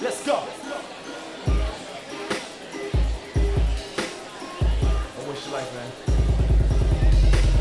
Let's go. I wish you life, man.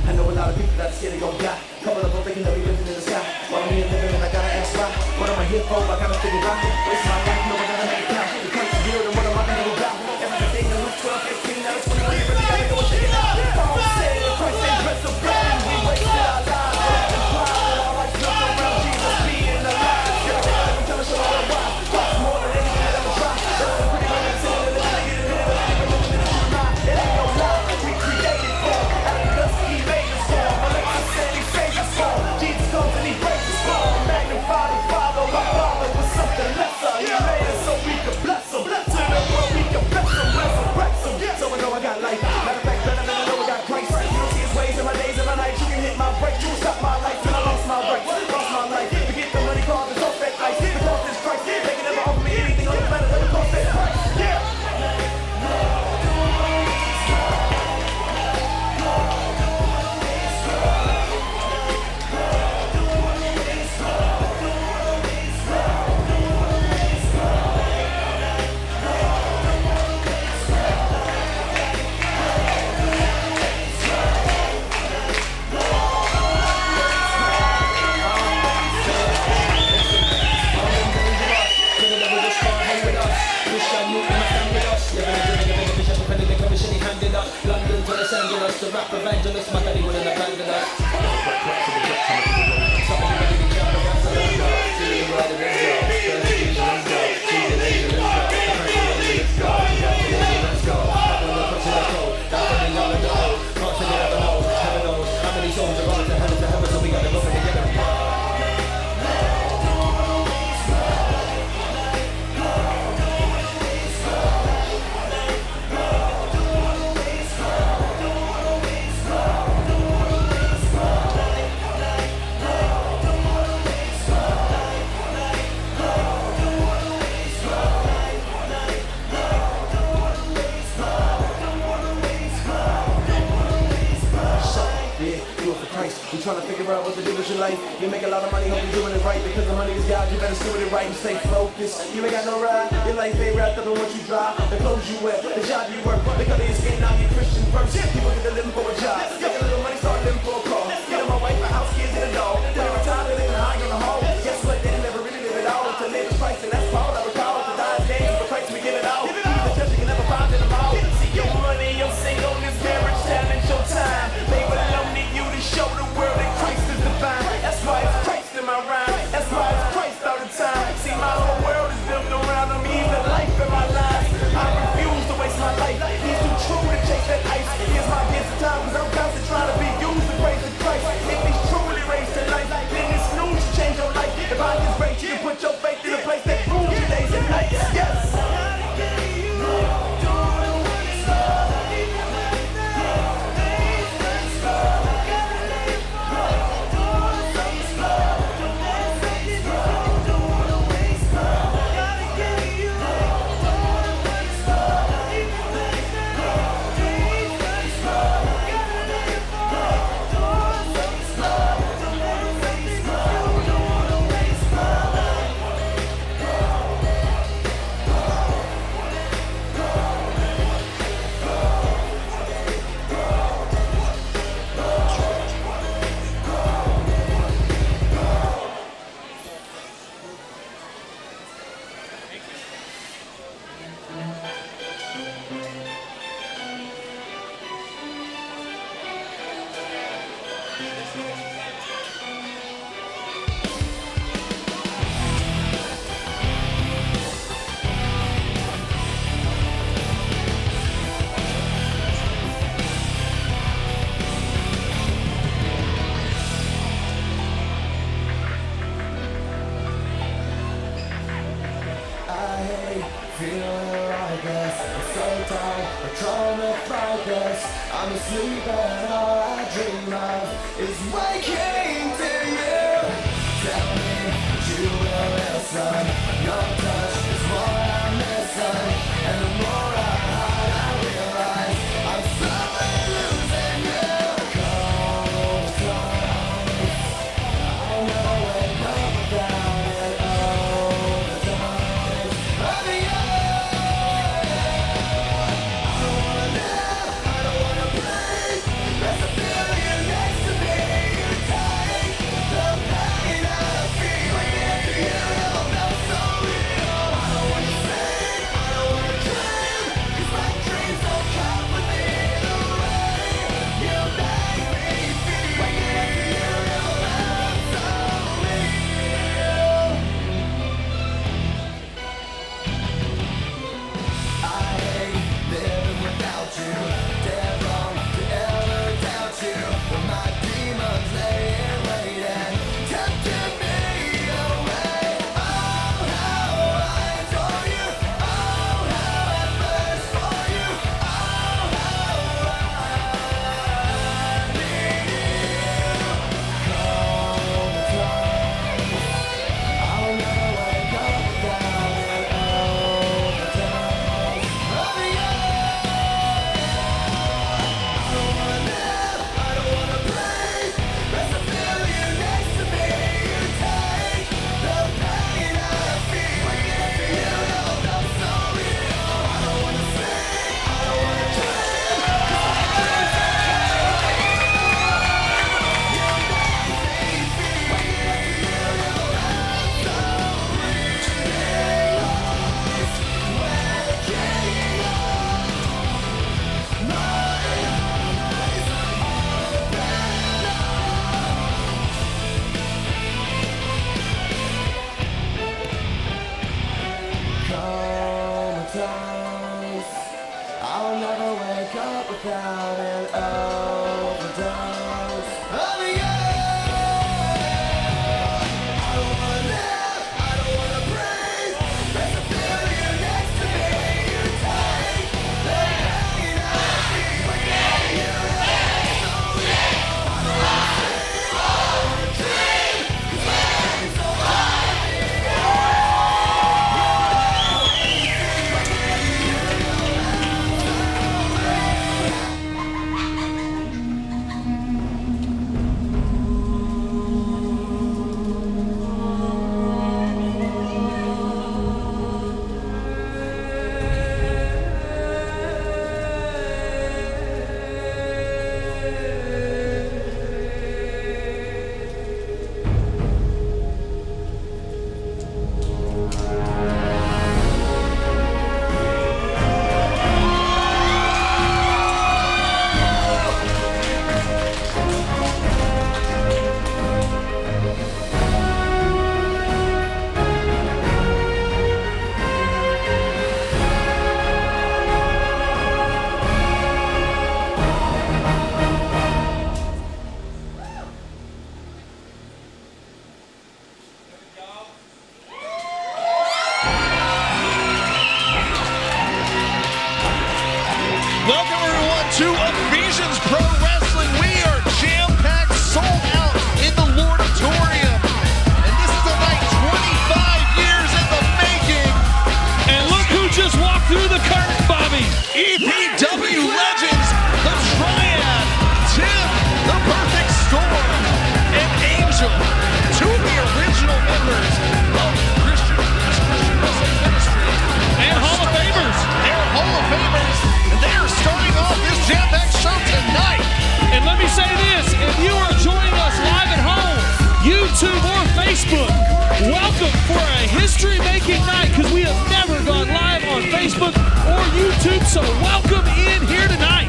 I know a lot of people that's scared they gon' die. Couple of them thinking they'll be living in the sky. While I'm here living and I gotta ask why. What am I here for? I gotta figure out. Waste my life, no one gotta make it count. The country's real, then what am I gonna about? Everything that looks 12, 15, now it's 21, you really gotta go and check it out. Paul said, Christ ain't dressed so bad. We wasted our lives. And pride and our lives built around Jesus being alive. Gotta get up and tell us all why. Cost more than anything that ever tried. That's the pretty women sitting in the night, get it in the night, but looking in the mind. It ain't no lie, we created for. Out of the dust, he made us for. Alexa said he saved us for. Jesus comes and he breaks us for. Magnify the Father, our Father was something lesser. He made us so we could bless him. To the world we can bless him, resurrect him. So I know I got life. Matter of fact, better than I know I got Christ. You don't see his ways in my days and my nights. You can hit my brakes, you will stop my life. And I lost my rights, lost my life. Forget the money, call this off that ice. The cost is Christ. They can never offer me anything on the planet that will cost that price. Yeah. London to Los Angeles, the rap evangelist, my daddy wouldn't abandon us. Somebody ready to jump the gas and let's go. See you right, let's go. First station, let's go. She's an angel, let's go. The president, let's go. Congratulations, let's go. I'm on the pushing the code. That's something y'all in the hole. Can't say you never know. Heaven knows how many souls are going to heaven, so we gotta go together. You trying to figure out what to do with your life. You make a lot of money, hope you're doing it right. Because the money is God, you better steward it right and stay focused. You ain't got no ride, your life ain't wrapped up in what you drive. The clothes you wear, the job you work. The color you skin, now you're Christian first. People get to living for a job. Get a little money, start living for a car. Get my wife, a house, kids, and a dog. When I'm retired, living high on the home. Guess what, they never really live it all. To live is Christ, and that's Paul. I recall to die is gain, but Christ we give it all. The church you can never find in them all. See your money, your singleness, marriage, talent, your time. They belong to you to show the world that Christ is divine. That's why it's Christ in my rhyme. That's why it's Christ all the time. See, my whole world is built around him. He's the life in my life. I refuse to waste my life. He's too true to chase that ice. Here's my gift of time, cause I'm constantly trying to be used to praise the Christ. If he's truly raised to life, then it's news to change your life. If I just break you, put your faith in a place that proves your days and nights. Yes. I'm asleep and all I dream of is waking to you. Tell me that you will listen. Your touch is what I'm missing, and the more I hide, I realize I'm slowly losing you. Cold close, I know it, know about it. Overdose, toes. I'll never wake up without an overdose of you. I don't wanna live, I don't wanna breathe. There's a feeling next to me. You take the pain out of me. Forget you left so late. I don't wanna sleep, I don't wanna dream. 'Cause my brain's so happy. Welcome everyone to Ephesians Pro Wrestling. We are jam-packed, sold out in the Lordatorium. And this is a night 25 years in the making. And look who just walked through the curtain, Bobby. EPW legends, the Triad, Tim, the Perfect Storm, and Angel, two of the original members of Christian Wrestling Ministry. And Hall of Famers. They're Hall of Famers, and they are starting off this jam-packed show tonight. And let me say this, if you are joining us live at home, YouTube or Facebook, welcome for a history-making night, because we have never gone live on Facebook or YouTube, so welcome in here tonight.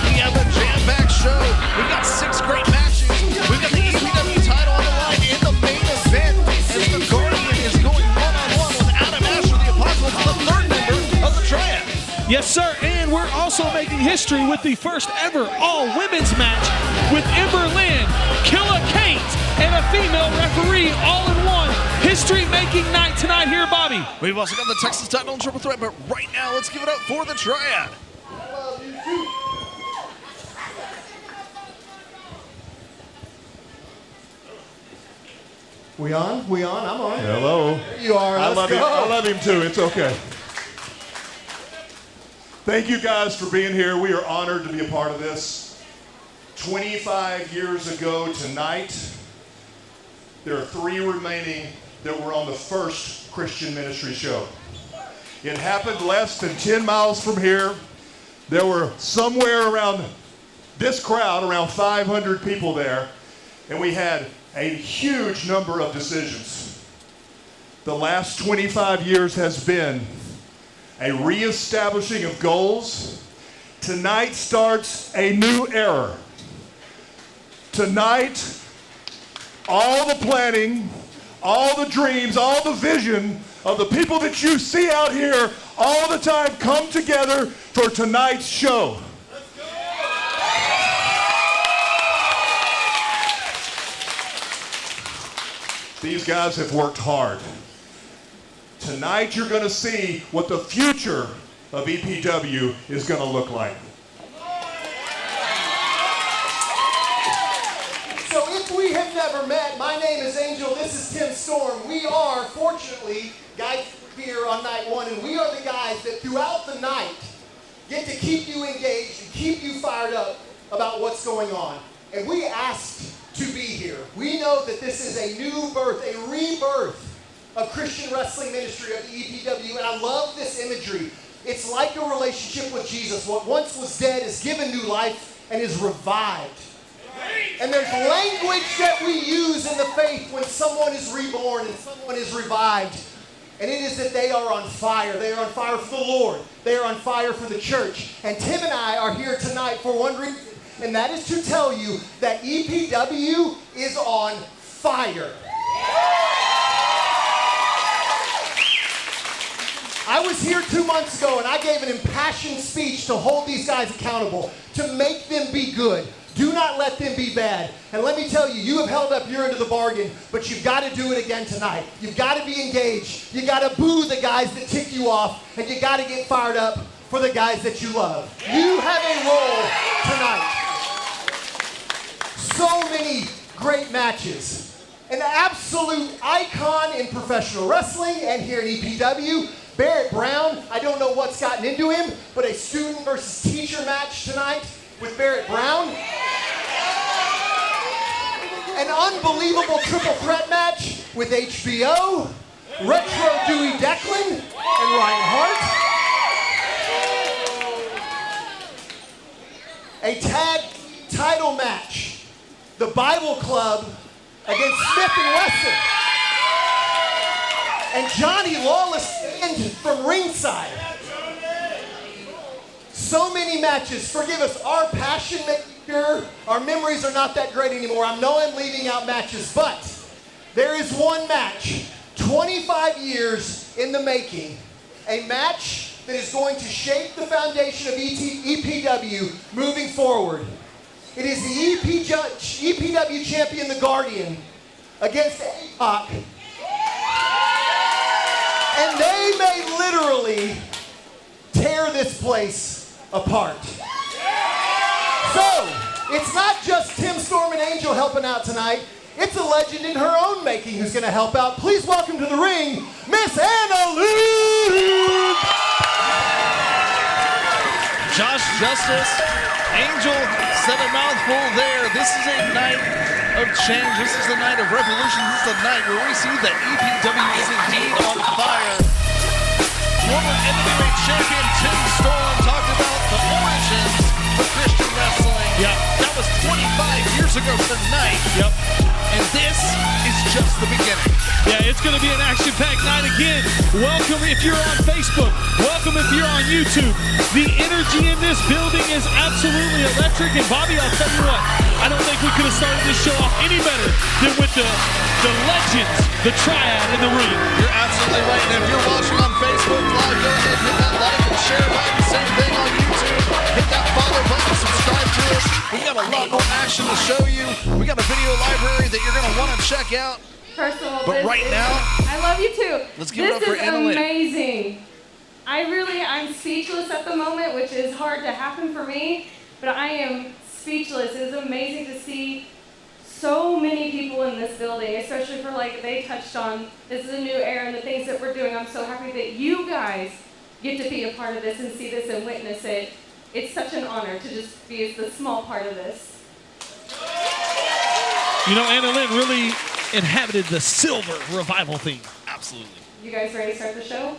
We have a jam-packed show. We've got 6 great matches. We've got the EPW title on the line in the main event as the Guardian is going one-on-one with Adam Asher, the Apocalypse, the third member of the Triad. Yes, sir, and we're also making history with the first ever all-women's match with Ember Lynn, Killa Kate, and a female referee all in one. History-making night tonight here, Bobby. We've also got the Texas title and triple threat, but right now, let's give it up for the Triad. We on? We on? I'm on. Hello. There you are. I Let's love go. him. I love him too. It's okay. Thank you guys for being here. We are honored to be a part of this. 25 years ago tonight, there are 3 remaining that were on the first Christian ministry show. It happened less than 10 miles from here. There were somewhere around this crowd, around 500 people there, and we had a huge number of decisions. The last 25 years has been a reestablishing of goals. Tonight starts a new era. Tonight, all the planning, all the dreams, all the vision of the people that you see out here all the time come together for tonight's show. These guys have worked hard. Tonight you're going to see what the future of EPW is going to look like. So if we have never met, my name is Angel, this is Tim Storm. We are, fortunately, guys here on night 1, and we are the guys that throughout the night get to keep you engaged and keep you fired up about what's going on. And we asked to be here. We know that this is a new birth, a rebirth of Christian wrestling ministry of the EPW, and I love this imagery. It's like a relationship with Jesus. What once was dead is given new life and is revived. And there's language that we use in the faith when someone is reborn and someone is revived. And it is that they are on fire. They are on fire for the Lord. They are on fire for the church. And Tim and I are here tonight for one reason, and that is to tell you that EPW is on fire. I was here 2 months ago and I gave an impassioned speech to hold these guys accountable, to make them be good. Do not let them be bad. And let me tell you, you have held up your end of the bargain, but you've got to do it again tonight. You've got to be engaged. You got to boo the guys that tick you off, and you got to get fired up for the guys that you love. You have a role tonight. So many great matches. An absolute icon in professional wrestling and here in EPW. Barrett Brown, I don't know what's gotten into him, but a student versus teacher match tonight with Barrett Brown. An unbelievable triple threat match with HBO, Retro Dewey Declan, and Ryan Hart. A tag title match, the Bible Club against Smith and Wesson. And Johnny Lawless from ringside. So many matches. Forgive us, our passion makes sure our memories are not that great anymore. I know I'm leaving out matches, but there is one match, 25 years in the making, a match that is going to shape the foundation of EPW moving forward. It is the EPW champion, the Guardian, against APOC. And they may literally tear this place apart. So, it's not just Tim Storm and Angel helping out tonight. It's a legend in her own making who's going to help out. Please welcome to the ring, Miss Anna Lynn! Josh Justice, Angel said a mouthful there. This is a night of change. This is the night of revolution. This is the night where we see that EPW is indeed on fire. Former NWA champion Tim Storm talked about the origins of Christian wrestling. Yep. That was 25 years ago tonight. Yep. And this is just the beginning. Yeah, it's going to be an action-packed night again. Welcome if you're on Facebook. Welcome if you're on YouTube. The energy in this building is absolutely electric. And Bobby, I'll tell you what, I don't think we could have started this show off any better than with the legends, the Triad in the ring. You're absolutely right. And if you're watching on Facebook Live, go ahead and hit that like and share button. Same thing on YouTube. Hit that follow button, subscribe to us. We got a lot more action to show you. We got a video library that you're going to want to check out. First of all, But right now, I love you too. Let's give it up for Anna Lynn. This is amazing. I'm speechless at the moment, which is hard to happen for me, but I am speechless. It is amazing to see so many people in this building, especially for like they touched on, this is a new era and the things that we're doing. I'm so happy that you guys get to be a part of this and see this and witness it. It's such an honor to just be the small part of this. You know, Anna Lynn really inhabited the silver revival theme. absolutely. You guys ready to start the show?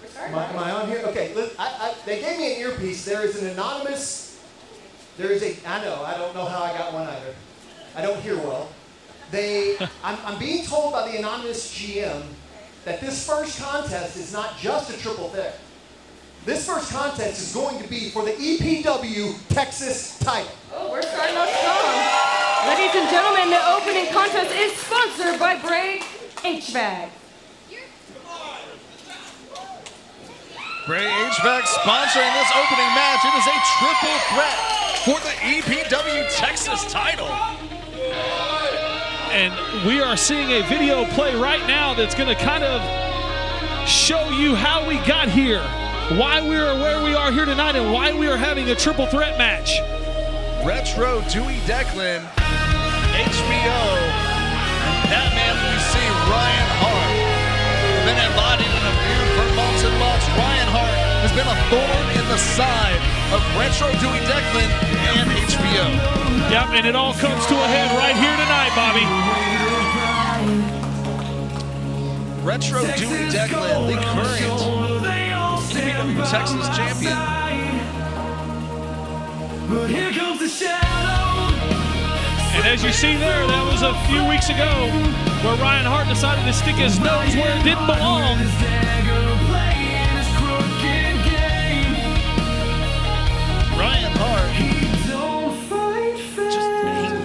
We're starting. Am I on here? Okay, they gave me an earpiece. There is an anonymous, I don't know how I got one either. I don't hear well. I'm being told by the anonymous GM that this first contest is not just a triple threat. This first contest is going to be for the EPW Texas title. Oh, we're starting off strong. Ladies and gentlemen, the opening contest is sponsored by Bray HVAC. Bray HVAC sponsoring this opening match. It is a triple threat for the EPW Texas title. And we are seeing a video play right now that's going to kind of show you how we got here, why we are where we are here tonight, and why we are having a triple threat match. Retro Dewey Declan, HBO, that man we see, Ryan Hart, been embodied in a feud for months and months. Ryan Hart has been a thorn in the side of Retro Dewey Declan and HBO. Yep, and it all comes to a head right here tonight, Bobby. Retro Dewey Declan, the current EPW Texas champion. But here comes the shadow. And as you see there, that was a few weeks ago where Ryan Hart decided to stick his nose where it didn't belong. Ryan Hart, he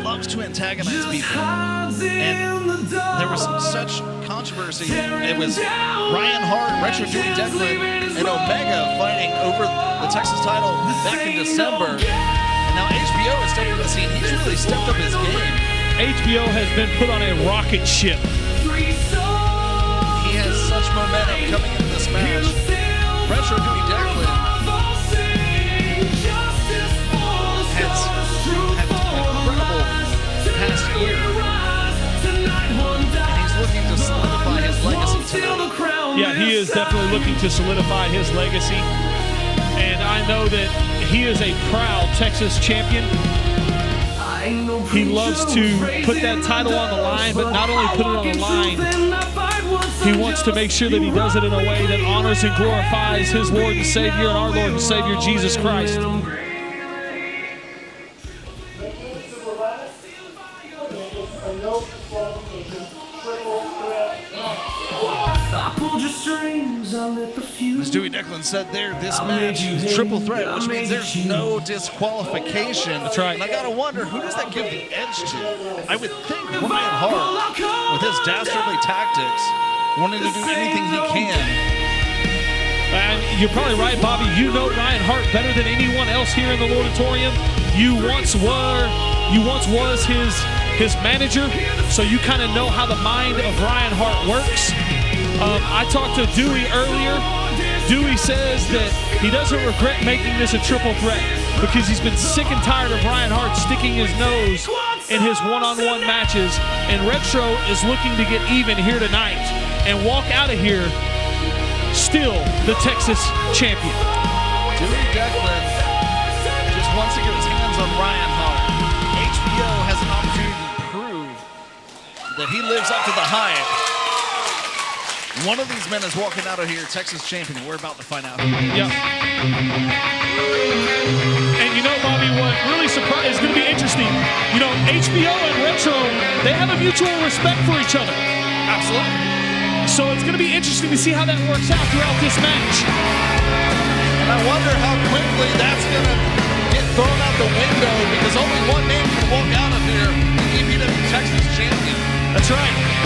loves to to antagonize people. And there was such controversy. It was Ryan Hart, Retro Dewey Declan, and Omega fighting over the Texas title back in December. And now HBO has stepped up the scene. He's really stepped up his game. HBO has been put on a rocket ship. He has such momentum coming into this match. Retro Dewey Declan has had an incredible past year. And he's looking to solidify his legacy tonight. Yeah, he is definitely looking to solidify his legacy. And I know that he is a proud Texas champion. He loves to put that title on the line, but not only put it on the line, he wants to make sure that he does it in a way that honors and glorifies his Lord and Savior and our Lord and Savior, Jesus Christ. As Dewey Declan said there, this match is triple threat, which means there's no disqualification. That's right. And I gotta wonder, who does that give the edge to? I would think Ryan Hart, with his dastardly tactics, wanting to do anything he can. And you're probably right, Bobby. You know Ryan Hart better than anyone else here in the Auditorium. You once was his manager, so you kind of know how the mind of Ryan Hart works. I talked to Dewey earlier. Dewey says that he doesn't regret making this a triple threat because he's been sick and tired of Ryan Hart sticking his nose in his one-on-one matches, and Retro is looking to get even here tonight and walk out of here still the Texas champion. Dewey Declan just wants to get his hands on Ryan Hart. HBO has an opportunity to prove that he lives up to the hype. One of these men is walking out of here, Texas champion. We're about to find out who he is. Yep. And you know, Bobby, what really is going to be interesting, you know, HBO and Retro, they have a mutual respect for each other. Absolutely. So it's going to be interesting to see how that works out throughout this match. And I wonder how quickly that's going to get thrown out the window because only one man can walk out of here, the EPW Texas champion. That's right.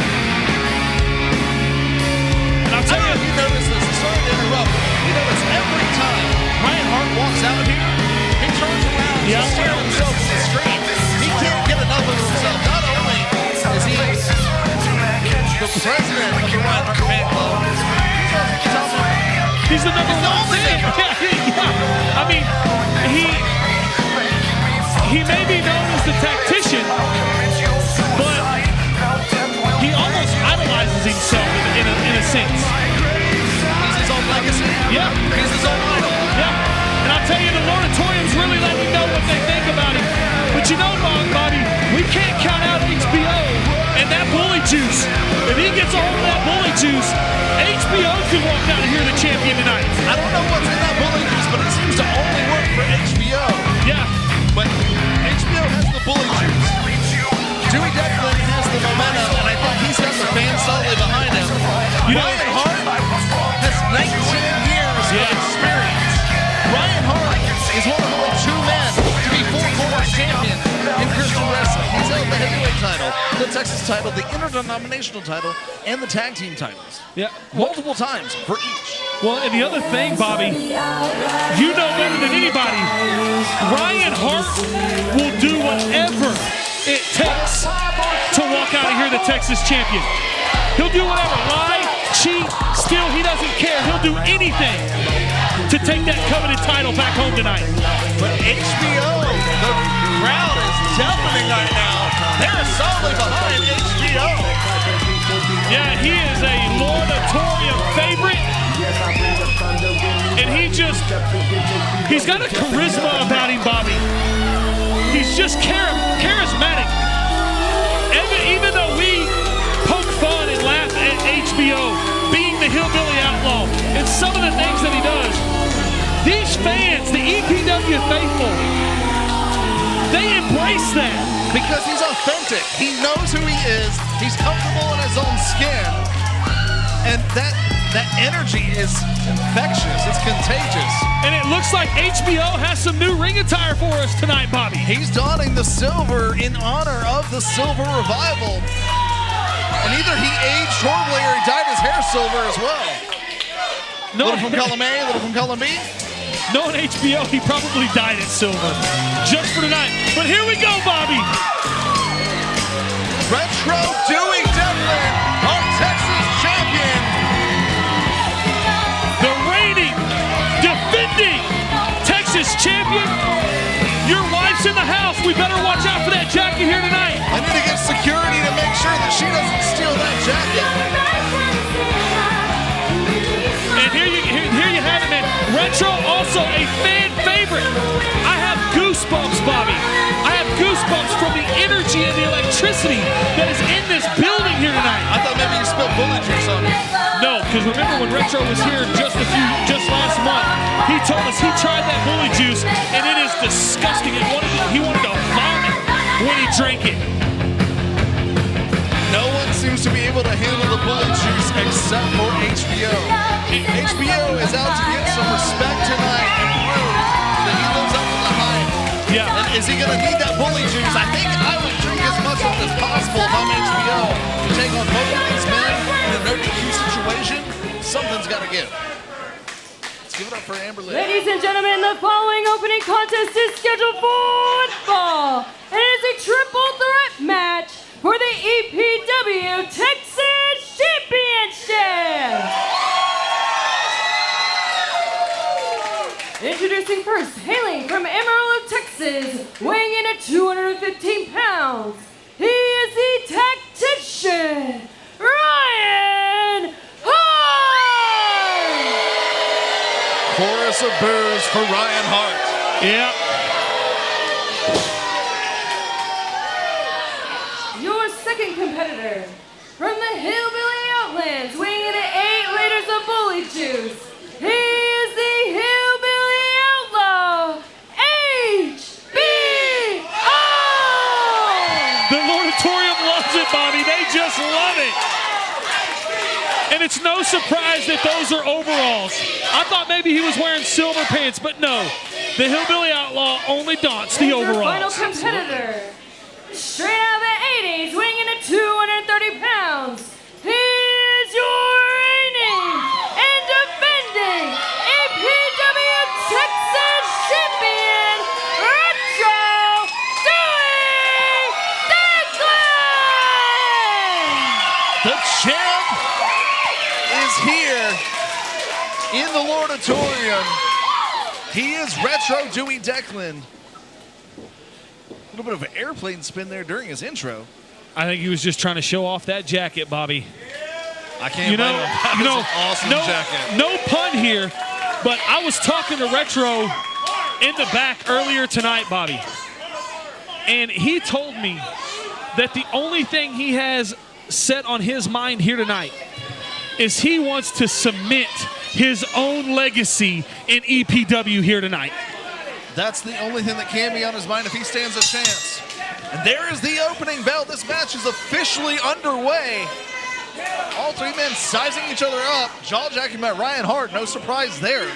I don't know if you notice this, sorry to interrupt. You notice every time Ryan Hart walks out here, he turns around to stare himself in the screen. He can't get enough of himself. Not only is he the president of the Ryan Hart fan club, he's the number one fan. Yeah. I mean, he may be known as the tactician, but he almost idolizes himself in a sense. He's his own legacy. Yeah. He's his own idol. Yeah. And I'll tell you, the Auditorium's really letting me know what they think about him. But you know, Bobby, we can't count out HBO and that bully juice. If he gets a hold of that bully juice, HBO could walk out of here the champion tonight. I don't know what's in that bully juice, but it seems to only work for HBO. Yeah. But HBO has the bully juice. Dewey Declan has the momentum, and I think he's got the fans solidly behind him. Ryan Hart has 19 years of experience. Ryan Hart is one of only two men to be four-quarters champion in Christian wrestling. He's held the heavyweight title, the Texas title, the interdenominational title, and the tag team titles. Yeah. Multiple times for each. Well, and the other thing, Bobby, you know better than anybody, Ryan Hart will do whatever it takes to walk out of here the Texas champion. He'll do whatever, lie, cheat, steal, he doesn't care. He'll do anything to take that coveted title back home tonight. But HBO, the crowd is deafening right now. They're solidly behind HBO. Yeah, he is a Auditorium favorite. And he's got a charisma about him, Bobby. He's just charismatic. Even though we poke fun and laugh at HBO being the hillbilly outlaw and some of the things that he does, these fans, the EPW faithful, they embrace that. Because he's authentic. He knows who he is. He's comfortable in his own skin. And that That energy is infectious. It's contagious. And it looks like HBO has some new ring attire for us tonight, Bobby. He's donning the silver in honor of the Silver Revival. And either he aged horribly or he dyed his hair silver as well. Little from column A, little from column B. Knowing HBO, he probably dyed it silver just for tonight. But here we go, Bobby. Retro Dewey Devlin, our Texas champion. The reigning, defending Texas champion. Your wife's in the house. We better watch out for that jacket here tonight. I need to get security to make sure that she doesn't steal that jacket. And here you have it, man. Retro, also a fan favorite. I have goosebumps, Bobby. I have goosebumps from the energy and the electricity that is in this building here tonight. I thought maybe you spilled bullet juice on me. No, because remember when Retro was here just last month, he told us he tried that bully juice and it is disgusting. He wanted to vomit when he drank it. No one seems to be able to handle the bullet juice except for HBO. HBO is out to get some respect tonight and prove that he lives up to the hype. Yeah. And is he going to need that bully juice? I think I would drink as much of it as possible if I'm HBO to take on both of these men in a no-DQ situation. Something's got to give. Let's give it up for Amber Lee. Ladies and gentlemen, the following opening contest is scheduled for fall. It is a triple threat match for the EPW Texas Championship. Introducing first, hailing from Amarillo, Texas, weighing in at 215 pounds. He is the tactician, Ryan Hart. Chorus of boos for Ryan Hart. Yeah. Your second competitor, from the Hillbilly Outlands, weighing in at 8 liters of bully juice. He is the Hillbilly Outlaw, HBO! The Lordatorium loves it, Bobby. They just love it. And it's no surprise that those are overalls. I thought maybe he was wearing silver pants, but no. The Hillbilly Outlaw only daunts the Your overalls. final competitor, straight out of the 80s, weighing in at 230 pounds. He is your reigning and defending EPW Texas champion, Retro Dewey Declan! The champ is here in the Lordatorium. He is Retro Dewey Declan. A little bit of an airplane spin there during his intro. I think he was just trying to show off that jacket, Bobby. I can't blame him. That is an awesome jacket. No pun here, but I was talking to Retro in the back earlier tonight, Bobby. And he told me that the only thing he has set on his mind here tonight is he wants to cement his own legacy in EPW here tonight. That's the only thing that can be on his mind if he stands a chance. And there is the opening bell. This match is officially underway. All three men sizing each other up. Jaw-jacking by Ryan Hart. No surprise there.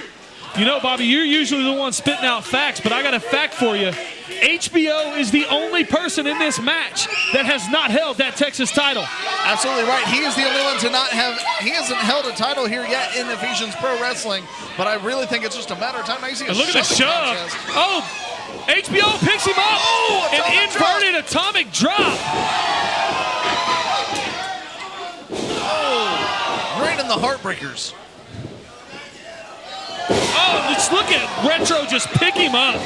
You know, Bobby, you're usually the one spitting out facts, but I got a fact for you. HBO is the only person in this match that has not held that Texas title. Absolutely right. He is the only one to not have, he hasn't held a title here yet in Ephesians Pro Wrestling, but I really think it's just a matter of time. Now you see a And look at the shove. contest. Oh, HBO picks him up. Oh, an atomic inverted atomic drop. Oh, right in the Heartbreakers. Oh, let's look at Retro just pick him up.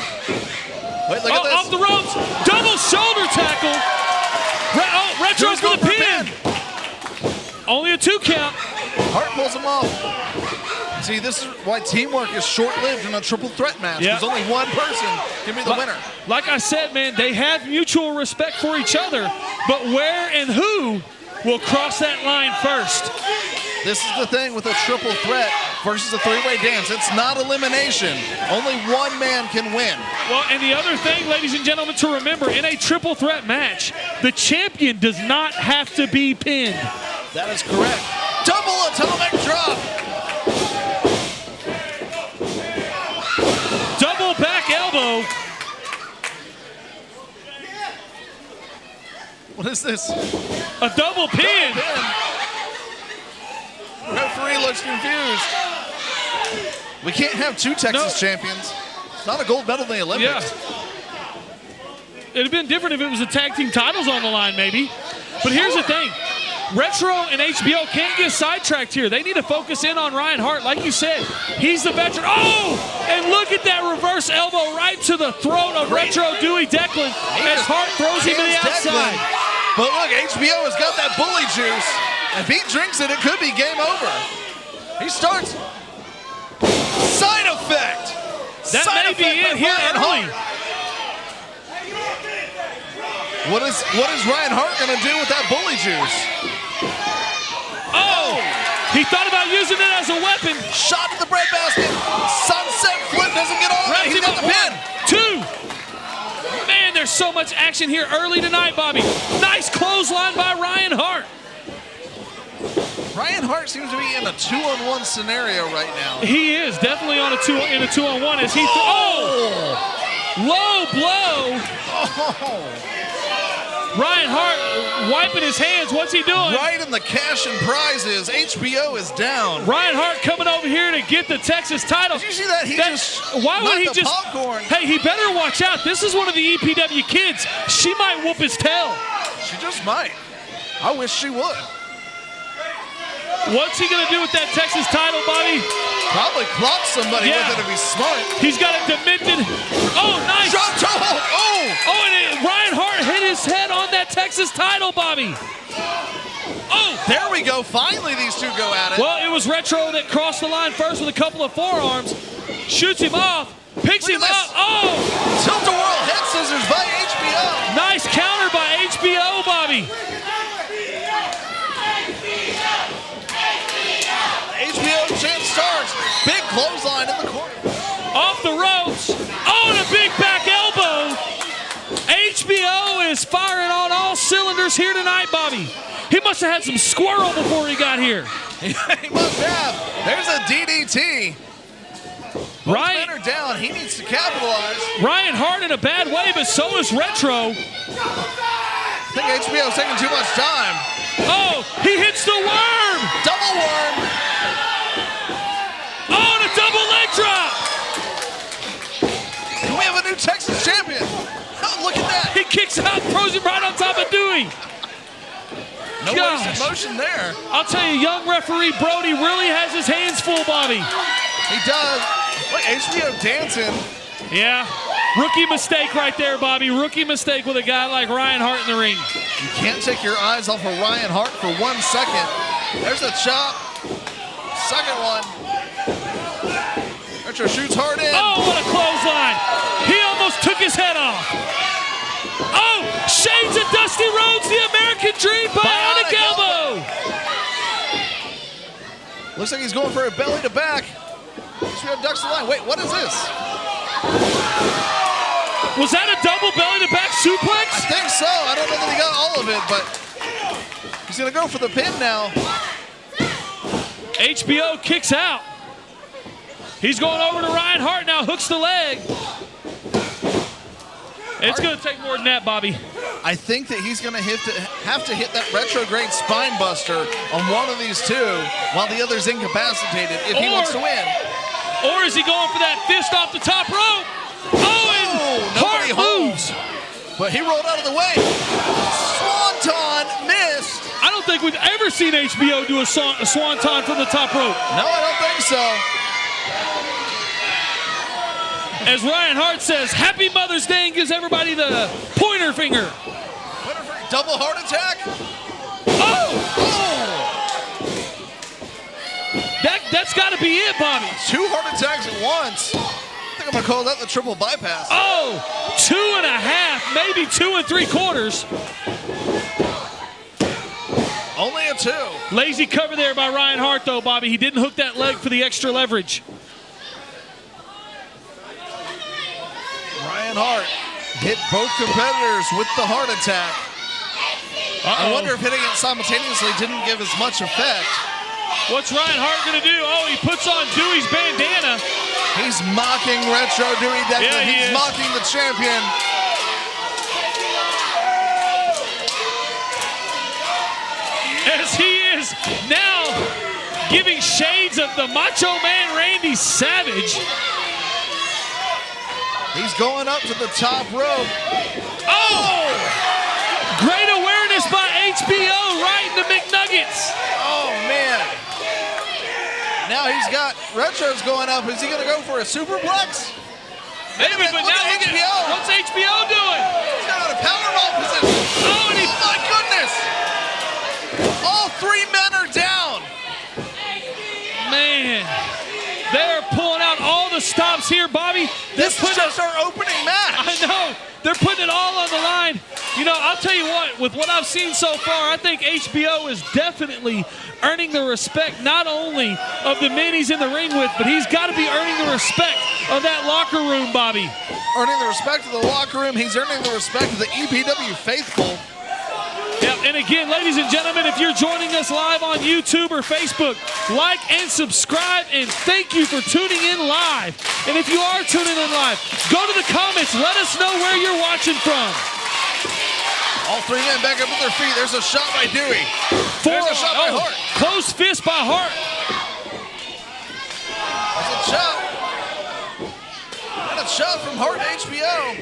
Wait, look at this. Off the ropes. Double shoulder tackle. Retro Who's for the going for pin. Only a 2 count. Hart pulls him off. See, this is why teamwork is short-lived in a triple threat match. Yeah. There's only one person can be the winner. Like I said, man, they have mutual respect for each other, but where and who will cross that line first? This is the thing with a triple threat versus a three-way dance. It's not elimination. Only one man can win. Well, and the other thing, ladies and gentlemen, to remember, in a triple threat match, the champion does not have to be pinned. That is correct. Double atomic drop. Double back elbow. What is this? A double pin. Referee looks confused. We can't have two Texas champions. It's not a gold medal in the Olympics. Yeah. It'd have been different if it was the tag team titles on the line, maybe. But here's the thing. Retro and HBO can't get sidetracked here. They need to focus in on Ryan Hart. Like you said, he's the veteran. Oh! And look at that reverse elbow right to the throat of Retro Dewey Declan as Hart throws him to the outside. But look, HBO has got that bully juice. If he drinks it, it could be game over. He starts. Side effect. That may be it here early. What is Ryan Hart going to do with that bully juice? Oh! He thought about using it as a weapon. Shot to the breadbasket. Sunset flip doesn't get all of it. He's got the pin. 2. Man, there's so much action here early tonight, Bobby. Nice clothesline by Ryan Hart. Ryan Hart seems to be in a 2-on-1 scenario right now. He is definitely on a 2-on-1 as he low blow. Oh. Ryan Hart wiping his hands. What's he doing? Right in the cash and prizes. HBO is down. Ryan Hart coming over here to get the Texas title. Did you see that? Why would he just? Popcorn. Hey, he better watch out. This is one of the EPW kids. She might whoop his tail. She just might. I wish she would. What's he gonna do with that Texas title, Bobby? Probably clock somebody with it if he's smart. He's got a demented. Oh, nice. Drop toe. Oh, and Ryan Hart hit his head on that Texas title, Bobby. Oh, there we go. Finally, these two go at it. Well, it was Retro that crossed the line first with a couple of forearms. Shoots him off. Picks him up. Oh! Tilt-a-whirl head scissors by HBO. Nice counter by HBO, Bobby. HBO chance starts. Big clothesline in the corner. Off the ropes. Oh, and a big back elbow. HBO is firing on all cylinders here tonight, Bobby. He must have had some squirrel before he got here. He must have. There's a DDT. Ryan are down. He needs to capitalize. Ryan Hart in a bad way, but so is Retro. I think HBO's taking too much time. Oh, he hits the worm. Double worm. Oh, and a double leg drop. Can we have a new Texas champion? Oh, look at that. He kicks out, throws him right on top of Dewey. No wasted motion there. I'll tell you, young referee Brody really has his hands full, Bobby. He does. Look, HBO dancing. Yeah. Rookie mistake right there, Bobby. Rookie mistake with a guy like Ryan Hart in the ring. You can't take your eyes off of Ryan Hart for 1 second. There's a chop. Second one. Retro shoots hard in. Oh, what a clothesline. He almost took his head off. Oh, shades of Dusty Rhodes, the American Dream, bionic elbow. Looks like he's going for a belly to back. HBO ducks the line. Wait, what is this? Was that a double belly to back suplex? I think so. I don't know that he got all of it, but he's going to go for the pin now. HBO kicks out. He's going over to Ryan Hart now, hooks the leg. It's going to take more than that, Bobby. I think that he's going to have to hit that retrograde spine buster on one of these two while the other's incapacitated if he wants to win. Or is he going for that fist off the top rope? Oh, and Hart moves. But he rolled out of the way. Swanton missed. I don't think we've ever seen HBO do a swanton from the top rope. No, I don't think so. As Ryan Hart says, Happy Mother's Day, and gives everybody the pointer finger. Double heart attack. That's got to be it, Bobby. 2 heart attacks at once. I think I'm going to call that the triple bypass. Oh, 2.5, maybe 2 3/4. Only a 2. Lazy cover there by Ryan Hart, though, Bobby. He didn't hook that leg for the extra leverage. Ryan Hart hit both competitors with the heart attack. I wonder if hitting it simultaneously didn't give as much effect. What's Ryan Hart going to do? Oh, he puts on Dewey's bandana. He's mocking Retro Dewey Declan. Yeah, he He's is. mocking the champion. As he is now giving shades of the Macho Man Randy Savage. He's going up to the top rope. Oh! Great awareness by HBO right in the McNuggets. Oh, man. Now he's got Retro's going up. Is he going to go for a superplex? Maybe, but Look now at look at HBO. what's HBO doing? He's got a powerbomb position. Oh, and he, My goodness. All three men are down. man, they're pulling out all the stops here, Bobby. This is just our opening match. I know. They're putting it all on the line. You know, I'll tell you what, with what I've seen so far, I think HBO is definitely earning the respect not only of the men he's in the ring with, but he's got to be earning the respect of that locker room, Bobby. Earning the respect of the locker room. He's earning the respect of the EPW faithful. Yeah, and again, ladies and gentlemen, if you're joining us live on YouTube or Facebook, like and subscribe, and thank you for tuning in live. And if you are tuning in live, go to the comments. Let us know where you're watching from. All three men back up with their feet. There's a shot by Dewey. There's a shot by Hart. Close fist by Hart. There's a shot. And a shot from Hart to HBO.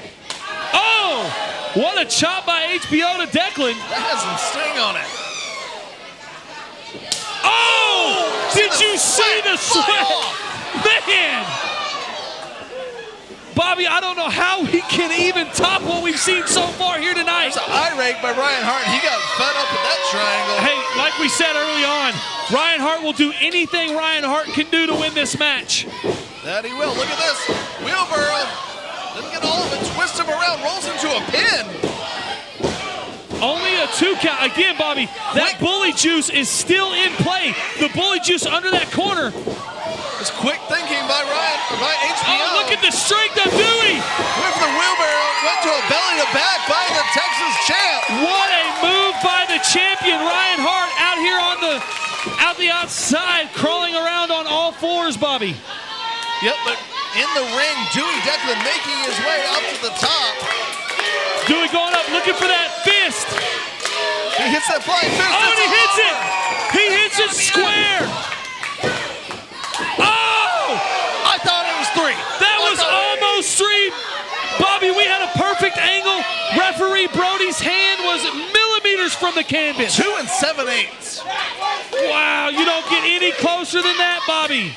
Oh, what a chop by HBO to Declan. That has some sting on it. Oh, did you see the sweat? Man. Bobby, I don't know how he can even top what we've seen so far here tonight. There's an eye rake by Ryan Hart. He got fed up with that triangle. Hey, like we said early on, Ryan Hart will do anything Ryan Hart can do to win this match. That he will. Look at this. Wheelbarrow. Doesn't get all of it. Twists him around. Rolls into a pin. Only a 2 count. Again, Bobby, that bully juice is still in play. The bully juice under that corner. It's quick thinking by HBO. Oh, look at the strength of Dewey. With the wheelbarrow, went to a belly to back by the Texas champ. What a move by the champion, Ryan Hart, out here on the outside, crawling around on all fours, Bobby. Yep, but in the ring, Dewey Declan making his way up to the top. Dewey going up, looking for that fist. He hits that flying fist. Oh, and he hits it. He hits it square. Oh! I thought it was 3. That was almost 3. Bobby, we had a perfect angle. Referee Brody's hand was millimeters from the canvas. 2 7/8. Wow, you don't get any closer than that, Bobby.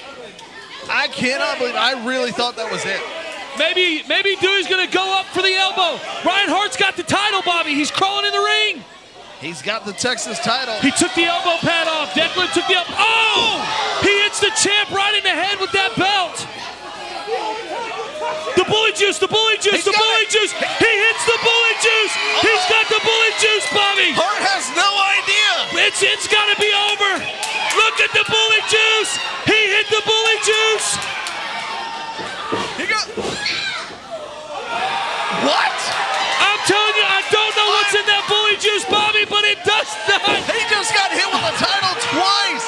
I cannot believe. I really thought that was it. Maybe Dewey's gonna go up for the elbow. Ryan Hart's got the title, Bobby. He's crawling in the ring. He's got the Texas title. He took the elbow pad off. Declan took the elbow. Oh! He hits the champ right in the head with that belt. The bully juice, the bully juice, the bully juice. He hits the bully juice. He's got the bully juice, Bobby. Hart has no idea. It's got to be over. Look at the bully juice. He hit the bully juice. He got. What? I'm telling you, I don't know what's in that bully juice, Bobby, but it does not. He just got hit with the title twice.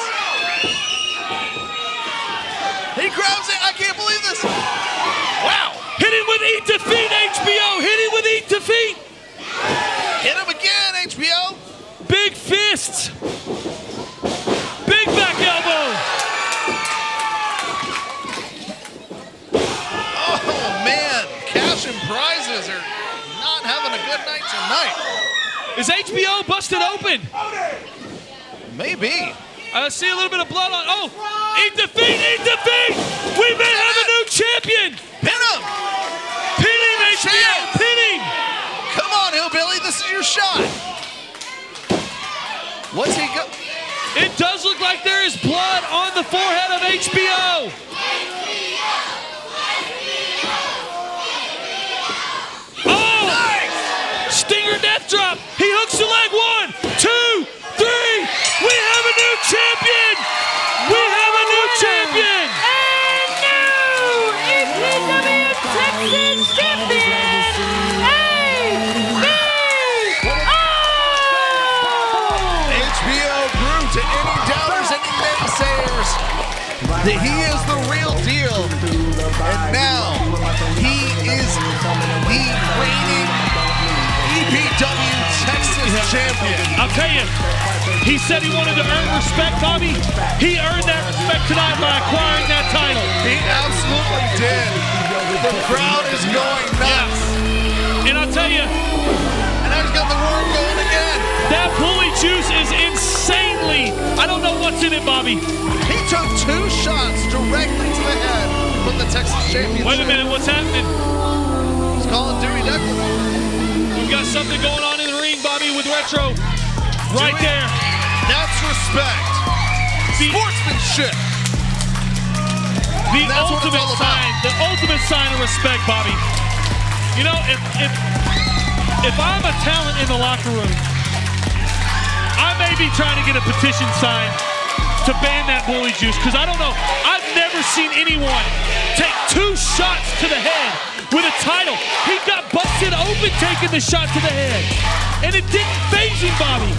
He grabs it. I can't believe this. Wow. Hit him with eat defeat, HBO. Hit him with eat defeat. Hit him again, HBO. Big fists. Big back elbow. Oh, man. Cash and prizes are not having a good night tonight. Is HBO busted open? Maybe. I see a little bit of blood on. Oh, eat defeat, eat defeat. We may have a new champion. Pin him. Pin him, HBO. Pin him. Come on, Hillbilly. This is your shot. What's he got? It does look like there is blood on the forehead of HBO. Oh! Nice. Stinger death drop. He hooks the leg. 1, 2, 3. We have a new champion. We have a new champion. And new EPW Texas champion, HBO proved to any doubters, any naysayers, knows that he is the real deal. And now he is the reigning EPW Texas champion. I'll tell you, he said he wanted to earn respect, Bobby. He earned that respect tonight by acquiring that title. He absolutely did. The crowd is going nuts. And I'll tell you, And now he's got the worm going again. that bully juice is insanely, I don't know what's in it, Bobby. He took 2 shots directly to the head from the Texas championship. Wait a minute, what's happening? He's calling Dewey Declan. We've got something going on in the ring, Bobby, with Retro. Right Dewey, there. That's respect. Sportsmanship. The That's what it's ultimate all about. sign, the ultimate sign of respect, Bobby. You know, if I'm a talent in the locker room, I may be trying to get a petition signed to ban that bully juice, because I don't know. I've never seen anyone take 2 shots to the head with a title. He got busted open taking the shot to the head, and it didn't faze him, Bobby.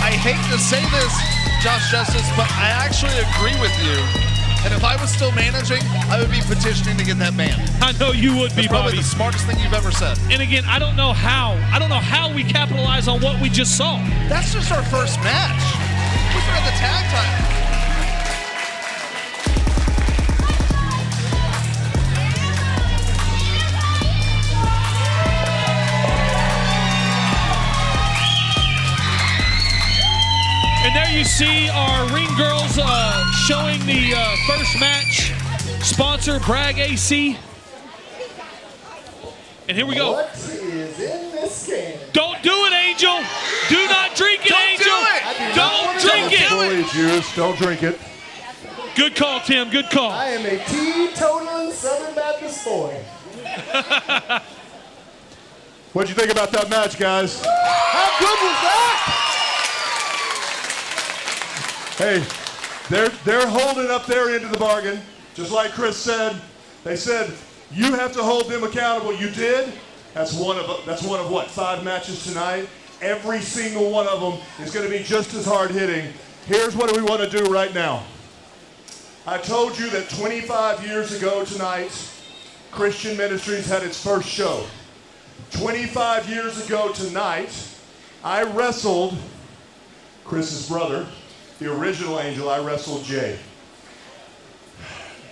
I hate to say this, Josh Justice, but I actually agree with you. And if I was still managing, I would be petitioning to get that banned. I know you would be, That's probably Bobby. the smartest thing you've ever said. And again, I don't know how we capitalize on what we just saw. That's just our first match. We forgot the tag title. And there you see our ring girls showing the first match. Sponsor, Bragg AC. And here we go. What is in this can? Don't do it, Angel. Do not drink it, Don't Angel. do it. Don't drink it. Bully juice, don't drink it. Good call, Tim. Good call. I am a teetotaling Southern Baptist boy. What'd you think about that match, guys? How good was that? Hey, they're holding up their end of the bargain, just like Chris said. They said you have to hold them accountable. You did. That's one of what, 5 matches tonight. Every single one of them is going to be just as hard hitting. Here's what we want to do right now. I told you that 25 years ago tonight, Christian Ministries had its first show. 25 years ago tonight, I wrestled Chris's brother, the original Angel. I wrestled Jay.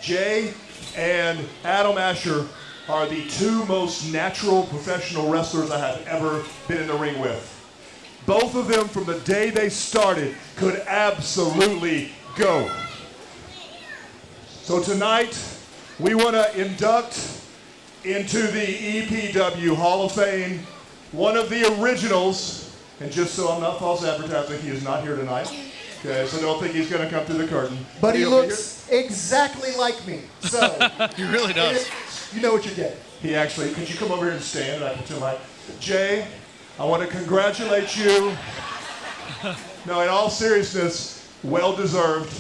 Jay and Adam Asher are the 2 most natural professional wrestlers I have ever been in the ring with. Both of them, from the day they started, could absolutely go. So tonight, we want to induct into the EPW Hall of Fame one of the originals, and just so I'm not false advertising, he is not here tonight. Okay, so don't think he's going to come through the curtain. But he He'll be looks exactly like me. So He really does. you know what you're getting. He actually, could you come over here and stand? And I can tell my Jay, I want to congratulate you. No, in all seriousness, well deserved.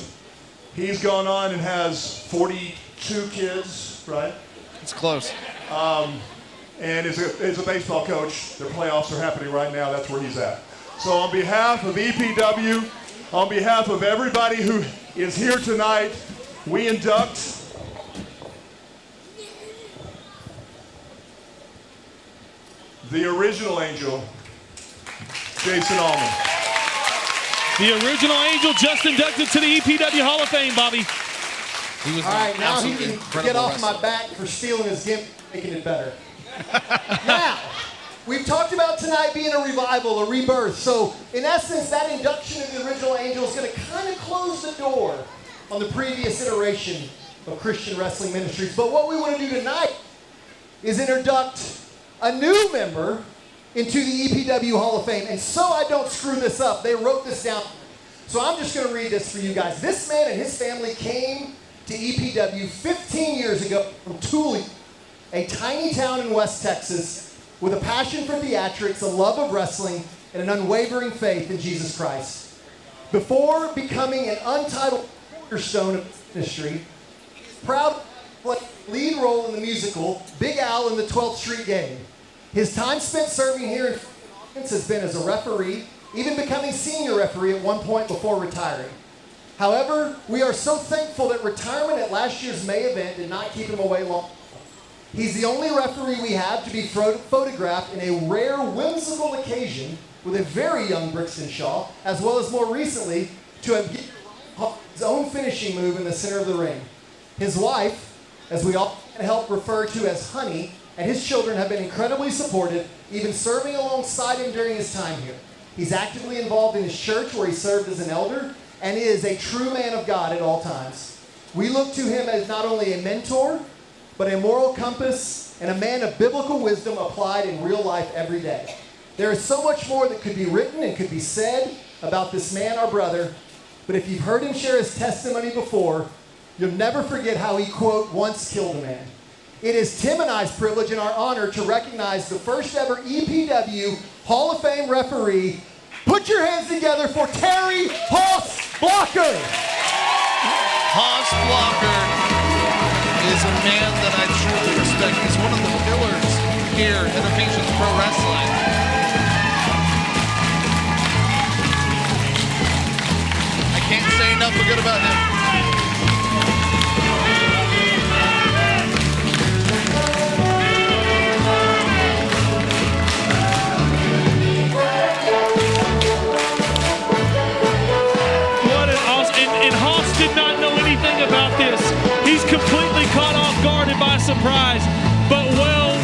He's gone on and has 42 kids, right? It's close. And is a baseball coach. Their playoffs are happening right now. That's where he's at. So on behalf of EPW, on behalf of everybody who is here tonight, we induct the original Angel, Jason Allman. The original Angel just inducted to the EPW Hall of Fame, Bobby. He was All right, now he absolutely can incredible get off wrestler. my back for stealing his gimp, making it better. Now, we've talked about tonight being a revival, a rebirth. So, in essence, that induction of the original Angel is going to kind of close the door on the previous iteration of Christian Wrestling Ministries. But what we want to do tonight is induct a new member into the EPW Hall of Fame. And so I don't screw this up, they wrote this down. So I'm just going to read this for you guys. This man and his family came to EPW 15 years ago from Tulane, a tiny town in West Texas, with a passion for theatrics, a love of wrestling, and an unwavering faith in Jesus Christ. Before becoming an untitled cornerstone of ministry, proud to play a lead role in the musical Big Al in the 12th Street Gang. His time spent serving here in Providence has been as a referee, even becoming senior referee at one point before retiring. However, we are so thankful that retirement at last year's May event did not keep him away long. He's the only referee we have to be photographed in a rare, whimsical occasion with a very young Brixton Shaw, as well as more recently to have given his own finishing move in the center of the ring. His wife, as we all help refer to as Honey, and his children have been incredibly supportive, even serving alongside him during his time here. He's actively involved in his church where he served as an elder and is a true man of God at all times. We look to him as not only a mentor, but a moral compass and a man of biblical wisdom applied in real life every day. There is so much more that could be written and could be said about this man, our brother, but if you've heard him share his testimony before, you'll never forget how he, quote, once killed a man. It is Tim and I's privilege and our honor to recognize the first ever EPW Hall of Fame referee. Put your hands together for Terry Hoss Blocker. Hoss Blocker is a man that I truly respect. He's one of the pillars here at Innovations Pro Wrestling. I can't say enough but good about him. And Hoss did not know anything about this. He's completely caught off guard and by surprise, but well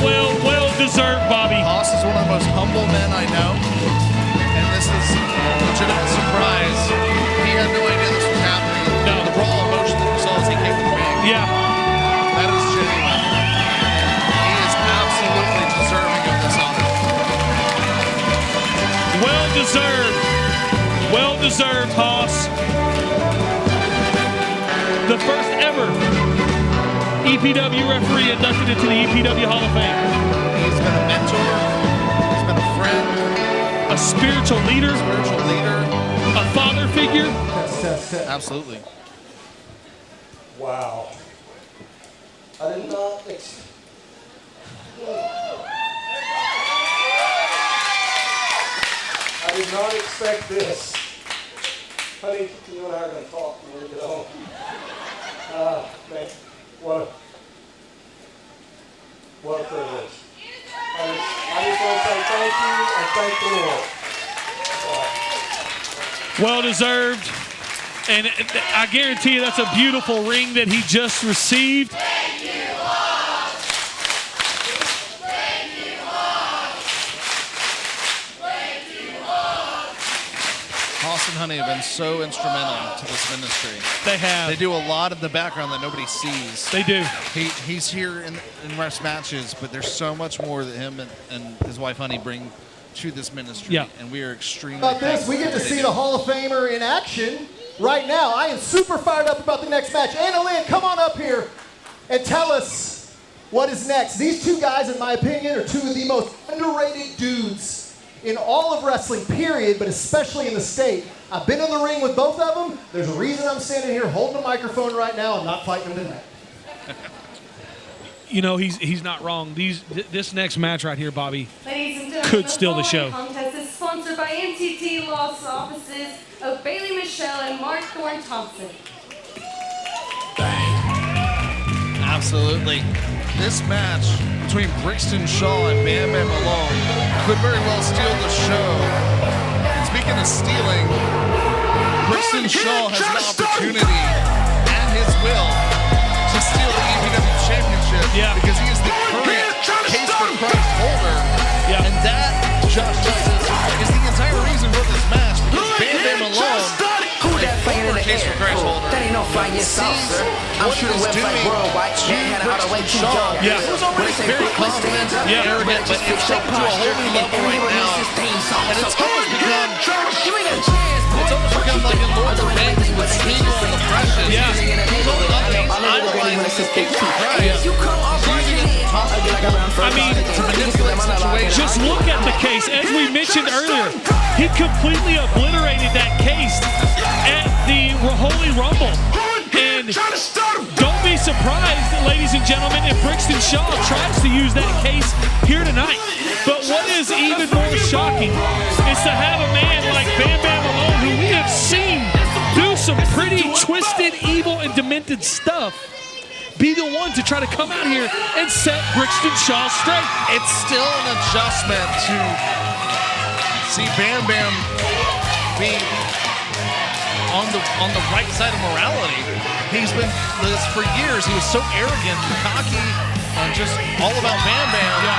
deserved, Bobby. Hoss is one of the most humble men I know, and this is a legitimate surprise. He had no idea this was happening. No. The raw emotion that you saw as he came to the ring. Yeah. That is genuine. He is absolutely deserving of this honor. Well deserved, Hoss. The first ever EPW referee inducted into the EPW Hall of Fame. He's been a mentor. He's been a friend. A spiritual leader. A father figure. Test. Absolutely. Wow. I did not expect this. Honey, you and I are going to talk when we get home. Man, what a privilege. I just want to say thank you and thank the Lord. Well deserved. And I guarantee you that's a beautiful ring that he just received. Hoss and Honey have been so instrumental to this ministry. They have. They do a lot in the background that nobody sees. They do. He's here in rest matches, but there's so much more that him and his wife Honey bring to this ministry. Yeah. And we are extremely About this, thankful we get to that they see do. the Hall of Famer in action right now. I am super fired up about the next match. Anna Lynn, come on up here and tell us what is next. These two guys, in my opinion, are two of the most underrated dudes in all of wrestling, period, but especially in the state. I've been in the ring with both of them. There's a reason I'm standing here holding a microphone right now. I'm not fighting them tonight. You know, he's not wrong. This next match right here, Bobby, Ladies and gentlemen, could steal the show. contest is sponsored by NTT Law's offices of Bailey Michelle and Mark Thorne Thompson. Absolutely. This match between Brixton Shaw and Bam Bam Malone could very well steal the show. And speaking of stealing, Brixton Shaw has an opportunity at his will to steal the EPW Championship because he is the current Case for Christ holder. Yeah. And that, Josh Justice, is the entire reason for this match because Bam Bam Malone, a former Case for Christ holder, that ain't no flying sauce, sir. I'm sure the website worldwide had how to wait too long. Yeah. It was already very confident and arrogant, but it's taken to a whole new level right now. And it's almost become, like in Lord of the Rings with Smeagol and the Precious. Yeah. He's only up and he's idolizing this Case for Christ. Using it to top I mean, to manipulate situations. just look at the case. As we mentioned earlier, he completely obliterated that case at the Holy Rumble. And don't be surprised, ladies and gentlemen, if Brixton Shaw tries to use that case here tonight. But what is even more shocking is to have a man like Bam Bam Malone, who we have seen do some pretty twisted, evil, and demented stuff be the one to try to come out here and set Brixton Shaw straight? It's still an adjustment to see Bam Bam be on the right side of morality. He's been this for years. He was so arrogant and cocky and just all about Bam Bam. Yeah.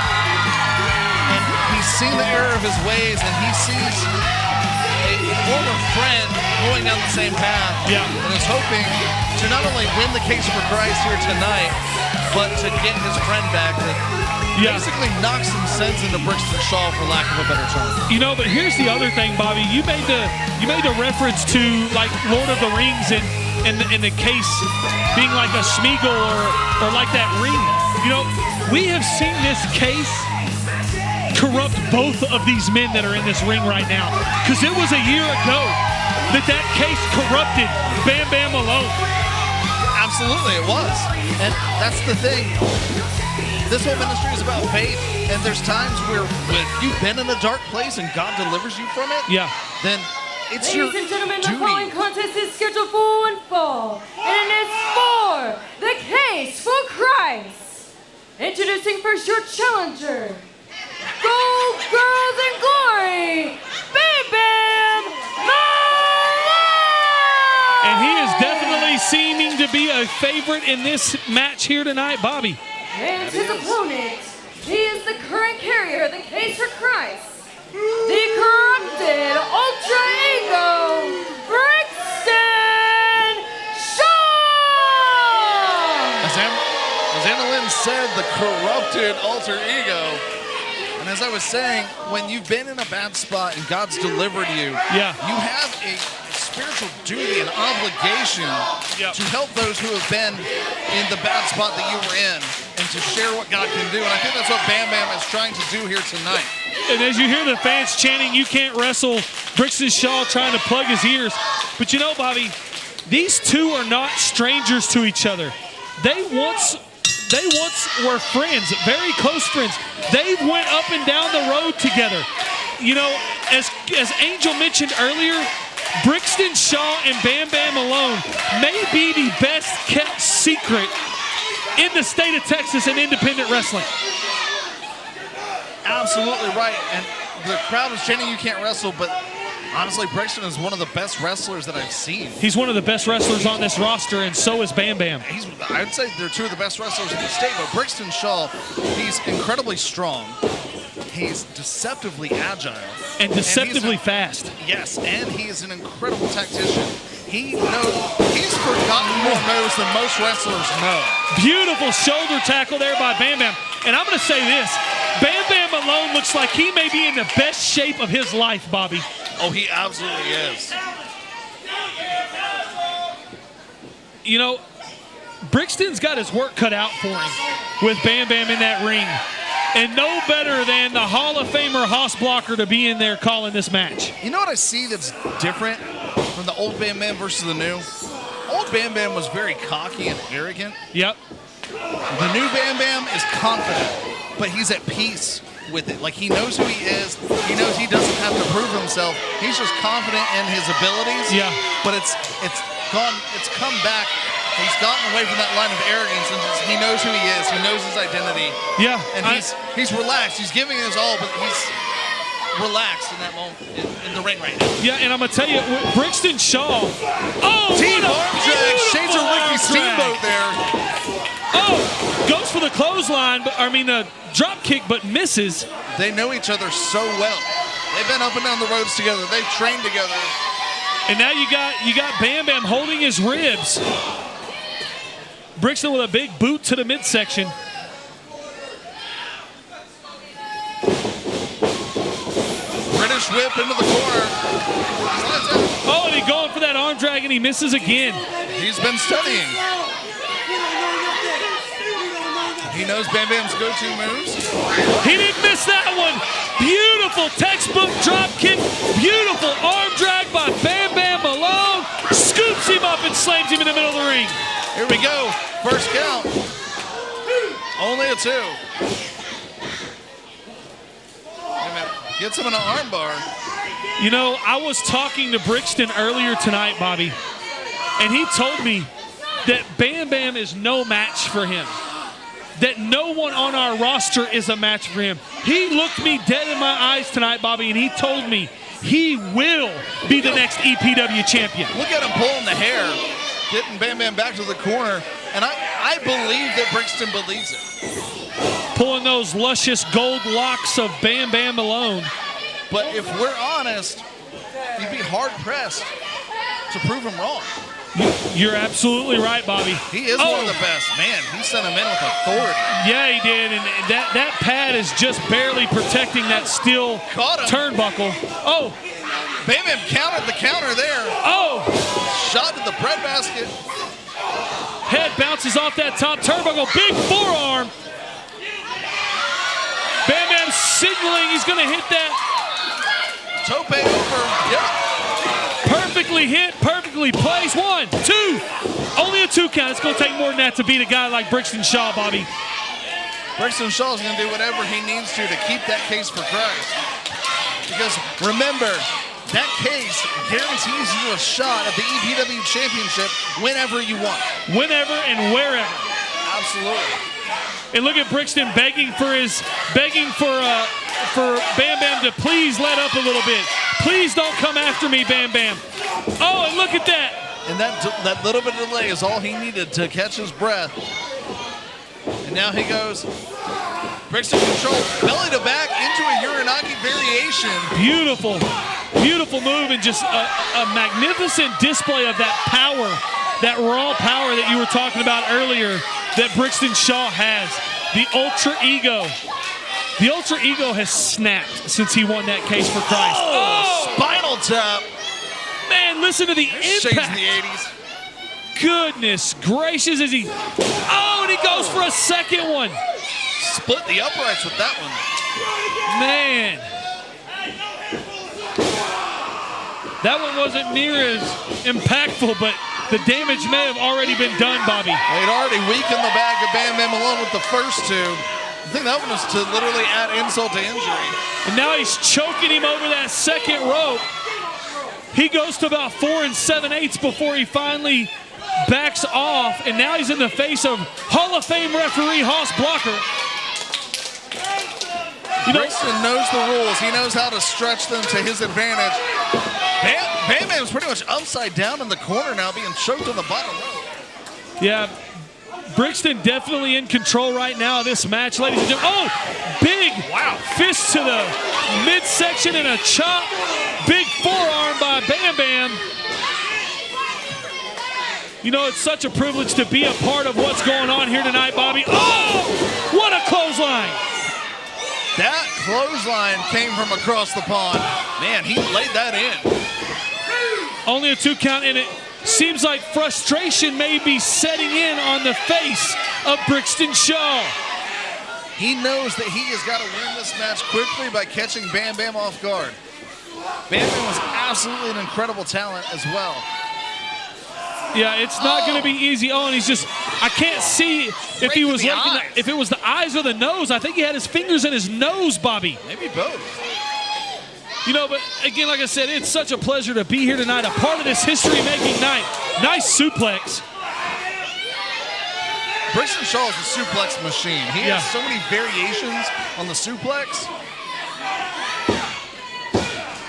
And he's seen the error of his ways, and he sees a former friend going down the same path. Yeah. And is hoping to not only win the case for Christ here tonight, but to get his friend back that basically knocks some sense into Brixton Shaw, for lack of a better term. You know, but here's the other thing, Bobby. You made the reference to like Lord of the Rings and the case being like a Smeagol or like that ring. You know, we have seen this case corrupt both of these men that are in this ring right now. Because it was a year ago that case corrupted Bam Bam alone. Absolutely, it was. And that's the thing. This whole ministry is about faith. And there's times where when you've been in a dark place and God delivers you from it, then it's your Ladies and gentlemen, duty. the following contest is scheduled for one fall. And it is for the case for Christ. Introducing first your challenger. Gold Girls in Glory, Bam Bam Malone! And he is definitely seeming to be a favorite in this match here tonight, Bobby. And his opponent, he is the current carrier of the case for Christ, the corrupted ultra ego, Brixton Shaw! As Anna Lynn said, the corrupted alter ego. And as I was saying, when you've been in a bad spot and God's delivered you, you have a spiritual duty and obligation to help those who have been in the bad spot that you were in and to share what God can do. And I think that's what Bam Bam is trying to do here tonight. And as you hear the fans chanting, "You can't wrestle," Brixton Shaw trying to plug his ears. But you know, Bobby, these two are not strangers to each other. They once were friends, very close friends. They went up and down the road together. You know, as Angel mentioned earlier, Brixton Shaw and Bam Bam Malone may be the best kept secret in the state of Texas in independent wrestling. Absolutely right. And the crowd was chanting, "You can't wrestle," but honestly, Brixton is one of the best wrestlers that I've seen. He's one of the best wrestlers on this roster, and so is Bam Bam. I'd say they're two of the best wrestlers in the state, but Brixton Shaw, he's incredibly strong. He's deceptively agile. And deceptively fast. Yes, and he is an incredible tactician. He's forgotten more moves than most wrestlers know. Beautiful shoulder tackle there by Bam Bam. And I'm going to say this, Bam Bam Malone looks like he may be in the best shape of his life, Bobby. Oh, he absolutely is. You know, Brixton's got his work cut out for him with Bam Bam in that ring. And no better than the Hall of Famer Hoss Blocker to be in there calling this match. You know what I see that's different from the old Bam Bam versus the new? Old Bam Bam was very cocky and arrogant. Yep. The new Bam Bam is confident, but he's at peace with it. Like, he knows who he is. He knows he doesn't have to prove himself. He's just confident in his abilities. Yeah. But it's come back. He's gotten away from that line of arrogance, and he knows who he is. He knows his identity. Yeah. And he's relaxed. He's giving his all, but he's relaxed in that moment in the ring right now. Yeah, and I'm going to tell you, Brixton Shaw. Oh, Team what a arm drag. Shades of Ricky arm Steamboat drag. there. Oh, goes for the clothesline, drop kick, but misses. They know each other so well. They've been up and down the roads together. They've trained together. And now you got Bam Bam holding his ribs. Brixton with a big boot to the midsection. British whip into the corner. Oh, and he's going for that arm drag, and he misses again. He's been studying. He knows Bam Bam's go-to moves. He didn't miss that one. Beautiful textbook drop kick. Beautiful arm drag by Bam Bam Malone. Scoops him up and slams him in the middle of the ring. Here we go. First count. Only a 2. Gets him in an arm bar. You know, I was talking to Brixton earlier tonight, Bobby, and he told me that Bam Bam is no match for him. That no one on our roster is a match for him. He looked me dead in my eyes tonight, Bobby, and he told me he will be the next EPW champion. Look at him pulling the hair, getting Bam Bam back to the corner, and I believe that Brixton believes it. Pulling those luscious gold locks of Bam Bam alone. But if we're honest, you'd be hard-pressed to prove him wrong. You're absolutely right, Bobby. He is one of the best. Man, he sent him in with authority. Yeah, he did, and that pad is just barely protecting that steel turnbuckle. Oh! Bam Bam countered the counter there. Oh! Shot to the breadbasket. Head bounces off that top turnbuckle. Big forearm. Bam Bam signaling he's going to hit that. Tope over. Yep. Perfectly hit, perfectly placed. 1, 2. Only a 2 count. It's going to take more than that to beat a guy like Brixton Shaw, Bobby. Brixton Shaw's going to do whatever he needs to keep that case for Christ. Because remember, that case guarantees you a shot at the EPW Championship whenever you want. Whenever and wherever. Absolutely. And look at Brixton begging for Bam Bam to please let up a little bit. Please don't come after me, Bam Bam. Oh, and look at that. And that little bit of delay is all he needed to catch his breath. And now he goes. Brixton control, belly to back into a Uranagi variation. Beautiful, beautiful move, and just a magnificent display of that power, that raw power that you were talking about earlier that Brixton Shaw has. The Ultra Ego. The Ultra Ego has snapped since he won that case for Christ. Oh! Spinal tap. Man, listen to the impact. Shades of the 80s. Goodness gracious, as he... Oh, and he goes for a second one. Split the uprights with that one. Man. That one wasn't near as impactful, but the damage may have already been done, Bobby. They'd already weakened the back of Bam Bam alone with the first two. I think that one was to literally add insult to injury. And now he's choking him over that second rope. He goes to about 4 7/8 before he finally backs off, and now he's in the face of Hall of Fame referee Hoss Blocker. Brixton knows the rules. He knows how to stretch them to his advantage. Bam Bam's pretty much upside down in the corner now, being choked on the bottom rope. Yeah, Brixton definitely in control right now of this match, ladies and gentlemen. Oh, big fist to the midsection and a chop. Big forearm by Bam Bam. You know, it's such a privilege to be a part of what's going on here tonight, Bobby. Oh, what a clothesline. That clothesline came from across the pond. Man, he laid that in. Only a 2 count, and it seems like frustration may be setting in on the face of Brixton Shaw. He knows that he has got to win this match quickly by catching Bam Bam off guard. Bam Bam was absolutely an incredible talent as well. Yeah, it's not going to be easy. Oh, and he's just, I can't see if he was looking, if it was the eyes or the nose. I think he had his fingers in his nose, Bobby. Maybe both. You know, but again, like I said, it's such a pleasure to be here tonight, a part of this history-making night. Nice suplex. Brixton Shaw is a suplex machine. He has so many variations on the suplex.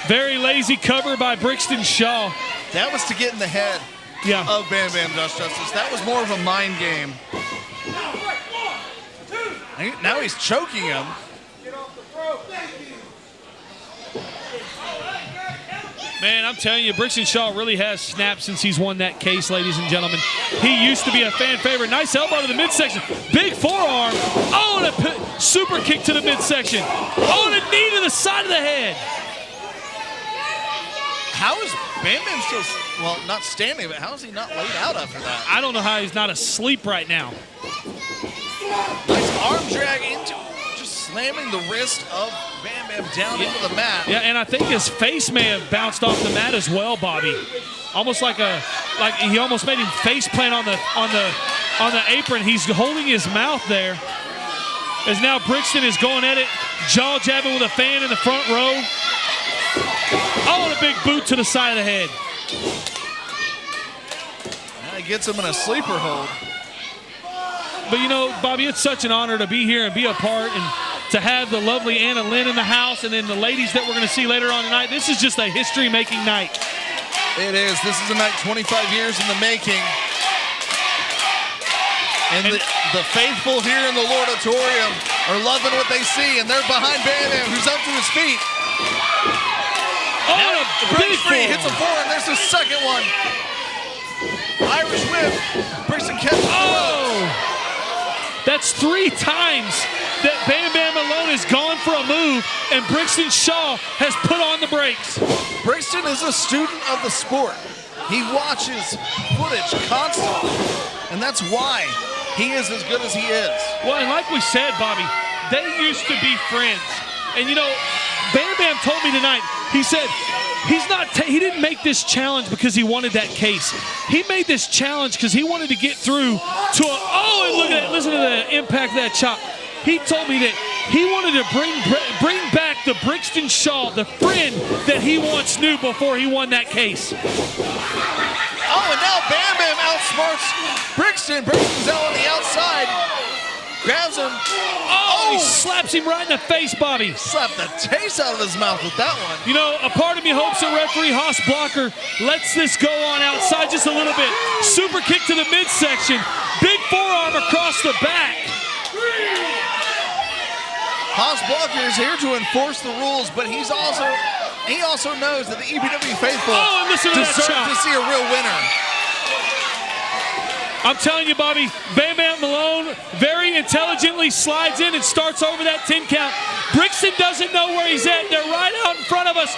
Very lazy cover by Brixton Shaw. That was to get in the head of Bam Bam Justice. That was more of a mind game. Now he's choking him. Man, I'm telling you, Brixton Shaw really has snapped since he's won that case, ladies and gentlemen. He used to be a fan favorite. Nice elbow to the midsection. Big forearm. Oh, and a super kick to the midsection. Oh, and a knee to the side of the head. How is Bam Bam still, well, not standing, but how is he not laid out after that? I don't know how he's not asleep right now. Nice arm drag into, just slamming the wrist of Bam Bam down into the mat. Yeah, and I think his face may have bounced off the mat as well, Bobby. Almost like he almost made him face plant on the apron. He's holding his mouth there. As now Brixton is going at it, jaw jabbing with a fan in the front row. Oh, and a big boot to the side of the head. finally gets him in a sleeper hold. But you know, Bobby, it's such an honor to be here and be a part and to have the lovely Anna Lynn in the house and then the ladies that we're going to see later on tonight. This is just a history-making night. It is. This is a night 25 years in the making. And the faithful here in the Lordatorium are loving what they see, and they're behind Bam Bam, who's up to his feet. Oh, now, breaks free, hits a forearm. There's the second one. Irish whip. Brixton catches the ropes. That's 3 times that Bam Bam alone has gone for a move, and Brixton Shaw has put on the brakes. Brixton is a student of the sport. He watches footage constantly, and that's why he is as good as he is. Well, and like we said, Bobby, they used to be friends. And you know, Bam Bam told me tonight, he said, he didn't make this challenge because he wanted that case. He made this challenge because he wanted to get through to a, oh, and look at that, listen to the impact of that chop. He told me that he wanted to bring back the Brixton Shaw, the friend that he once knew before he won that case. Oh, and now Bam Bam outsmarts Brixton. Brixton's out on the outside. Grabs him. Oh, he slaps him right in the face, Bobby. Slapped the taste out of his mouth with that one. You know, a part of me hopes that referee Haas Blocker lets this go on outside just a little bit. Super kick to the midsection. Big forearm across the back. Haas Blocker is here to enforce the rules, but he also knows that the EPW faithful deserve to see a real winner. I'm telling you, Bobby, Bam Bam Malone very intelligently slides in and starts over that 10 count. Brixton doesn't know where he's at. They're right out in front of us.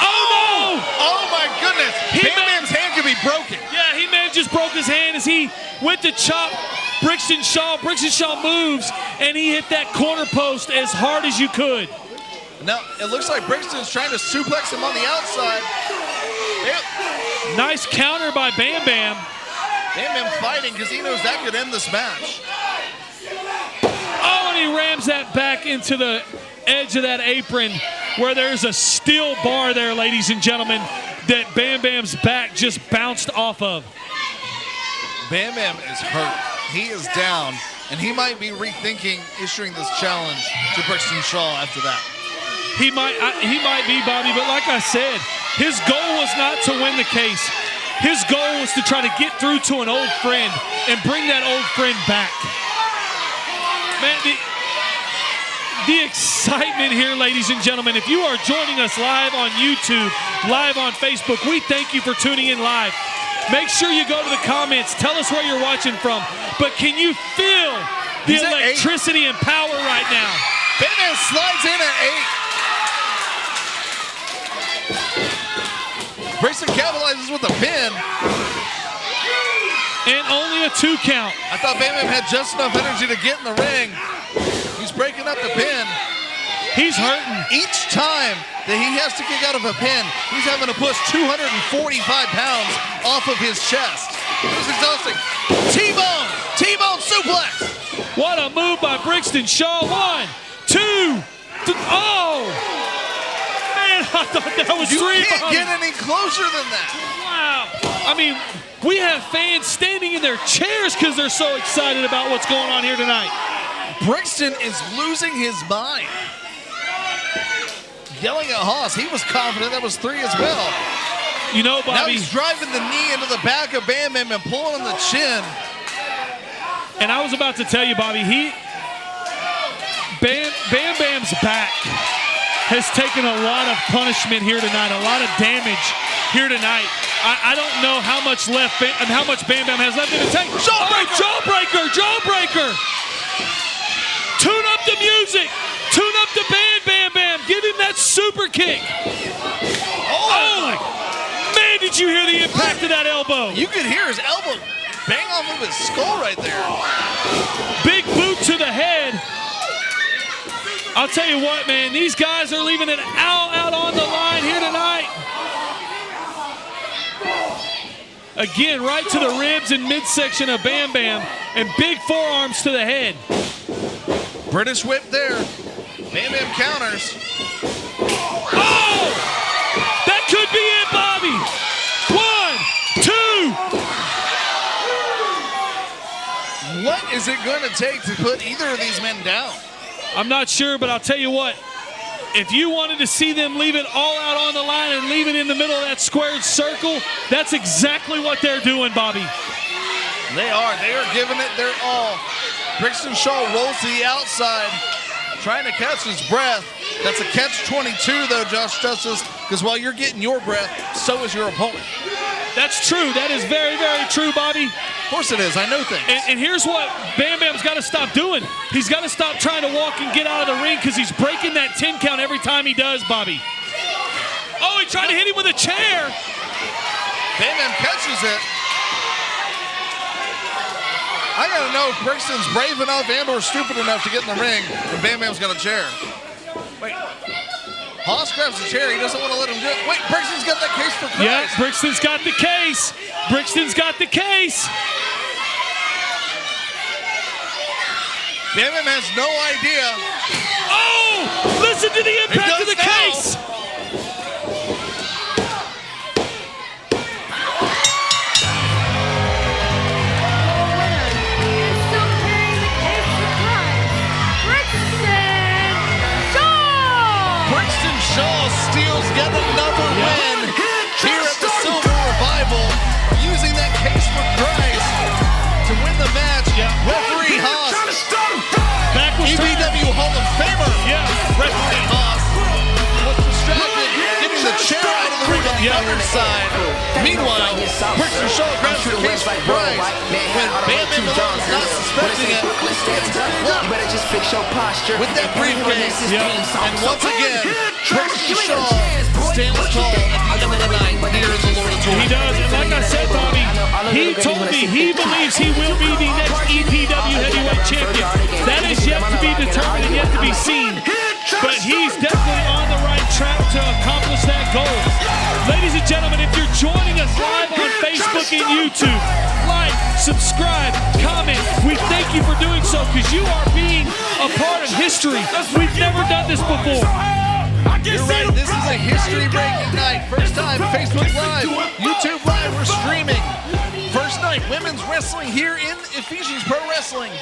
Oh, no! Oh, my goodness. Bam Bam's hand could be broken. Yeah, he may have just broke his hand as he went to chop Brixton Shaw. Brixton Shaw moves, and he hit that corner post as hard as you could. Now, it looks like Brixton's trying to suplex him on the outside. Nice counter by Bam Bam. Bam Bam fighting because he knows that could end this match. Oh, and he rams that back into the edge of that apron where there's a steel bar there, ladies and gentlemen, that Bam Bam's back just bounced off of. Bam Bam is hurt. He is down, and he might be rethinking issuing this challenge to Brixton Shaw after that. He might be, Bobby, but like I said, his goal was not to win the case. His goal was to try to get through to an old friend and bring that old friend back. Man, the excitement here, ladies and gentlemen. If you are joining us live on YouTube, live on Facebook, we thank you for tuning in live. Make sure you go to the comments. Tell us where you're watching from. But can you feel the electricity and power right now? Bam Bam slides in at 8. Brixton capitalizes with a pin. And only a 2 count. I thought Bam Bam had just enough energy to get in the ring. He's breaking up the pin. He's hurting. Each time that he has to kick out of a pin, he's having to push 245 pounds off of his chest. It's exhausting. T-bone! T-bone suplex! What a move by Brixton Shaw. 1, 2, 3. Oh! Man, I thought that was 3. You can't get any closer than that. Wow. I mean, we have fans standing in their chairs because they're so excited about what's going on here tonight. Brixton is losing his mind. Yelling at Haas. He was confident that was 3 as well. You know, Bobby. Now he's driving the knee into the back of Bam Bam and pulling on the chin. And I was about to tell you, Bobby, Bam Bam's back has taken a lot of punishment here tonight, a lot of damage here tonight. I don't know how much left and how much Bam Bam has left in the tank. Jawbreaker! Jawbreaker! Tune up the music. Tune up the band, Bam Bam. Give him that super kick. Oh! Man, did you hear the impact of that elbow? You could hear his elbow bang off of his skull right there. Big boot to the head. I'll tell you what, man, these guys are leaving it out on the line here tonight. Again, right to the ribs and midsection of Bam Bam, and big forearms to the head. British whip there. Bam Bam counters. Oh! That could be it, Bobby. 1, 2. is it going to take to put either of these men down? I'm not sure, but I'll tell you what. If you wanted to see them leave it all out on the line and leave it in the middle of that squared circle, that's exactly what they're doing, Bobby. They are giving it their all. Brixton Shaw rolls to the outside, trying to catch his breath. That's a catch-22, though, Josh Justice, because while you're getting your breath, so is your opponent. That's true. That is very, very true, Bobby. Of course it is. I know things. And here's what Bam Bam's got to stop doing. He's got to stop trying to walk and get out of the ring because he's breaking that 10 count every time he does, Bobby. Oh, he tried to hit him with a chair. Bam Bam catches it. I got to know if Brixton's brave enough and or stupid enough to get in the ring when Bam Bam's got a chair. Wait. Haas grabs the chair. He doesn't want to let him do it. Wait, Brixton's got that case for Christ. Yeah, Brixton's got the case. Brixton's got the case. Bam Bam has no idea. Oh, listen to the impact of the case. Shaw steals yet another win here at the Silver Revival, using that case for Christ to win the match. Referee Haas, EPW Hall of Famer, referee Haas was distracted, getting the chair out of the ring on the other side. Meanwhile, Brixton Shaw grabs the case for Christ when Bam Bam Malone is not suspecting it. With that briefcase, and once again, Brixton Shaw stands tall at the end of the night here in the Lordatorium. He does, and like I said, Bobby, he told me he believes he will be the next EPW heavyweight champion. That is yet to be determined and yet to be seen, but he's definitely on the right track to accomplish that goal. Ladies and gentlemen, if you're joining us live on Facebook and YouTube, like, subscribe, comment. We thank you for doing so because you are being a part of history. We've never done this before. You're right, this is a history-breaking night. First time, Facebook Live, YouTube Live, we're streaming. First night, women's wrestling here in Ephesians Pro Wrestling.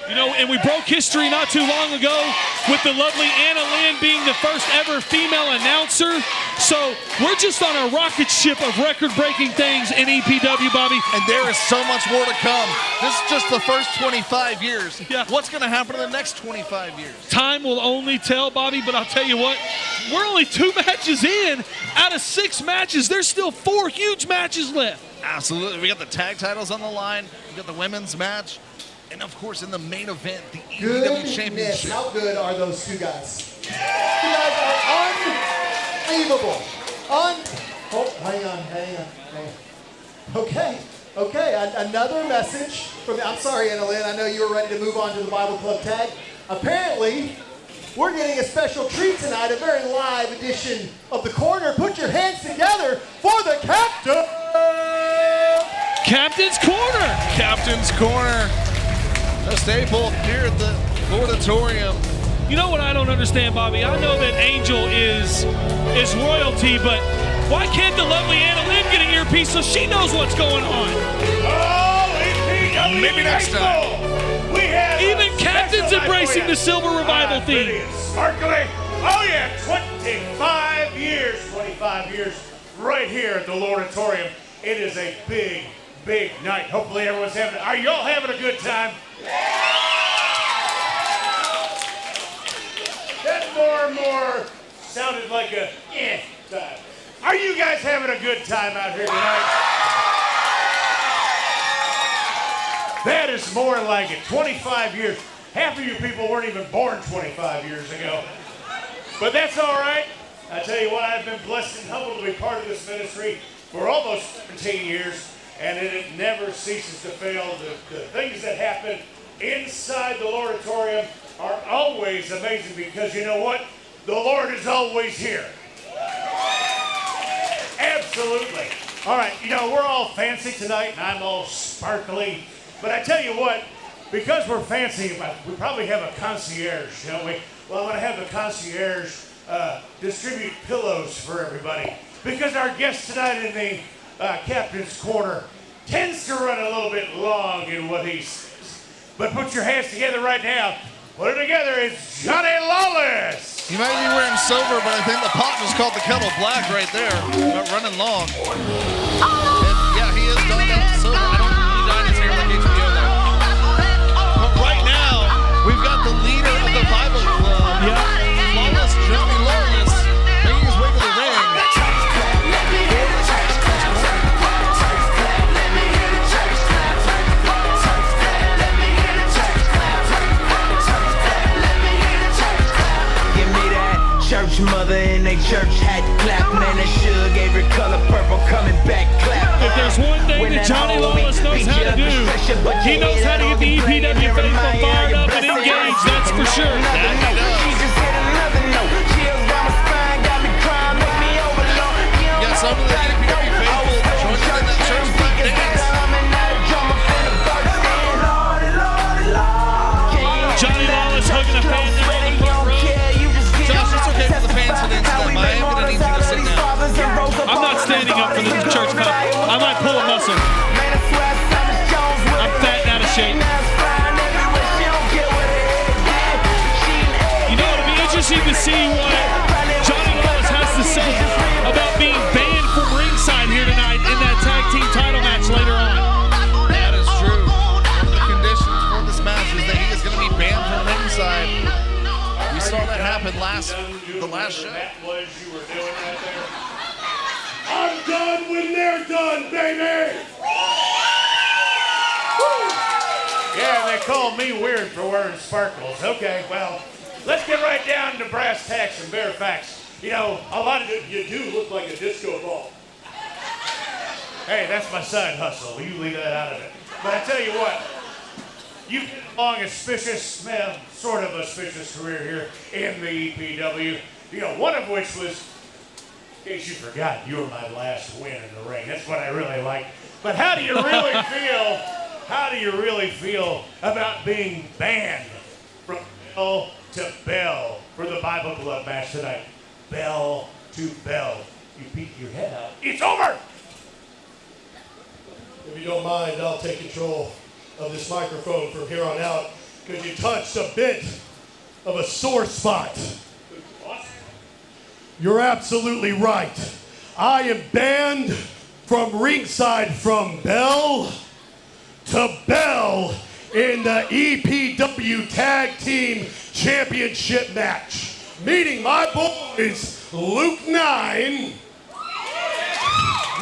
You know, and we broke history not too long ago with the lovely Anna Lynn being the first ever female announcer. So we're just on a rocket ship of record-breaking things in EPW, Bobby. And there is so much more to come. This is just the first 25 years. Yeah. What's going to happen in the next 25 years? Time will only tell, Bobby, but I'll tell you what, we're only 2 matches in out of 6 matches. There's still 4 huge matches left. Absolutely. We got the tag titles on the line. We got the women's match. And, of course, in the main event, the EPW Championship. How good are those 2 guys? 2 guys are unbelievable. Hang on. Okay. Another message from I'm sorry, Anna Lynn. I know you were ready to move on to the Bible Club tag. Apparently, we're getting a special treat tonight, a very live edition of The Corner. Put your hands together for the captain. Captain's Corner. Captain's Corner. A staple here at the Lordatorium. You know what I don't understand, Bobby? I know that Angel is royalty, but why can't the lovely Anna Lynn get an earpiece so she knows what's going on? Oh, maybe next time. Even Captain's embracing the Silver Revival theme. Sparkly. Oh yeah, 25 years right here at the Lordatorium. It is a big night. Hopefully everyone's are y'all having a good time? That more and more sounded like a time. Are you guys having a good time out here tonight? That is more like it. 25 years. Half of you people weren't even born 25 years ago. But that's all right. I tell you what, I've been blessed and humbled to be part of this ministry for almost 17 years, and it never ceases to fail. The things that happen inside the Lordatorium are always amazing because you know what? The Lord is always here. Absolutely. All right, you know, we're all fancy tonight, and I'm all sparkly. But I tell you what, because we're fancy, we probably have a concierge, don't we? Well, I'm going to have the concierge distribute pillows for everybody. Because our guest tonight in the Captain's Corner tends to run a little bit long in what he says. But put your hands together right now. Put it together. It's Johnny Lawless. He might be wearing silver, but I think the pot was called the kettle black right there. Not running long. And yeah, he is donned out in silver. I don't think he dyed his hair like HBO there. But right now, we've got the leader of the Bible Club. Yeah. Lawless, Johnny Lawless, making his way to the ring. Church mother in a church hat clap. Man, that sugar gave her color purple coming back clap. If there's one thing that Johnny Lawless knows how to do, he knows how to get the EPW faithful fired up and engaged, that's for sure. That he does. Yeah, some of the EPW faithful joining in that church black dance. Johnny Lawless hugging a fan there on the front row. Josh, it's okay for the fans to dance to them. I am going to need you to sit down. I'm not standing up for the church cup. I might pull a muscle. I'm fat and out of shape. You know, it'll be interesting to see what Johnny Lawless has to say about being banned from ringside here tonight in that tag team title match later on. That is true. One of the conditions for this match is that he is going to be banned from ringside. We saw that happen the last show. That was you were doing right there. I'm done when they're done, baby. Yeah, they call me weird for wearing sparkles. Okay, well, let's get right down to brass tacks and bare facts. You know, a lot of you do look like a disco ball. Hey, that's my side hustle. You leave that out of it. But I tell you what, you've been along a auspicious, well, sort of auspicious career here in the EPW. You know, one of which was, in case you forgot, you were my last win in the ring. That's what I really like. But how do you really feel? How do you really feel about being banned from bell to bell for the Bible Club match tonight? Bell to bell. You peek your head out. It's over! If you don't mind, I'll take control of this microphone from here on out, because you touched a bit of a sore spot. You're absolutely right. I am banned from ringside from bell to bell in the EPW Tag Team Championship match. Meeting my boys, Luke 9,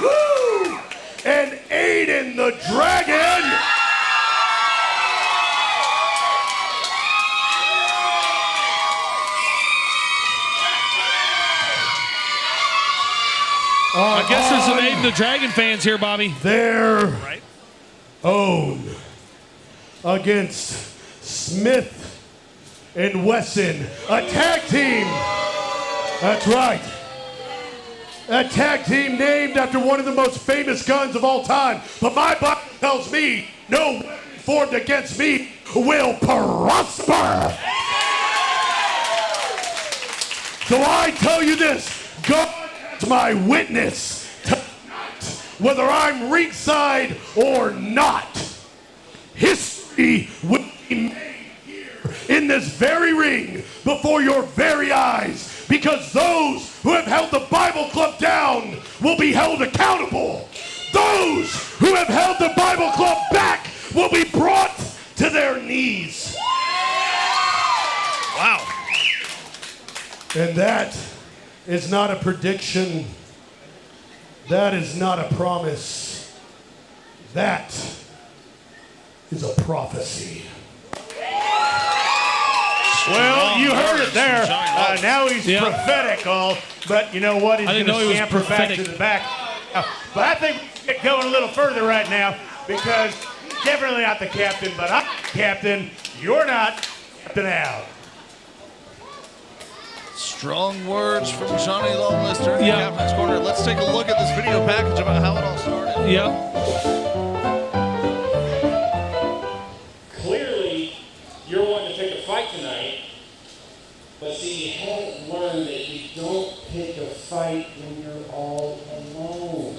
woo, and Aiden the Dragon. I guess there's some Aiden the Dragon fans here, Bobby. Their own against Smith and Wesson, a tag team. That's right. A tag team named after one of the most famous guns of all time. But my Bible tells me no weapon formed against me will prosper. So I tell you this, God is my witness tonight, whether I'm ringside or not. History will be made here in this very ring before your very eyes, because those who have held the Bible Club down will be held accountable. Those who have held the Bible Club back will be brought to their knees. Wow. And that is not a prediction. That is not a promise. That is a prophecy. Well, you heard it there. Now he's prophetic, all. But you know what? He's going to scamper back to the back. But I think we can get going a little further right now, because he's definitely not the captain, but I'm the captain. You're not. Captain Al. Strong words from Johnny Lawless during the Captain's Corner. Let's take a look at this video package about how it all started. Clearly, you're wanting to pick a fight tonight, but see, you haven't learned that you don't pick a fight when you're all alone.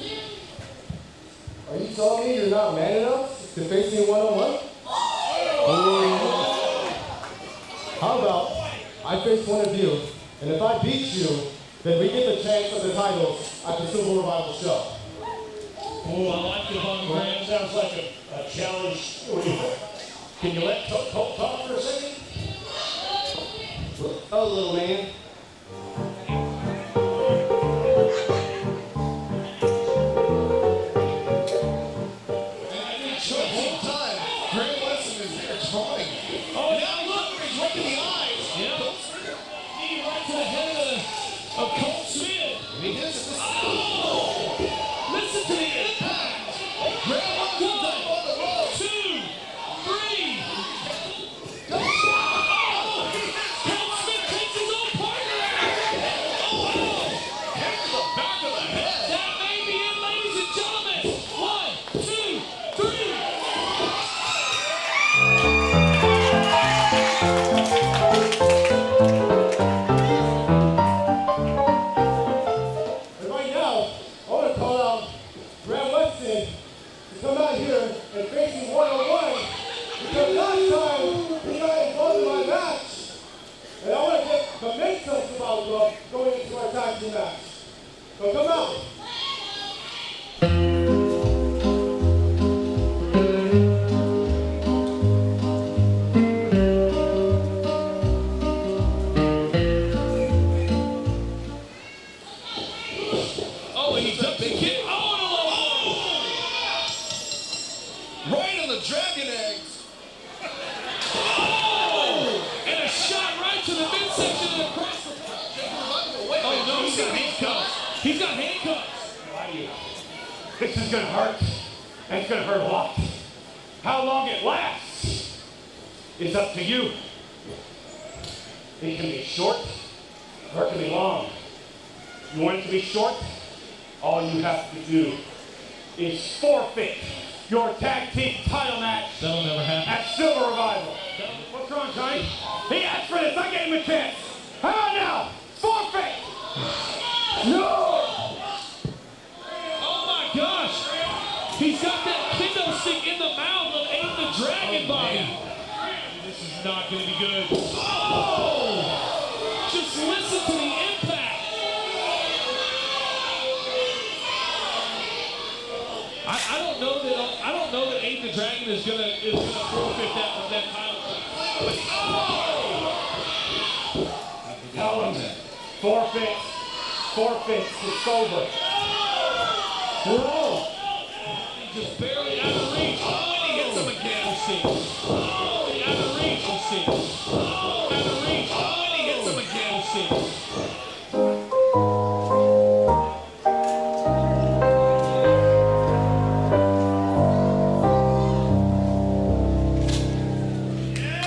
Are you telling me you're not man enough to face me one-on-one? race point of view. And if I beat you, then we get the chance of the titles at the Silver Revival show. Oh, I like the Von Graham. Sounds like a challenge. Can you let Colt talk for a second? Oh, little man. Oh, now look, he's right in the eyes. Yeah. Knee right to the head of Colt Smith. He hits it. Oh! Listen to the impact. Graham on the road. 2, 3. Oh! Colt Smith takes his own partner out. Oh! Hit to the back of the head. That may be it, ladies and gentlemen. 1, 2, 3. And right now, I want to call out Graham Weston to come out here and face me one-on-one, because last time he got involved in my match, and I want to get the mental about going into our tag team match. So come out. Oh, and he took the kick. Oh, Right on the dragon eggs. oh! And a shot right to the midsection and across the Oh, no, he's got handcuffs. He's got handcuffs. This is gonna hurt. And it's gonna hurt a lot. How long it lasts is up to you. It can be short or it can be long. You want it to be short? All you have to do is forfeit your tag team title match That'll never happen. at Silver Revival. What's wrong, Johnny? He asked for this. I gave him a chance. How about now? Forfeit! No! Oh my gosh! He's got that kendo stick in the mouth of Abe the Dragon Body. This is not going to be good. Oh! Just listen to the impact. I don't know that Abe the Dragon is gonna forfeit that title. But, Tell him forfeit, it's over. Whoa! He's just barely out of reach. Oh, and he hits him again. We'll see. Oh, out of reach. We'll see. Oh, out of reach. Oh, and he hits him again. We'll see.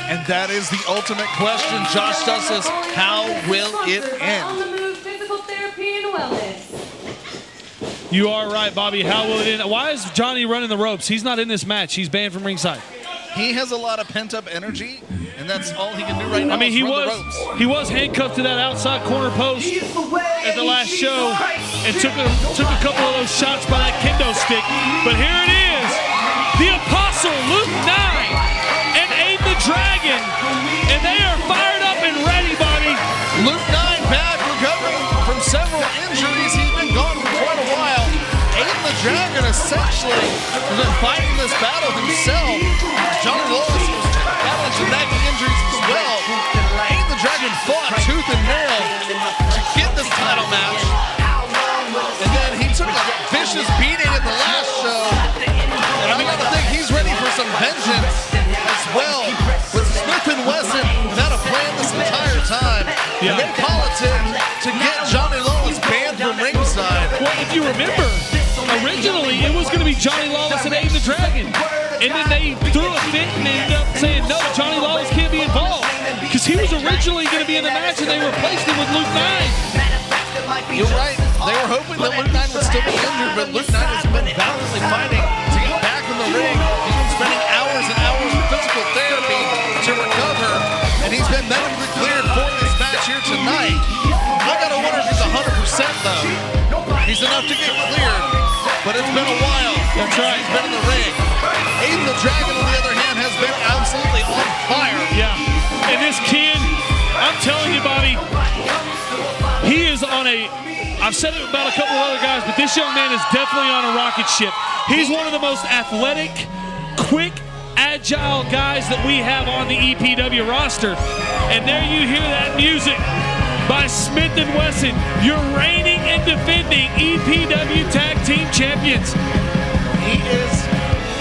And that is the ultimate question. Josh Justice, how will it On end? the Move Physical Therapy and Wellness. You are right, Bobby. How will it end? Why is Johnny running the ropes? He's not in this match. He's banned from ringside. He has a lot of pent-up energy, and that's all he can do right now. I mean, is run the ropes. he was handcuffed to that outside corner post at the last show and took a couple of those shots by that kendo stick. But here it is, the Apostle Luke 9 and Abe the Dragon, and they are fired up and ready, Bobby. Luke 9 back, recovering from several injuries. He's been gone for quite a while. Abe the Dragon essentially has been fighting this battle himself. Johnny Lawless was battling some nagging injuries as well. Abe the Dragon fought tooth and nail to get this title match. And then he took a vicious beating in the last show. And I gotta think he's ready for some vengeance as well. With Smith and Wesson without a plan this entire time. And they politic to get Johnny Lawless banned from ringside. Well, if you remember, originally it was going to be Johnny Lawless and Abe the Dragon. And then they threw a fit and ended up saying, no, Johnny Lawless can't be involved. Because he was originally going to be in the match and they replaced him with Luke 9. You're right. They were hoping that Luke 9 would still be injured, but Luke 9 has been valiantly fighting to get back in the ring. He's been spending hours and hours in physical therapy to recover, and he's been medically cleared for this match here tonight. I gotta wonder if he's 100% though. He's enough to get cleared, but it's been a while. That's right. He's been in the ring. Abe the Dragon, on the other hand, has been absolutely on fire. Yeah. And this kid, I'm telling you, Bobby, he is on I've said it about a couple of other guys, but this young man is definitely on a rocket ship. He's one of the most athletic, quick, agile guys that we have on the EPW roster. And there you hear that music by Smith & Wesson, your reigning and defending EPW Tag Team Champions. He is,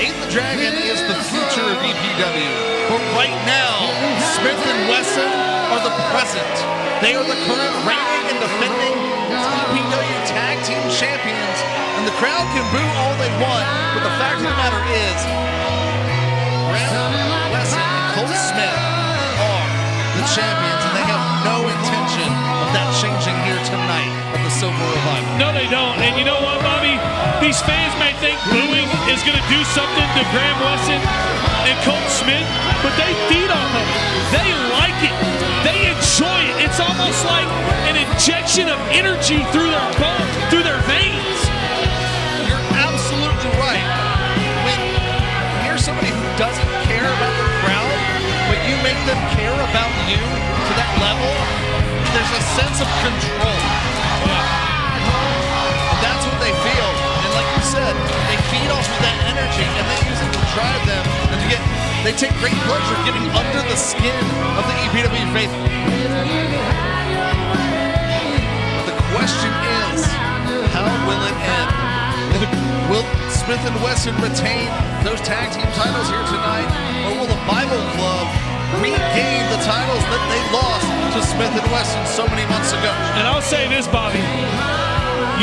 Aiden the Dragon is the future of EPW. But right now, Smith & Wesson are the present. They are the current reigning and defending EPW Tag Team Champions. And the crowd can boo all they want, but the fact of the matter is, Graham Wesson and Colt Smith are the champions, and they have no intention of that changing here tonight at the Silver Revival. No, they don't. And you know what, Bobby? These fans may think booing is going to do something to Graham Wesson and Colt Smith, but they feed off of it. They like it. They enjoy it. It's almost like an injection of energy through their bones, through their veins. You're absolutely right. When you're somebody who doesn't care about the crowd, but you make them care about you to that level, there's a sense of control. And that's what they feel. And like you said, they feed off of that energy and they use it to drive them and they take great pleasure getting under the skin of the EPW faithful. But the question is, how will it end? Will Smith & Wesson retain those tag team titles here tonight, or will the Bible Club regain the titles that they lost to Smith & Wesson so many months ago? And I'll say this, Bobby.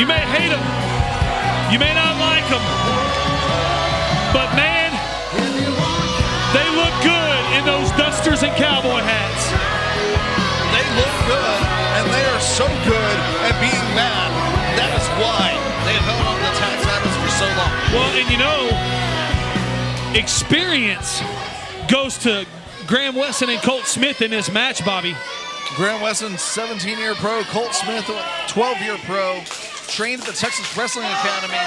You may hate them. You may not like them. But, man, they look good in those dusters and cowboy hats. They look good, and they are so good at being mad. That is why they have held on to the tag titles for so long. Well, and you know, experience goes to Graham Wesson and Colt Smith in this match, Bobby. Graham Wesson, 17-year pro. Colt Smith, 12-year pro. Trained at the Texas Wrestling Academy,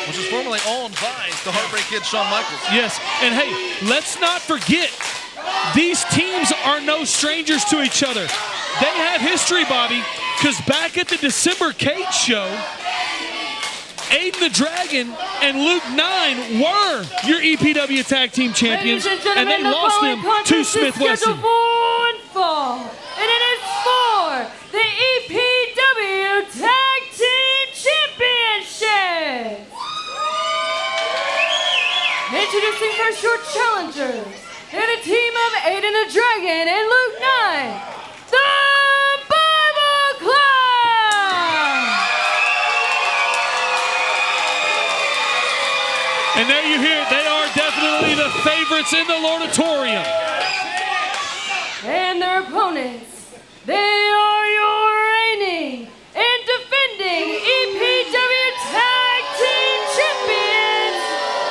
which is formerly owned by the Heartbreak Kid, Shawn Michaels. Yes, and hey, let's not forget, these teams are no strangers to each other. They have history, Bobby, because back at the December Cage show, Aiden the Dragon and Luke 9 were your EPW Tag Team Champions, and they lost them to Smith Wesson. And it is for the EPW Tag Team Championship. Introducing first your challengers, in a team of Aiden the Dragon and Luke 9, the Bible Club. And there you hear it, they are definitely the favorites in the Lordatorium. And their opponents, they are your reigning and defending EPW Tag Team Champions,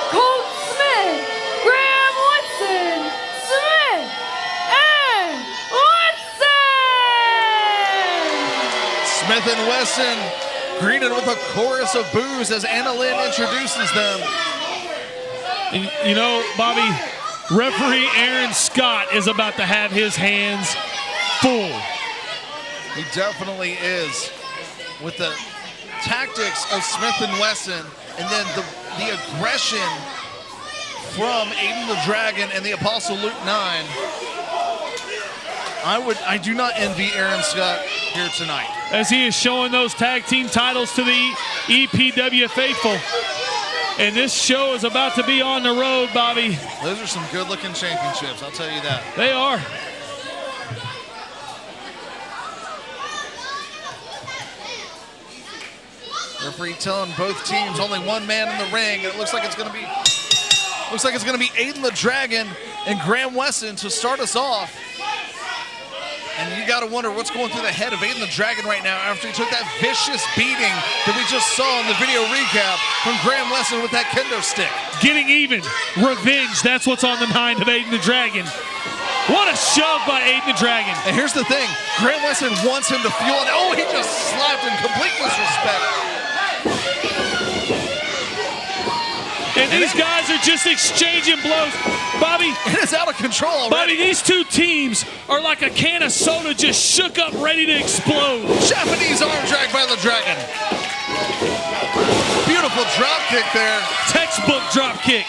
Colt Smith, Graham Wesson, Smith, and Wesson! Smith & Wesson greeted with a chorus of boos as Anna Lynn introduces them. And, you know, Bobby, referee Aaron Scott is about to have his hands full. He definitely is. With the tactics of Smith & Wesson and then the aggression from Aiden the Dragon and the Apostle Luke 9, I do not envy Aaron Scott here tonight. As he is showing those tag team titles to the EPW faithful. And this show is about to be on the road, Bobby. Those are some good-looking championships, I'll tell you that. They are. Referee telling both teams only one man in the ring, and it looks like it's going to be Aiden the Dragon and Graham Wesson to start us off. And you got to wonder what's going through the head of Aiden the Dragon right now after he took that vicious beating that we just saw in the video recap from Graham Wesson with that kendo stick. Getting even. Revenge. That's what's on the mind of Aiden the Dragon. What a shove by Aiden the Dragon. And here's the thing. Graham Wesson wants him to fuel it. Oh, he just slapped in complete disrespect. And these guys are just exchanging blows. Bobby. It is out of control already. Bobby, these two teams are like a can of soda just shook up, ready to explode. Japanese arm drag by the Dragon. Beautiful drop kick there. Textbook drop kick.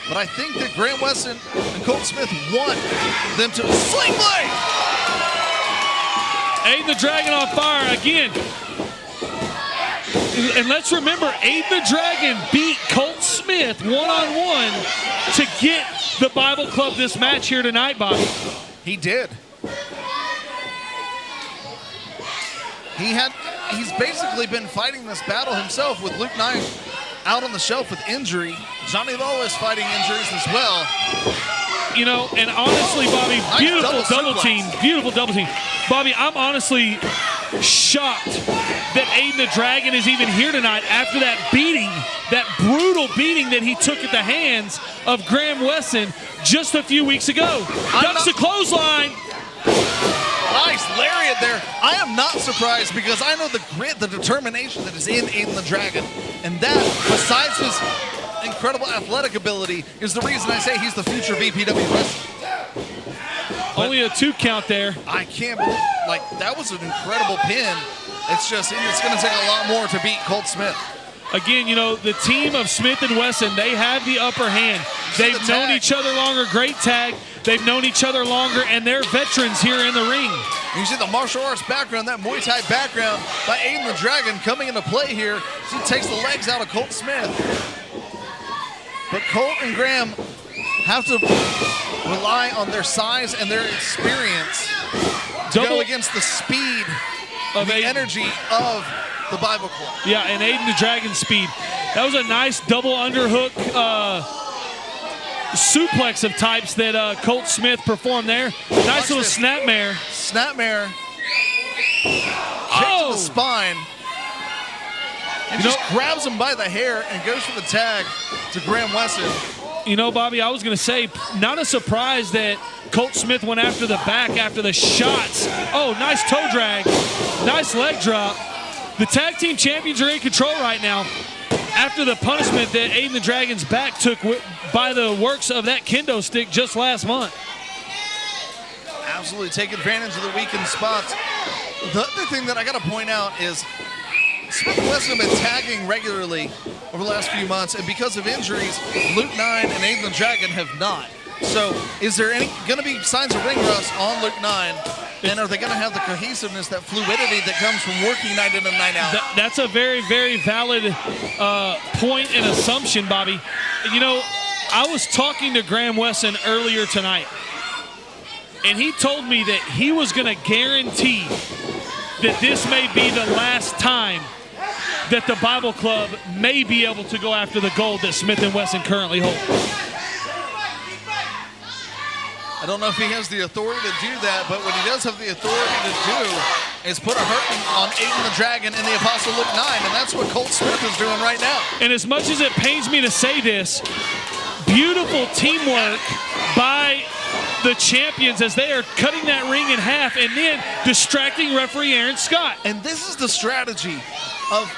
But I think that Graham Wesson and Colt Smith want them to sling blade. Aiden the Dragon on fire again. And let's remember, Aiden the Dragon beat Colt Smith one-on-one to get the Bible Club this match here tonight, Bobby. He did. He's basically been fighting this battle himself with Luke Knight out on the shelf with injury. Johnny Lawless fighting injuries as well. You know, and honestly, Bobby, Nice beautiful double suplex. team. Beautiful double team. Bobby, I'm honestly shocked that Aiden the Dragon is even here tonight after that beating, that brutal beating that he took at the hands of Graham Wesson just a few weeks ago. Ducks the clothesline. Nice lariat there. I am not surprised because I know the grit, the determination that is in Aiden the Dragon. And that, besides his incredible athletic ability, is the reason I say he's the future VPW wrestler. Only a 2 count there. I can't believe, like, that was an incredible pin. It's just, it's going to take a lot more to beat Colt Smith. Again, you know, the team of Smith and Wesson, they have the upper hand. They've known each other longer. Great tag. They've known each other longer, and they're veterans here in the ring. You see the martial arts background, that Muay Thai background by Aiden the Dragon coming into play here. He takes the legs out of Colt Smith. But Colt and Graham have to rely on their size and their experience to go against the speed of the energy of the Bible Club. Yeah, and Aiden the Dragon speed. That was a nice double underhook suplex of types that Colt Smith performed there. Nice little snapmare. Snapmare. Kick to the spine. And just grabs him by the hair and goes for the tag to Graham Wesson. You know, Bobby, I was going to say, not a surprise that Colt Smith went after the back after the shots. Oh, nice toe drag. Nice leg drop. The tag team champions are in control right now after the punishment that Aiden the Dragon's back took by the works of that kendo stick just last month. Absolutely take advantage of the weakened spots. The other thing that I got to point out is Smith and Wesson have been tagging regularly over the last few months, and because of injuries, Luke 9 and Aiden the Dragon have not. So is there going to be signs of ring rust on Luke 9? And are they going to have the cohesiveness, that fluidity that comes from working night in and night out? That's a very, very valid point and assumption, Bobby. You know, I was talking to Graham Wesson earlier tonight, and he told me that he was going to guarantee that this may be the last time that the Bible Club may be able to go after the gold that Smith and Wesson currently hold. I don't know if he has the authority to do that, but what he does have the authority to do is put a hurting on Aiden the Dragon and the Apostle Luke 9, and that's what Colt Smith is doing right now. And as much as it pains me to say this, beautiful teamwork by the champions as they are cutting that ring in half and then distracting referee Aaron Scott. And this is the strategy of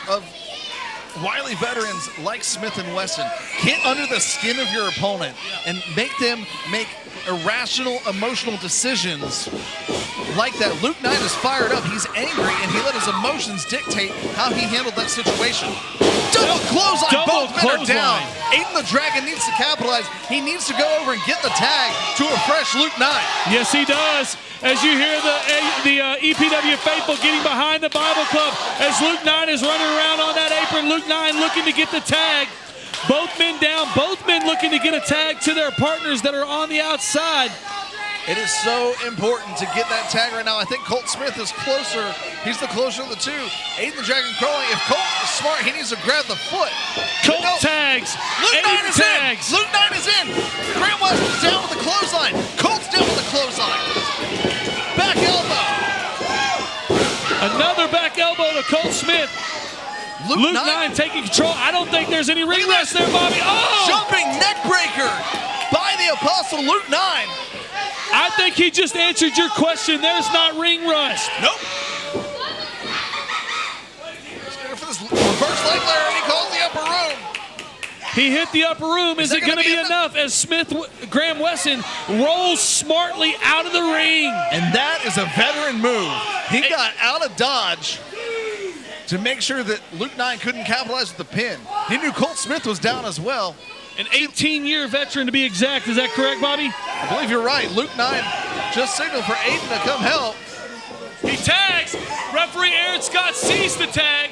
wily veterans like Smith and Wesson. Get under the skin of your opponent and make them make irrational, emotional decisions like that. Luke 9 is fired up. He's angry, and he let his emotions dictate how he handled that situation. Double clothesline. Both men are down. Aiden the Dragon needs to capitalize. He needs to go over and get the tag to a fresh Luke 9. Yes, he does. As you hear the EPW faithful getting behind the Bible Club as Luke 9 is running around on that apron. Luke 9 looking to get the tag. Both men down, both men looking to get a tag to their partners that are on the outside. It is so important to get that tag right now. I think Colt Smith is closer. He's the closer of the two. Aiden the Dragon crawling. If Colt is smart, he needs to grab the foot. Colt tags. Luke 9 is tags. in. Luke 9 is in. Graham Weston's down with the clothesline. Colt's down with the clothesline. Back elbow. Another back elbow to Colt Smith. Luke 9 taking control. I don't think there's any ring rest there, Bobby. Oh! Jumping neck breaker by the Apostle Luke 9. I think he just answered your question. There's not ring rust. Nope. Let's go for this reverse leg there, and he calls the upper room. He hit the upper room. Is it going to be enough as Graham Wesson rolls smartly out of the ring? And that is a veteran move. He got out of dodge to make sure that Luke 9 couldn't capitalize with the pin. He knew Colt Smith was down as well. An 18-year veteran to be exact. Is that correct, Bobby? I believe you're right. Luke 9 just signaled for Aiden to come help. He tags. Referee Aaron Scott sees the tag.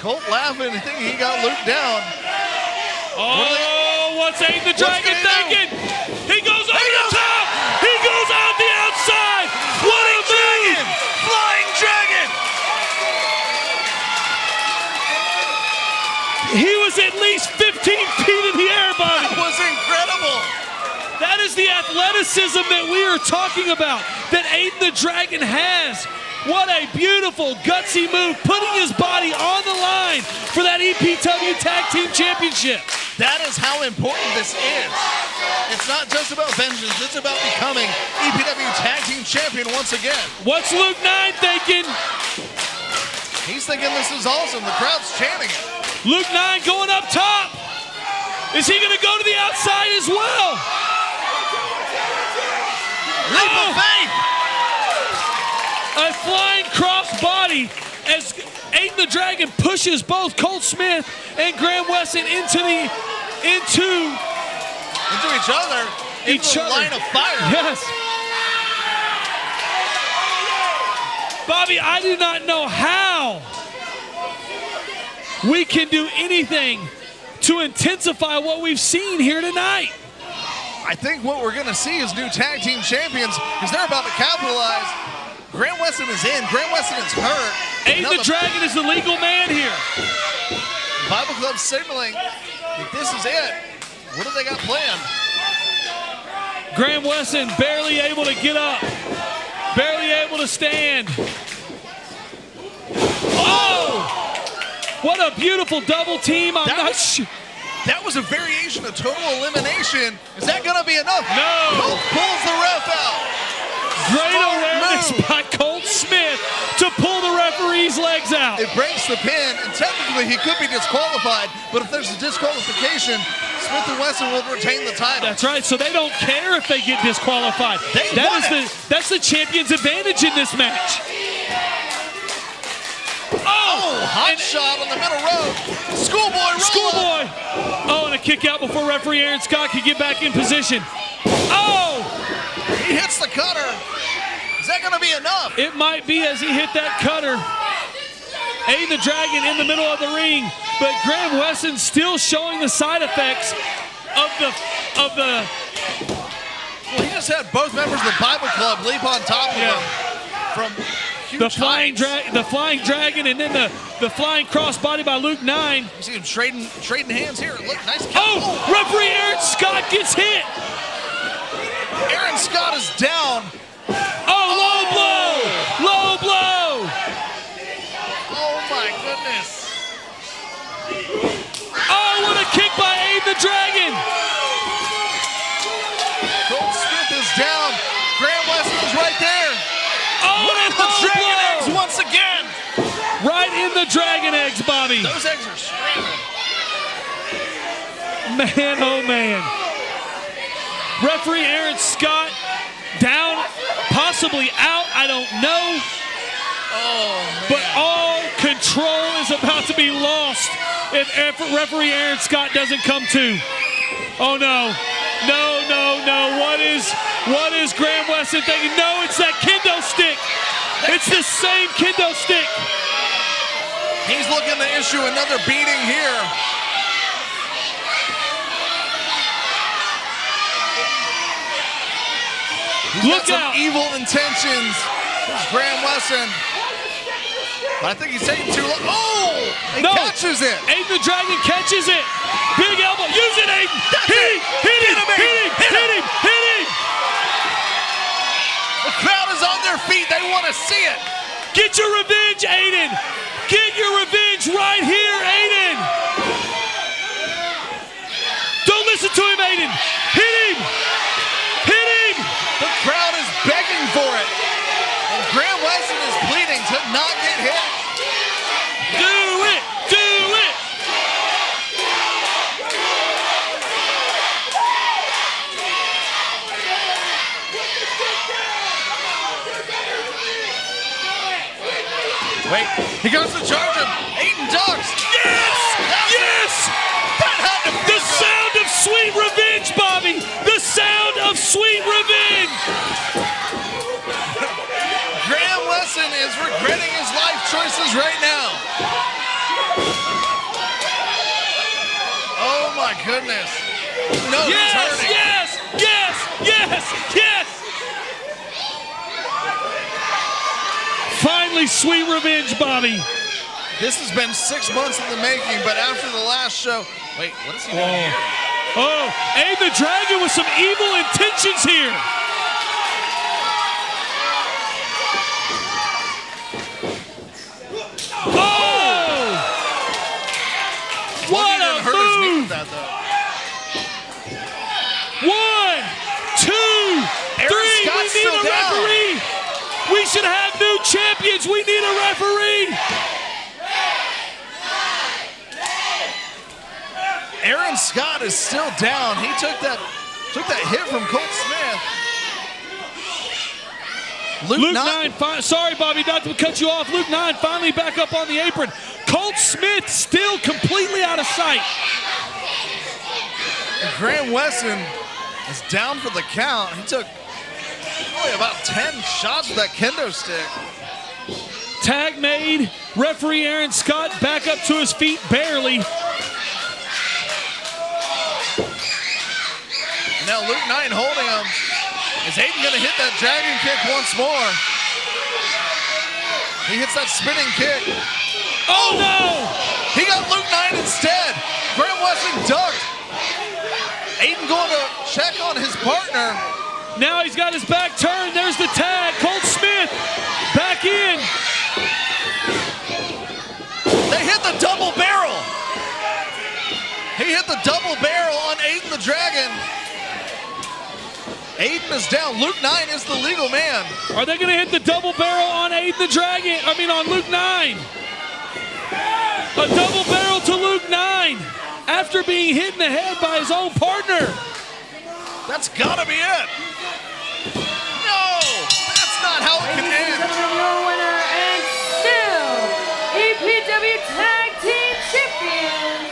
Colt laughing and thinking he got Luke down. Oh, what's Aiden the Dragon thinking? He goes over the top. He goes out the outside. What a move! Flying Dragon! He was at least 15 feet in the air, Bobby. That was incredible. That is the athleticism that we are talking about, that Aiden the Dragon has. What a beautiful, gutsy move, putting his body on the line for that EPW Tag Team Championship. That is how important this is. It's not just about vengeance, it's about becoming EPW Tag Team Champion once again. What's Luke 9 thinking? He's thinking this is awesome. The crowd's chanting it. Luke 9 going up top. Is he going to go to the outside as well? Leap of faith. A flying cross body as Aiden the Dragon pushes both Colt Smith and Graham Wesson into each other, into the line of fire. Yes. Bobby, I do not know how we can do anything to intensify what we've seen here tonight. I think what we're going to see is new tag team champions because they're about to capitalize. Graham Wesson is in. Graham Wesson is hurt. Aiden the Dragon is the legal man here. Bible Club signaling that this is it. What do they got planned? Graham Wesson barely able to get up. Barely able to stand. Oh! What a beautiful double team. That was a variation of total elimination. Is that going to be enough? No. Colt pulls the ref out. Great awareness by Colt Smith to pull the referee's legs out. It breaks the pin, and technically he could be disqualified, but if there's a disqualification, Smith and Wesson will retain the title. That's right, so they don't care if they get disqualified. That's the champion's advantage in this match. Oh, hot shot on the middle rope. Schoolboy roll. Schoolboy. Oh, and a kick out before referee Aaron Scott could get back in position. Oh! He hits the cutter. Is that going to be enough? It might be as he hit that cutter. Aiden the Dragon in the middle of the ring, but Graham Wesson still showing the side effects of the. Well, he just had both members of the Bible Club leap on top of him from the flying dragon, and then the flying crossbody by Luke 9. You see him trading hands here. Look, nice kick. Oh, referee Aaron Scott gets hit. Aaron Scott is down. Oh, low blow! Low blow! Oh my goodness. Oh, what a kick by Aiden the Dragon! Colt Smith is down. Graham Wesson is right there. Oh, look at the dragon eggs once again. Right in the dragon eggs, Bobby. Those eggs are scrambled. Man, oh man. Referee Aaron Scott down, possibly out, I don't know. Oh, man. But all control is about to be lost if referee Aaron Scott doesn't come to. Oh no. No. What is Graham Wesson thinking? No, it's that kendo stick. It's the same kendo stick. He's looking to issue another beating here. Look got some out. evil intentions. There's Graham Wesson. But I think he's taking too long. Oh! He catches it. Aiden the Dragon catches it. Big elbow. Use it, Aiden. Hit him. The crowd is on their feet. They want to see it. Get your revenge, Aiden. Get your revenge right here, Aiden. Don't listen to him, Aiden. Hit him. The crowd is begging for it. And Graham Wesson is pleading to not get hit. Do it. He goes to charge him. Aiden ducks. Yes! Yes! That had to be The sound of sweet revenge, Bobby! The sound of sweet revenge! Graham Wesson is regretting his life choices right now. Oh my goodness. No, he's Yes! hurting. Yes! Yes! Yes! Yes! Finally, sweet revenge, Bobby. This has been 6 months in the making, but after the last show, wait, what is he doing here? Oh, Abe the Dragon with some evil intentions here. Oh! What a Hurt his knee move! with that, though. 1, 2, 3. Scott's We need still a down. referee. We should have new champions. We need a referee. Aaron Scott is still down. He took that hit from Colt Smith. Luke 9, sorry, Bobby, not to cut you off. Luke 9 finally back up on the apron. Colt Smith still completely out of sight. Graham Wesson is down for the count. He took probably about 10 shots with that kendo stick. Tag made. Referee Aaron Scott back up to his feet barely. Now Luke 9 holding him. Is Aiden going to hit that dragon kick once more? He hits that spinning kick. Oh no! He got Luke 9 instead. Graham Wesson ducked. Aiden going to check on his partner. Now he's got his back turned. There's the tag. Colt Smith back in. They hit the double barrel. He hit the double barrel on Aiden the Dragon. Aiden is down. Luke 9 is the legal man. Are they going to hit the double barrel on Aiden the Dragon? I mean, on Luke 9. A double barrel to Luke 9 after being hit in the head by his own partner. That's got to be it. No, that's not how it can end. Your winner and still EPW Tag Team Champion,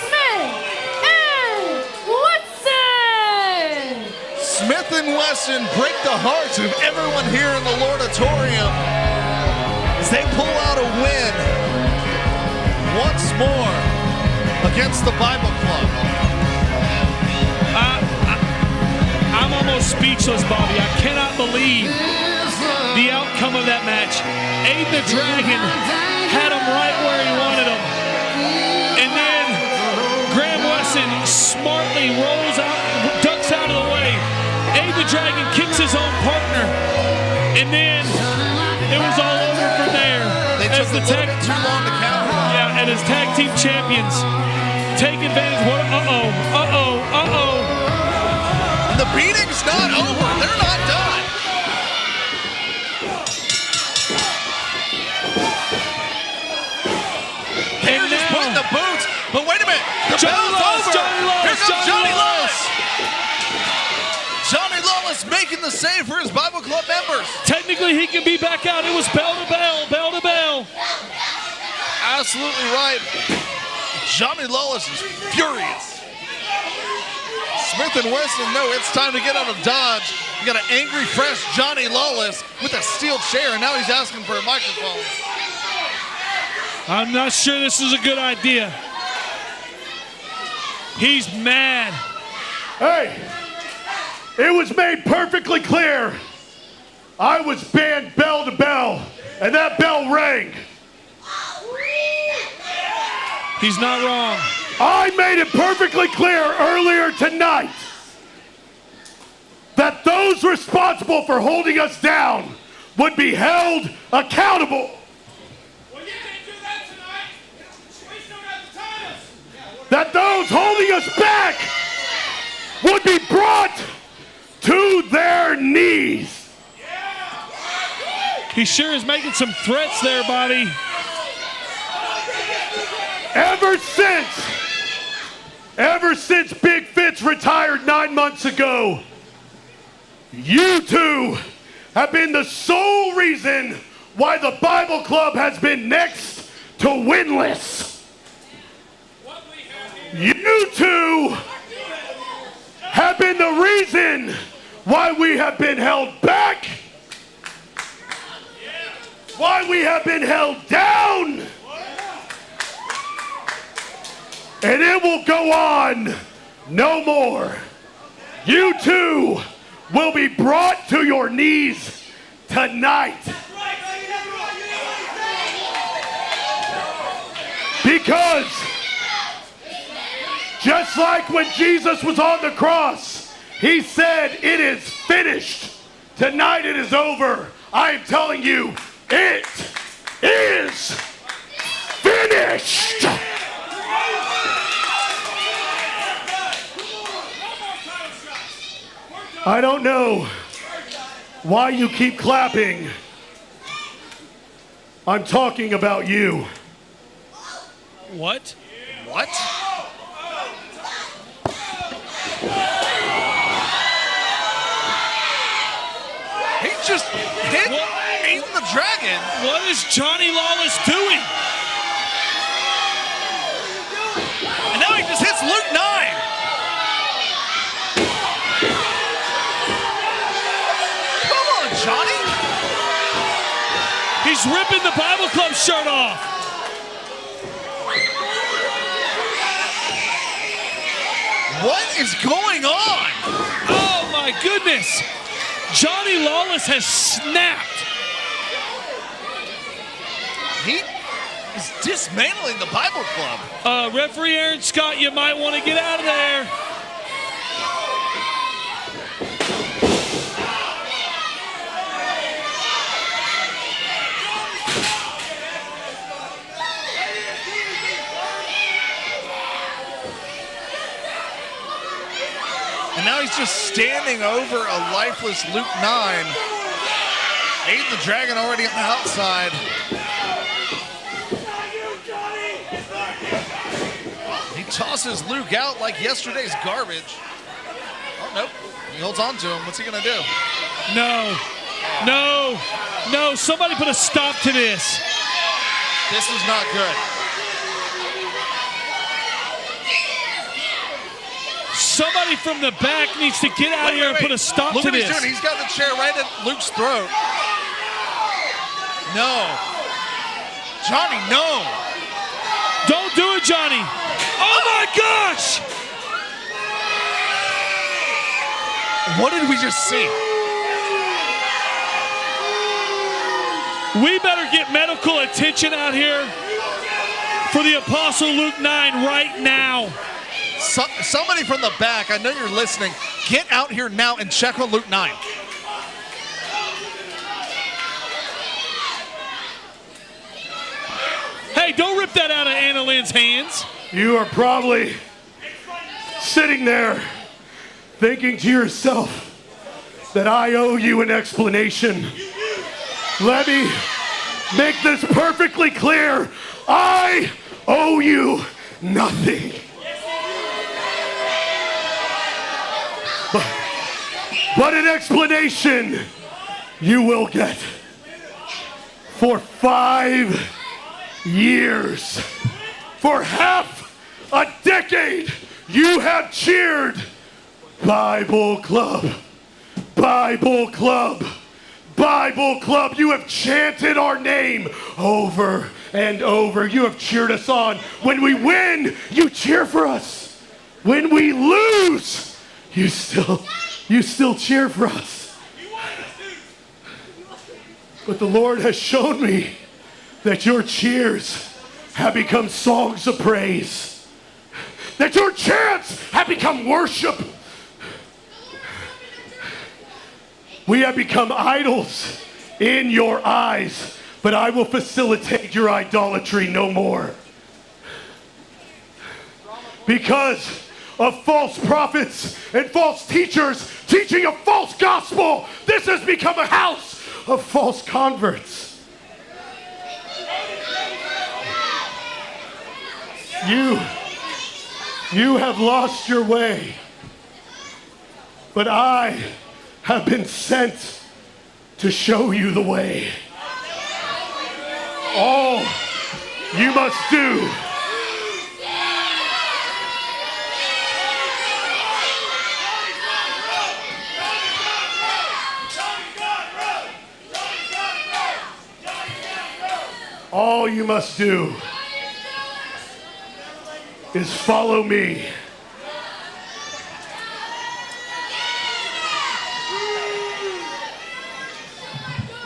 Smith and Wesson. Smith and Wesson break the hearts of everyone here in the Lordatorium as they pull out a win once more against the Bible Club. I'm almost speechless, Bobby. I cannot believe the outcome of that match. Aiden the Dragon had him right where he wanted him. And then Graham Wesson smartly rolls out, ducks out of the way. Aiden the Dragon kicks his own partner. And then it was all over from there. They took a little bit too long to count. Yeah, and as tag team champions, take advantage. The beating's not over. They're not done. They're just putting the boots. But wait a minute. The bell's over. Here comes Johnny Lawless. Johnny Lawless making the save for his Bible Club members. Technically, he can be back out. It was bell to bell, bell to bell. Absolutely right. Johnny Lawless is furious. Smith and Wesson know it's time to get out of Dodge. You got an angry, fresh Johnny Lawless with a steel chair, and now he's asking for a microphone. I'm not sure this is a good idea. He's mad. Hey, it was made perfectly clear. I was banned bell to bell, and that bell rang. He's not wrong. I made it perfectly clear earlier tonight that those responsible for holding us down would be held accountable. Well, you can't do that tonight. We still got the titles. That those holding us back would be brought to their knees. He sure is making some threats there, Bobby. Ever since Big Fitz retired 9 months ago, you two have been the sole reason why the Bible Club has been next to winless. You two have been the reason why we have been held back, why we have been held down, and it will go on no more. You two will be brought to your knees tonight. Because just like when Jesus was on the cross, he said, "It is finished." Tonight it is over. I am telling you, it is finished. I don't know why you keep clapping. I'm talking about you. What? What? He just hit Aiden the Dragon. What is Johnny Lawless doing? And now he just hits Luke 9. Come on, Johnny. He's ripping the Bible Club shirt off. What is going on? Oh my goodness. Johnny Lawless has snapped. He is dismantling the Bible Club. Referee Aaron Scott, you might want to get out of there. And now he's just standing over a lifeless Luke 9. Aiden the Dragon already on the outside. He tosses Luke out like yesterday's garbage. Oh, nope. He holds on to him. What's he going to do? No. No. No. Somebody put a stop to this. This is not good. Somebody from the back needs to get out of here and put a stop Look to what this. he's doing. He's got the chair right at Luke's throat. No. Johnny, no. Don't do it, Johnny. Oh my gosh! What did we just see? We better get medical attention out here for the Apostle Luke 9 right now. Somebody from the back, I know you're listening, get out here now and check on Luke 9. Hey, don't rip that out of Anna Lynn's hands. You are probably sitting there thinking to yourself that I owe you an explanation. Let me make this perfectly clear. I owe you nothing. But an explanation you will get. For 5 years, for half a decade, you have cheered Bible Club, Bible Club, Bible Club. You have chanted our name over and over. You have cheered us on. When we win, you cheer for us. When we lose, you still cheer for us. But the Lord has shown me that your cheers have become songs of praise. That your chants have become worship. We have become idols in your eyes, but I will facilitate your idolatry no more. Because of false prophets and false teachers teaching a false gospel, this has become a house of false converts. You have lost your way, but I have been sent to show you the way. All you must do all you must do is follow me.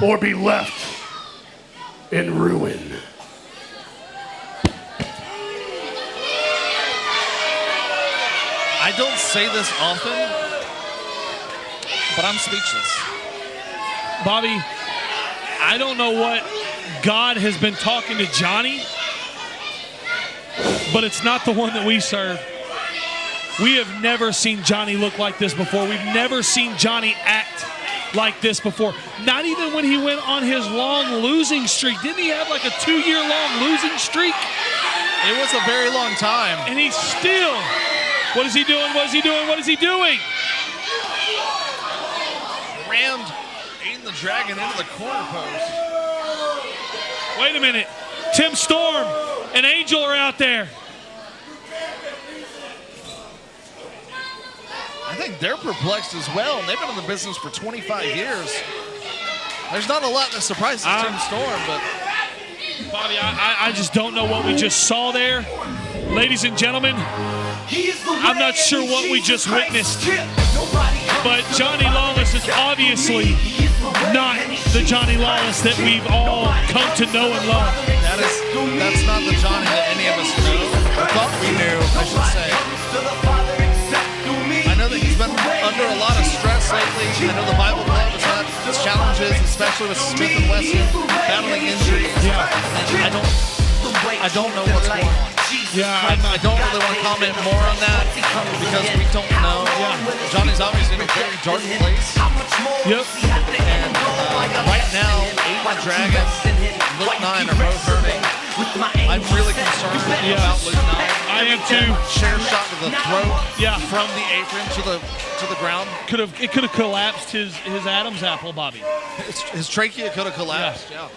Or be left in ruin. I don't say this often, but I'm speechless. Bobby, I don't know what God has been talking to Johnny, but it's not the one that we serve. We have never seen Johnny look like this before. We've never seen Johnny act like this before. Not even when he went on his long losing streak. Didn't he have like a 2-year-long losing streak? It was a very long time. And he's still, what is he doing? What is he doing? What is he doing? Rammed Aiden the Dragon into the corner post. Wait a minute. Tim Storm and Angel are out there. I think they're perplexed as well, and they've been in the business for 25 years. There's not a lot that surprises Tim Storm, but Bobby, I just don't know what we just saw there. Ladies and gentlemen, I'm not sure what we just witnessed, but Johnny Lawless is obviously not the Johnny Lawless that we've all come to know and love. That's not the Johnny that any of us knew, or thought we knew, I should say. I know that he's been under a lot of stress lately. I know the Bible Club has had its challenges, especially with Smith & Wesson battling injuries. Yeah. And I don't know what's going on. Yeah, I don't really want to comment more on that because we don't know. Yeah. Johnny's obviously in a very dark place. Yep. And right now, Aiden and Dragon, Luke 9 are both hurting. I'm really concerned about Luke 9. I am too. Chair shot to the throat. Yeah. From the apron to the ground. It could have collapsed his Adam's apple, Bobby. His trachea could have collapsed. Yeah.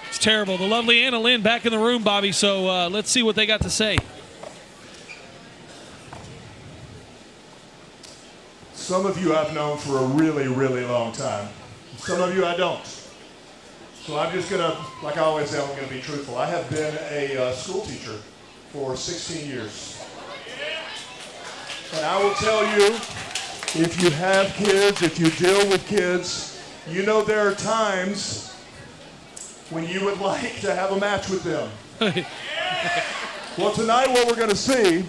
It's terrible. The lovely Anna Lynn back in the room, Bobby. So let's see what they got to say. Some of you I've known for a really, really long time. Some of you I don't. So I'm just going to, like I always say, I'm going to be truthful. I have been a school teacher for 16 years. And I will tell you, if you have kids, if you deal with kids, you know there are times when you would like to have a match with them. Well, tonight what we're going to see,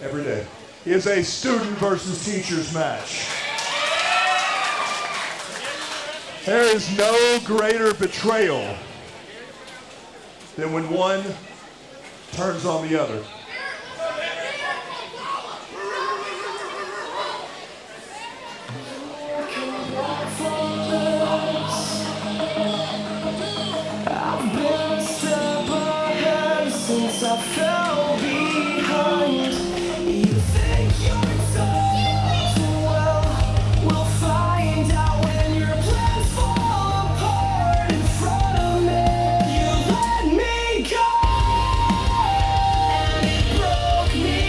every day, is a student versus teachers match. There is no greater betrayal than when one turns on the other. I've been a step ahead since I fell behind. You think you're tough? Well, we'll find out when your plans fall apart in front of me. You let me go, and it broke me.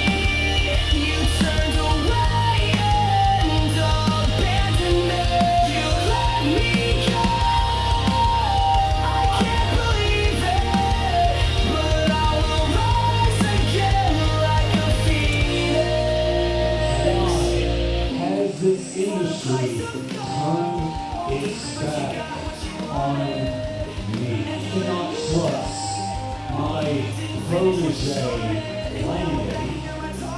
You turned away and abandoned me. You let me go. I can't believe it, but I will rise again like a phoenix. Has this industry turned its back on me? I cannot trust my protege, Landon,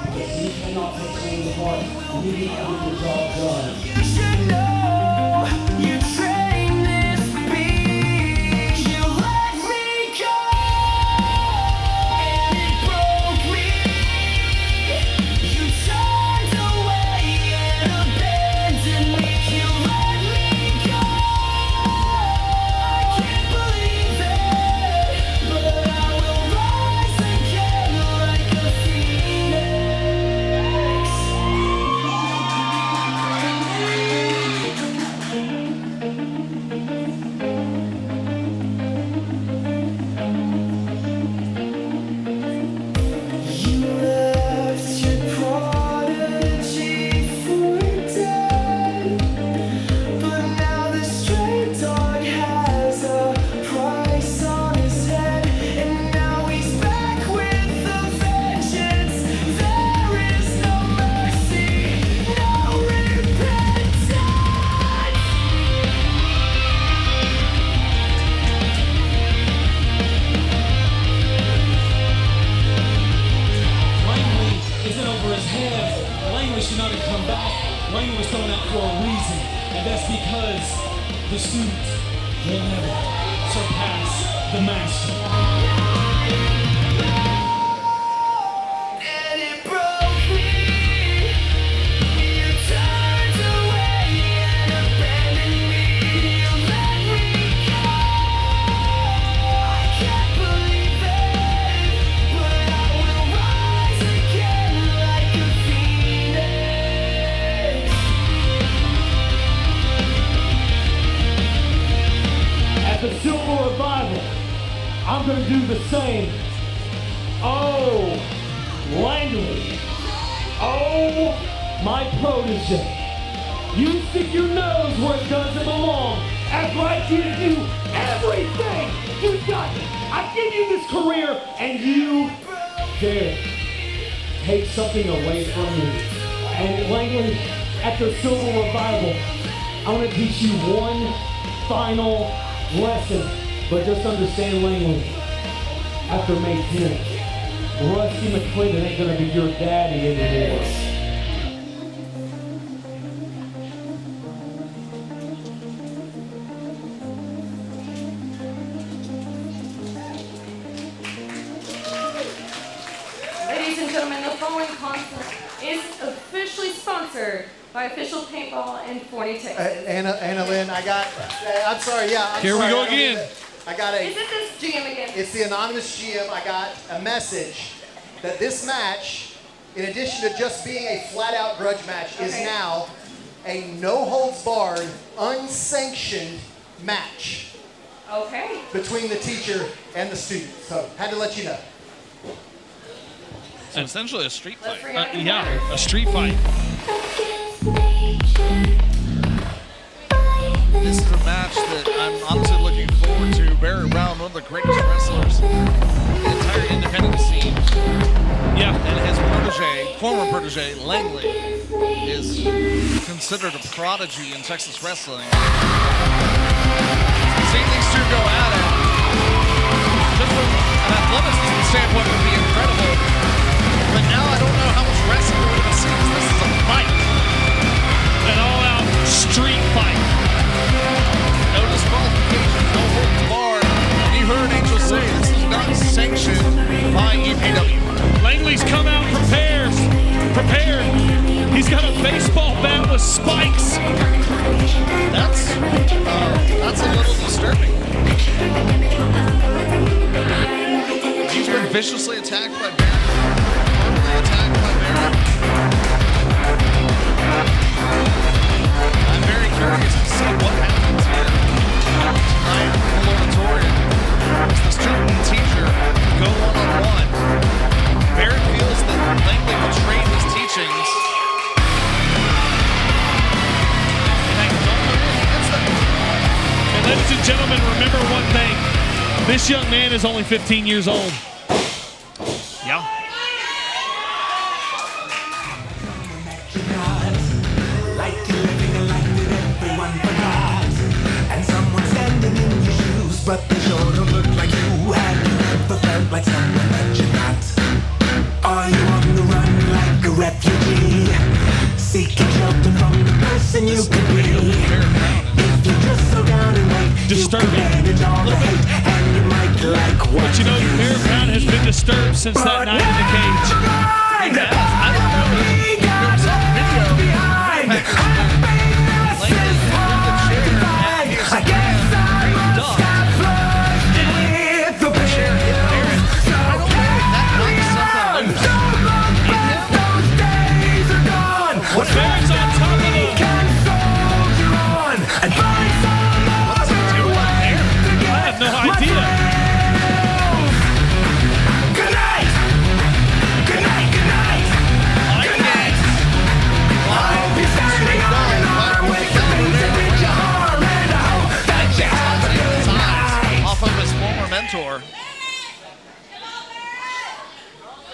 because he cannot take things apart and he cannot get the job done. You should know you trained this beast. You let me go, and it broke me. You turned away and abandoned me. You let me go. I can't believe it, but I will rise again like a phoenix. And that's because the student will never surpass the master. And it broke me. You turned away and abandoned me. You let me go. I can't believe it, but I will rise again like a phoenix. At the Silver Revival, I'm gonna do the same. Oh, Langley. Oh, my protege. You stick your nose where it doesn't belong after I give you everything you got. I give you this career and you dare take something away from me. And Langley, at the Silver Revival, I want to teach you one final lesson. But just understand, Langley, after May 10th, Rusty McClendon ain't gonna be your daddy anymore. Ladies and gentlemen, the following concert is officially sponsored by Official Paintball in Forney, Texas. Anna Lynn, I'm sorry, yeah. I'm Here we sorry, go I don't again. get it. I got a. Is it this GM again? It's the anonymous GM. I got a message that this match, in addition to just being a flat-out grudge match, is now a no-holds-barred, unsanctioned match Okay. between the teacher and the student. So, had to let you know. So essentially a street Let's fight. bring it Yeah, a street fight. This is a match that I'm honestly looking forward to. Barry Brown, one of the greatest wrestlers in the entire independent scene. Yeah. And his protege, former protege, Langley, is considered a prodigy in Texas wrestling. Seeing these two go at it, just from an athleticism standpoint would be incredible. But now I don't know how much wrestling we're going to see. This is a fight. An all-out street fight. No disqualification, no holds barred. And you heard Angel say this is not sanctioned by EPW. Langley's come out prepared. He's got a baseball bat with spikes. That's a little disturbing. He's been viciously attacked by Barrett. Verbally attacked by Barrett. I'm very curious to see what happens here tonight in the auditorium. As the student and teacher go one-on-one. Barrett feels that Langley betrayed his teachings. And I don't know if he gets that. And ladies and gentlemen, remember one thing. This young man is only 15 years old. Yeah. Like you're living a life that everyone forgot. And someone standing in your shoes, but they sure don't look like you. Have you ever felt like someone that you're not? Are you on the run like a refugee? Seeking shelter from the person you could be. If you just slow down and wait, Disturbing. you can manage all the hate, and you might like what But you know, Barrett Brown has been disturbed since that night in the cage. He has. I don't know if there was a video behind. Langley's in the chair and he is raised up. And the chair hit Barrett. I don't know if that knocks something loose. Barrett's on top of him. What's he doing there? I have no idea. Good night. Good night. Good night. I guess. I'll be standing on an arm with the things that reach your arm, and I hope that you have a good night. Off of his former mentor.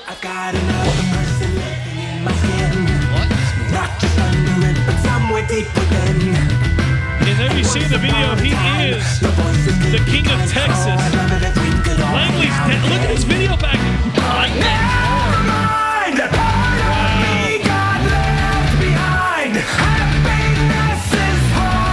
I've got another person living in my skin. What? Not just under it, but somewhere deep within. And then we see in the video, he is the king of Texas. Langley's dead. Look at his video back. Never mind, a part of me got left behind. Happiness is hard.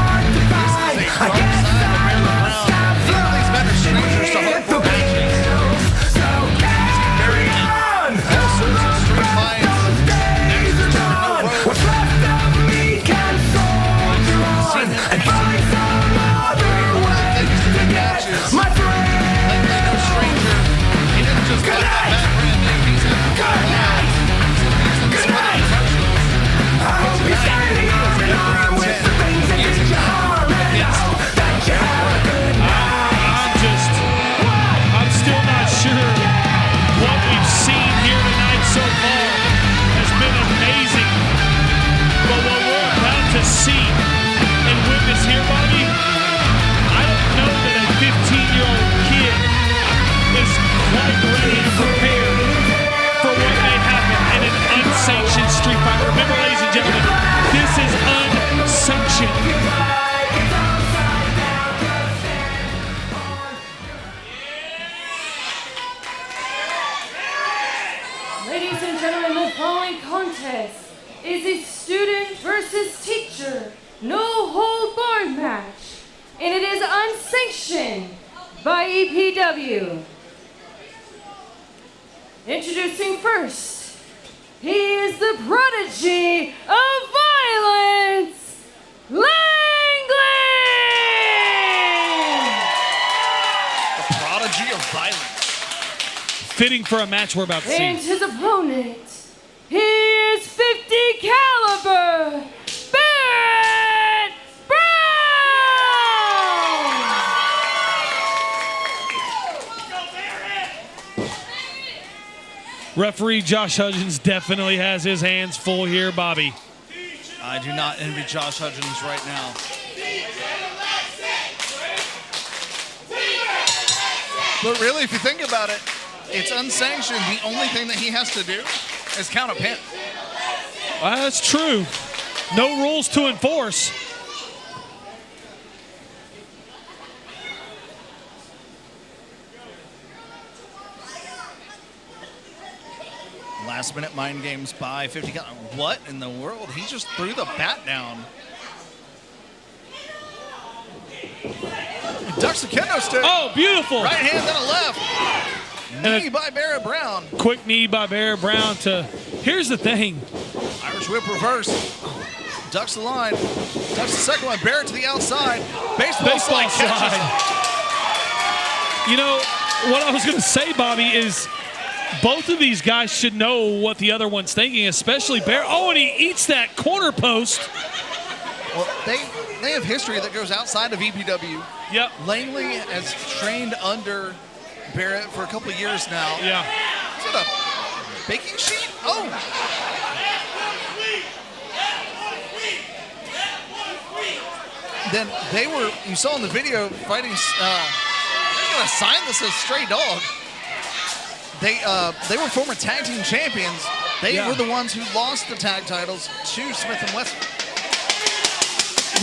Ladies and gentlemen, the following contest is a student versus teacher no-hold-barred match, and it is unsanctioned by EPW. Introducing first, he is the prodigy of violence, Langley! The prodigy of violence. Fitting for a match we're about to And see. his opponent, he is 50 caliber, Barrett Brown! Referee Josh Hudgens definitely has his hands full here, Bobby. I do not envy Josh Hudgens right now. But really, if you think about it, it's unsanctioned. The only thing that he has to do is count a pin. That's true. No rules to enforce. Last minute mind games by 50. What in the world? He just threw the bat down. Ducks the kendo stick. Oh, beautiful. Right hand, then a left. Knee by Barrett Brown. Quick knee by Barrett Brown to, here's the thing. Irish whip reverse. Ducks the line. Ducks the second one. Barrett to the outside. Baseball slide. Catches. You know, what I was going to say, Bobby, is both of these guys should know what the other one's thinking, especially Barrett. Oh, and he eats that corner post. Well, they have history that goes outside of EPW. Yep. Langley has trained under Barrett for a couple of years now. Yeah. Is it a baking sheet? Oh. Then they were, you saw in the video, fighting, they're going to sign this as Stray Dog. They were former tag team champions. They were the ones who lost the tag titles to Smith & Wesson.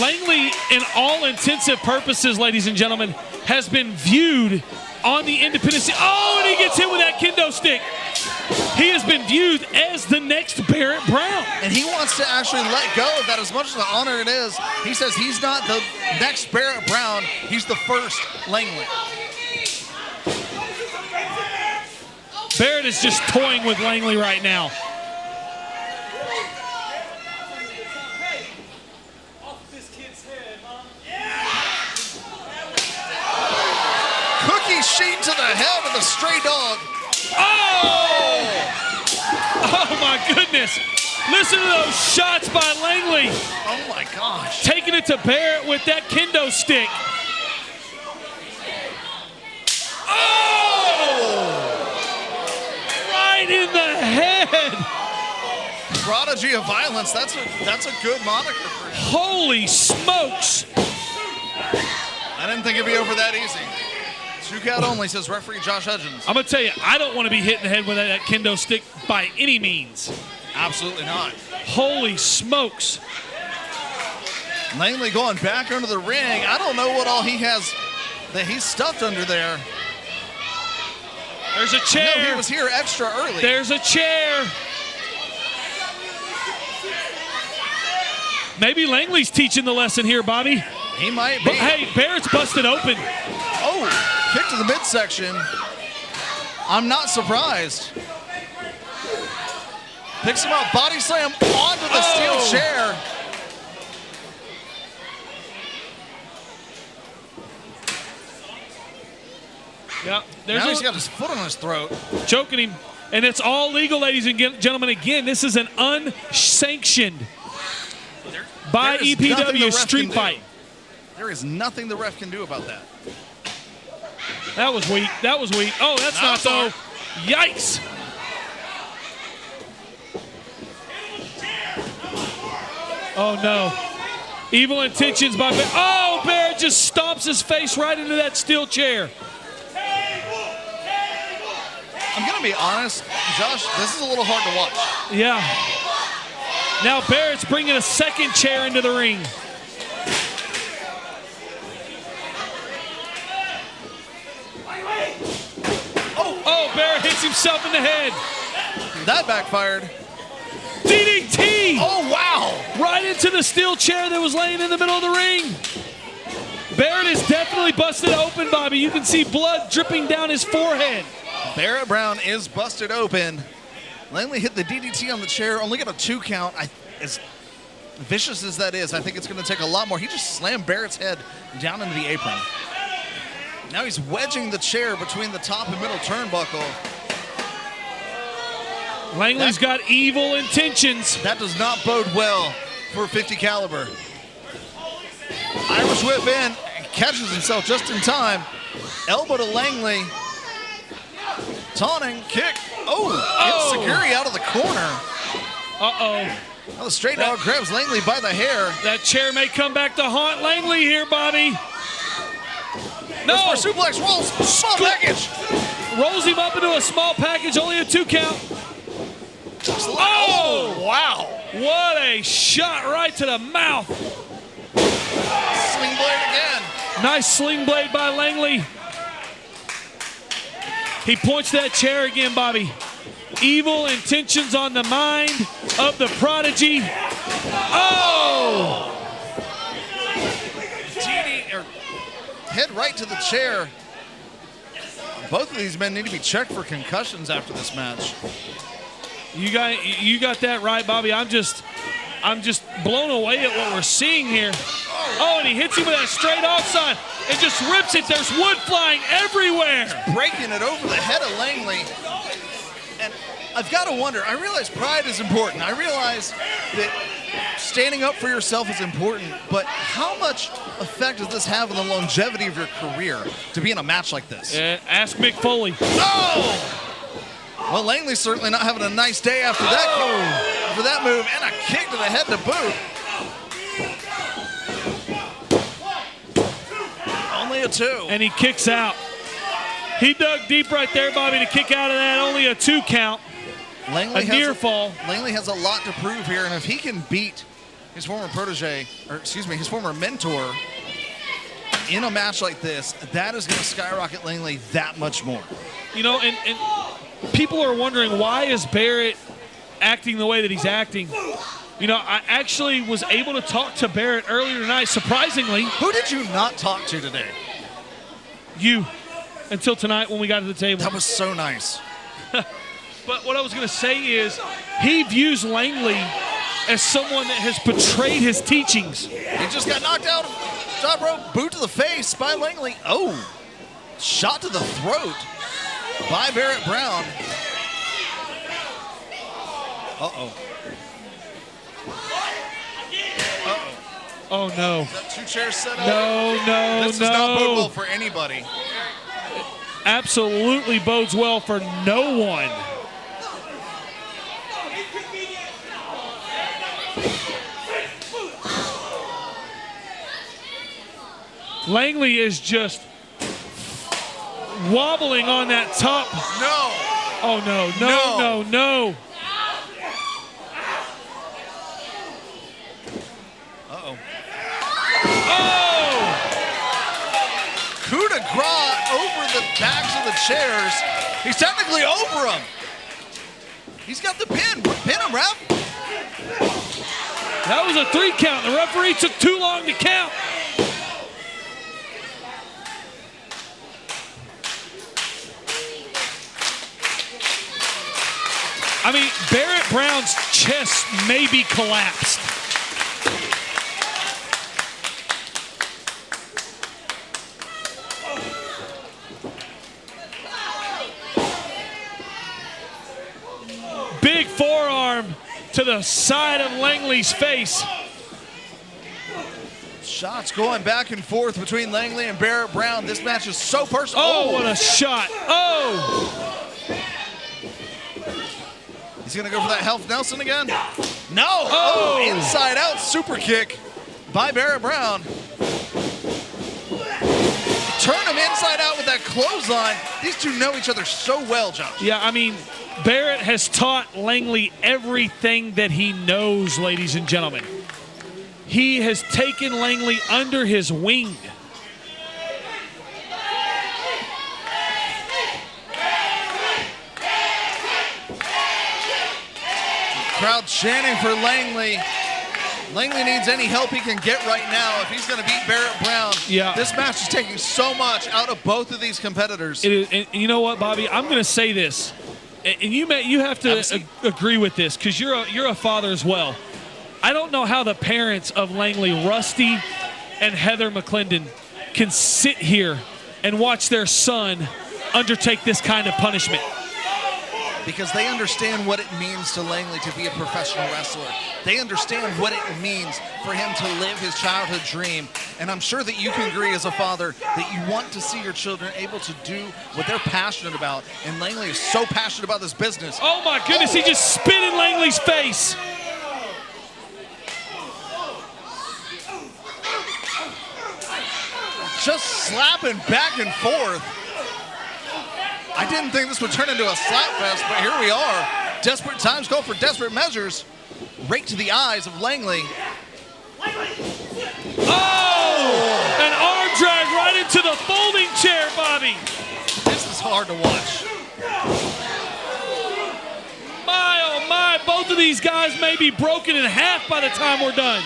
Langley, in all intensive purposes, ladies and gentlemen, has been viewed on the independent scene. Oh, and he gets hit with that kendo stick. He has been viewed as the next Barrett Brown. And he wants to actually let go of that as much as an honor it is. He says he's not the next Barrett Brown, he's the first Langley. Barrett is just toying with Langley right now. Cookie sheet to the head of the Stray Dog. Oh! Oh my goodness. Listen to those shots by Langley. Oh my gosh. Taking it to Barrett with that kendo stick. Oh! Right in the head. Prodigy of violence. That's a good moniker for him. Holy smokes. I didn't think it'd be over that easy. 2 count only, says referee Josh Hudgens. I'm going to tell you, I don't want to be hit in the head with that kendo stick by any means. Absolutely not. Holy smokes. Langley going back under the ring. I don't know what all he has that he's stuffed under there. There's a chair. I know he was here extra early. There's a chair. Maybe Langley's teaching the lesson here, Bobby. He might be. But hey, Barrett's busted open. Oh, kick to the midsection. I'm not surprised. Picks him up, body slam onto the steel chair. Yep. Now he's got his foot on his throat. Choking him. And it's all legal, ladies and gentlemen. Again, this is an unsanctioned by EPW street fight. There is nothing the ref can do about that. That was weak. That was weak. Oh, that's not so. Yikes. Oh, no. Evil intentions by Barrett. Oh, Barrett just stomps his face right into that steel chair. I'm going to be honest, Josh, this is a little hard to watch. Yeah. Now Barrett's bringing a second chair into the ring. Oh, Barrett hits himself in the head. That backfired. DDT! Oh, wow. Right into the steel chair that was laying in the middle of the ring. Barrett is definitely busted open, Bobby. You can see blood dripping down his forehead. Barrett Brown is busted open. Langley hit the DDT on the chair, only got a 2 count. As vicious as that is, I think it's going to take a lot more. He just slammed Barrett's head down into the apron. Now he's wedging the chair between the top and middle turnbuckle. Langley's got evil intentions. That does not bode well for 50 caliber. Irish whip in, catches himself just in time. Elbow to Langley. Taunting, kick. Oh, gets Seguri out of the corner. Uh-oh. Now the straight dog grabs Langley by the hair. That chair may come back to haunt Langley here, Bobby. No. Suplex rolls, small package. Rolls him up into a small package, only a 2 count. Oh, wow. What a shot right to the mouth. Sling blade again. Nice sling blade by Langley. He points that chair again, Bobby. Evil intentions on the mind of the prodigy. Oh! Head right to the chair. Both of these men need to be checked for concussions after this match. You got that right, Bobby. I'm just blown away at what we're seeing here. Oh, and he hits him with that straight offside and just rips it. There's wood flying everywhere. Breaking it over the head of Langley. And I've got to wonder, I realize pride is important. I realize that standing up for yourself is important, but how much effect does this have on the longevity of your career to be in a match like this? Ask Mick Foley. Oh! Well, Langley's certainly not having a nice day after that move, and a kick to the head to boot. Only a 2. And he kicks out. He dug deep right there, Bobby, to kick out of that. Only a 2 count. Langley near fall. Langley has a lot to prove here, and if he can beat his former his former mentor in a match like this, that is going to skyrocket Langley that much more. You know, and people are wondering, why is Barrett acting the way that he's acting? You know, I actually was able to talk to Barrett earlier tonight, surprisingly. Who did you not talk to today? You, until tonight when we got to the table. That was so nice. But what I was going to say is, he views Langley as someone that has betrayed his teachings. He just got knocked out. Top rope, boot to the face by Langley. Oh, shot to the throat by Barrett Brown. Uh-oh. Uh-oh. Oh, no. Is that 2 chairs set up? No. This does not bode well for anybody. Absolutely bodes well for no one. Langley is just wobbling on that top. No. Oh, no. Uh-oh. Oh! Coup de grace over the backs of the chairs. He's technically over them. He's got the pin. Pin him, ref. That was a 3 count. The referee took too long to count. I mean, Barrett Brown's chest may be collapsed. Big forearm to the side of Langley's face. Shots going back and forth between Langley and Barrett Brown. This match is so personal. Oh, what a shot. Oh! He's going to go for that Health Nelson again? No! Oh! Inside out super kick by Barrett Brown. Turn him inside out with that clothesline. These two know each other so well, Josh. Yeah, I mean, Barrett has taught Langley everything that he knows, ladies and gentlemen. He has taken Langley under his wing. Crowd chanting for Langley. Langley needs any help he can get right now if he's going to beat Barrett Brown. Yeah. This match is taking so much out of both of these competitors. It is, and you know what, Bobby? I'm going to say this, and you have to agree with this because you're a father as well. I don't know how the parents of Langley, Rusty and Heather McClendon, can sit here and watch their son undertake this kind of punishment. Because they understand what it means to Langley to be a professional wrestler. They understand what it means for him to live his childhood dream. And I'm sure that you can agree as a father that you want to see your children able to do what they're passionate about. And Langley is so passionate about this business. Oh my goodness, he just spit in Langley's face. Just slapping back and forth. I didn't think this would turn into a slap fest, but here we are. Desperate times call for desperate measures. Right to the eyes of Langley. Oh! An arm drag right into the folding chair, Bobby. This is hard to watch. My, oh my, both of these guys may be broken in half by the time we're done.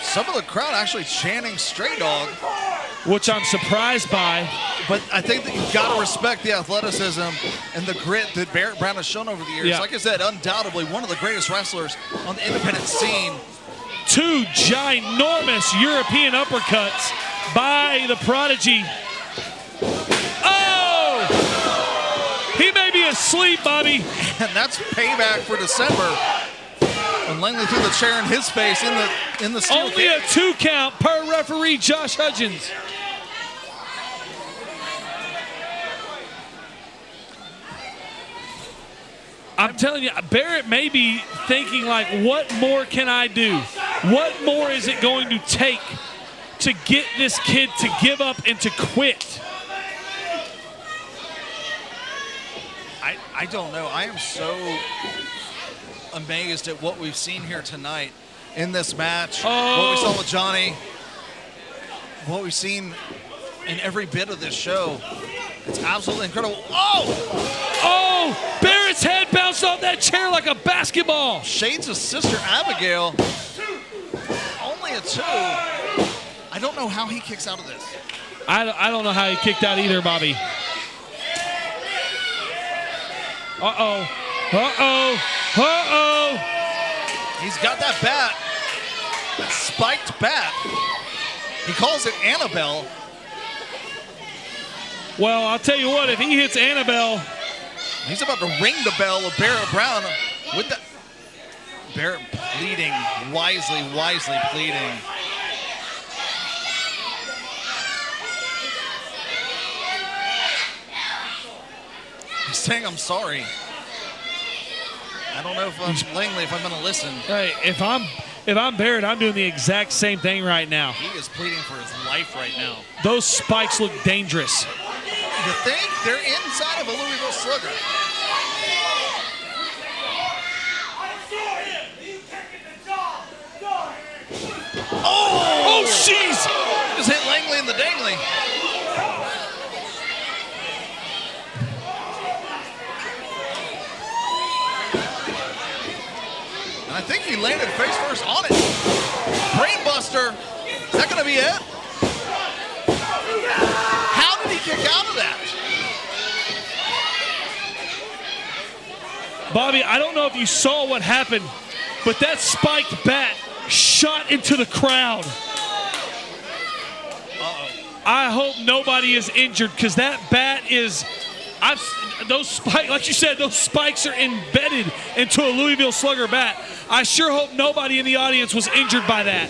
Some of the crowd actually chanting Stray Dog. Which I'm surprised by. But I think that you've got to respect the athleticism and the grit that Barrett Brown has shown over the years. Yeah. Like I said, undoubtedly one of the greatest wrestlers on the independent scene. Two ginormous European uppercuts by the Prodigy. Oh! He may be asleep, Bobby. And that's payback for December. When Langley threw the chair in his face in the steel Only cage. a 2 count per referee Josh Hudgens. I'm telling you, Barrett may be thinking like, what more can I do? What more is it going to take to get this kid to give up and to quit? I don't know. I am so amazed at what we've seen here tonight in this match. What we saw with Johnny, what we've seen in every bit of this show. It's absolutely incredible. Oh, Barrett's head bounced off that chair like a basketball. Shades' sister Abigail, only a 2. I don't know how he kicks out of this. I don't know how he kicked out either, Bobby. Uh-oh. Uh-oh. Uh-oh. He's got that bat, that spiked bat. He calls it Annabelle. Well, I'll tell you what, if he hits Annabelle. He's about to ring the bell of Barrett Brown with that. Barrett pleading, wisely pleading. He's saying, I'm sorry. I don't know if I'm Langley, if I'm going to listen. Hey, if I'm Barrett, I'm doing the exact same thing right now. He is pleading for his life right now. Those spikes look dangerous. You think? They're inside of a Louisville Slugger. Oh, jeez! Just hit Langley in the dangly. And I think he landed face first on it. Brainbuster. Is that going to be it? How did he kick out of that? Bobby, I don't know if you saw what happened, but that spiked bat shot into the crowd. I hope nobody is injured because that bat is, those spikes, like you said, those spikes are embedded into a Louisville Slugger bat. I sure hope nobody in the audience was injured by that.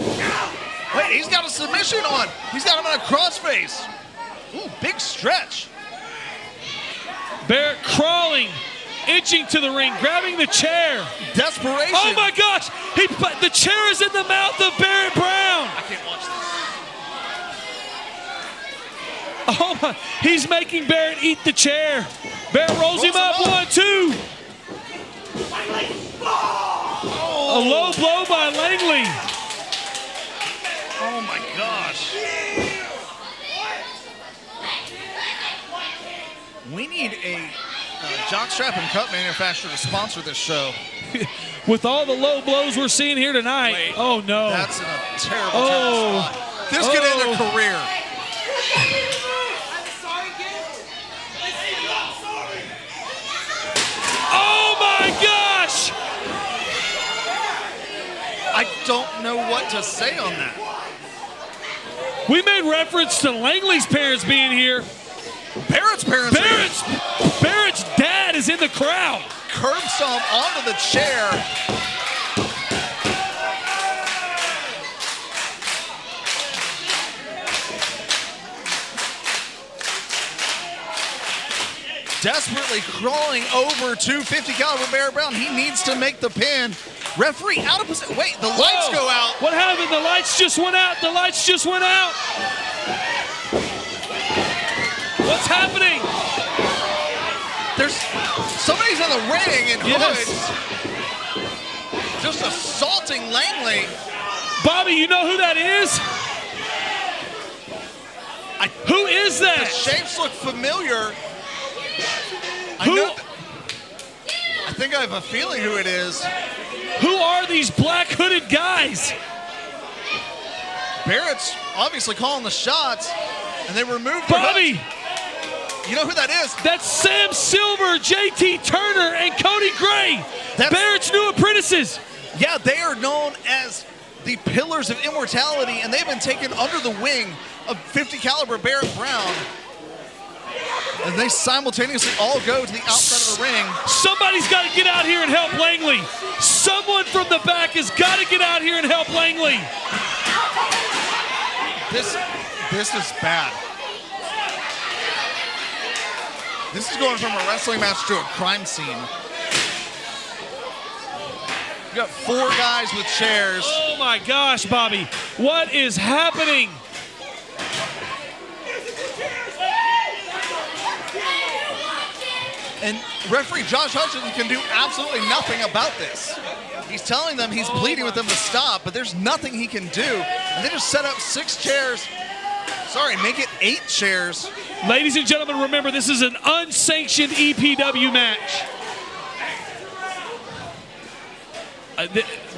Wait, he's got a submission on. He's got him in a crossface. Ooh, big stretch. Barrett crawling, inching to the ring, grabbing the chair. Desperation. Oh my gosh, the chair is in the mouth of Barrett Brown. I can't watch this. Oh my, he's making Barrett eat the chair. Barrett rolls him up, 1, 2. Oh. A low blow by Langley. Oh my gosh. need a jockstrap and cup manufacturer to sponsor this show. With all the low blows we're seeing here tonight. Wait, oh, no. That's in a terrible spot. This could end a career. Oh, my gosh. I don't know what to say on that. We made reference to Langley's parents being here. Barrett's parents. Barrett's dad is in the crowd. Curb stomp onto the chair. Desperately crawling over to 50 caliber Barrett Brown. He needs to make the pin. Referee out of position. Wait, the lights go out. What happened? The lights just went out. The lights just went out. What's happening? There's somebody's in the ring and Yes. Hood just assaulting Langley. Bobby, you know who that is? Who is The that? shapes look familiar. Who? I think I have a feeling who it is. Who are these black hooded guys? Barrett's obviously calling the shots, and they removed their Bobby, hoods. You know who that is? that's Sam Silver, JT Turner, and Cody Gray. Barrett's new apprentices. Yeah, they are known as the Pillars of Immortality, and they've been taken under the wing of 50 caliber Barrett Brown. And they simultaneously all go to the outside of the ring. Somebody's got to get out here and help Langley. Someone from the back has got to get out here and help Langley. This is bad. This is going from a wrestling match to a crime scene. You got 4 guys with chairs. Oh my gosh, Bobby. What is happening? And referee Josh Hutchins can do absolutely nothing about this. He's telling them, he's pleading with them to stop, but there's nothing he can do. And they just set up 6 chairs. Sorry, make it 8 chairs. Ladies and gentlemen, remember this is an unsanctioned EPW match.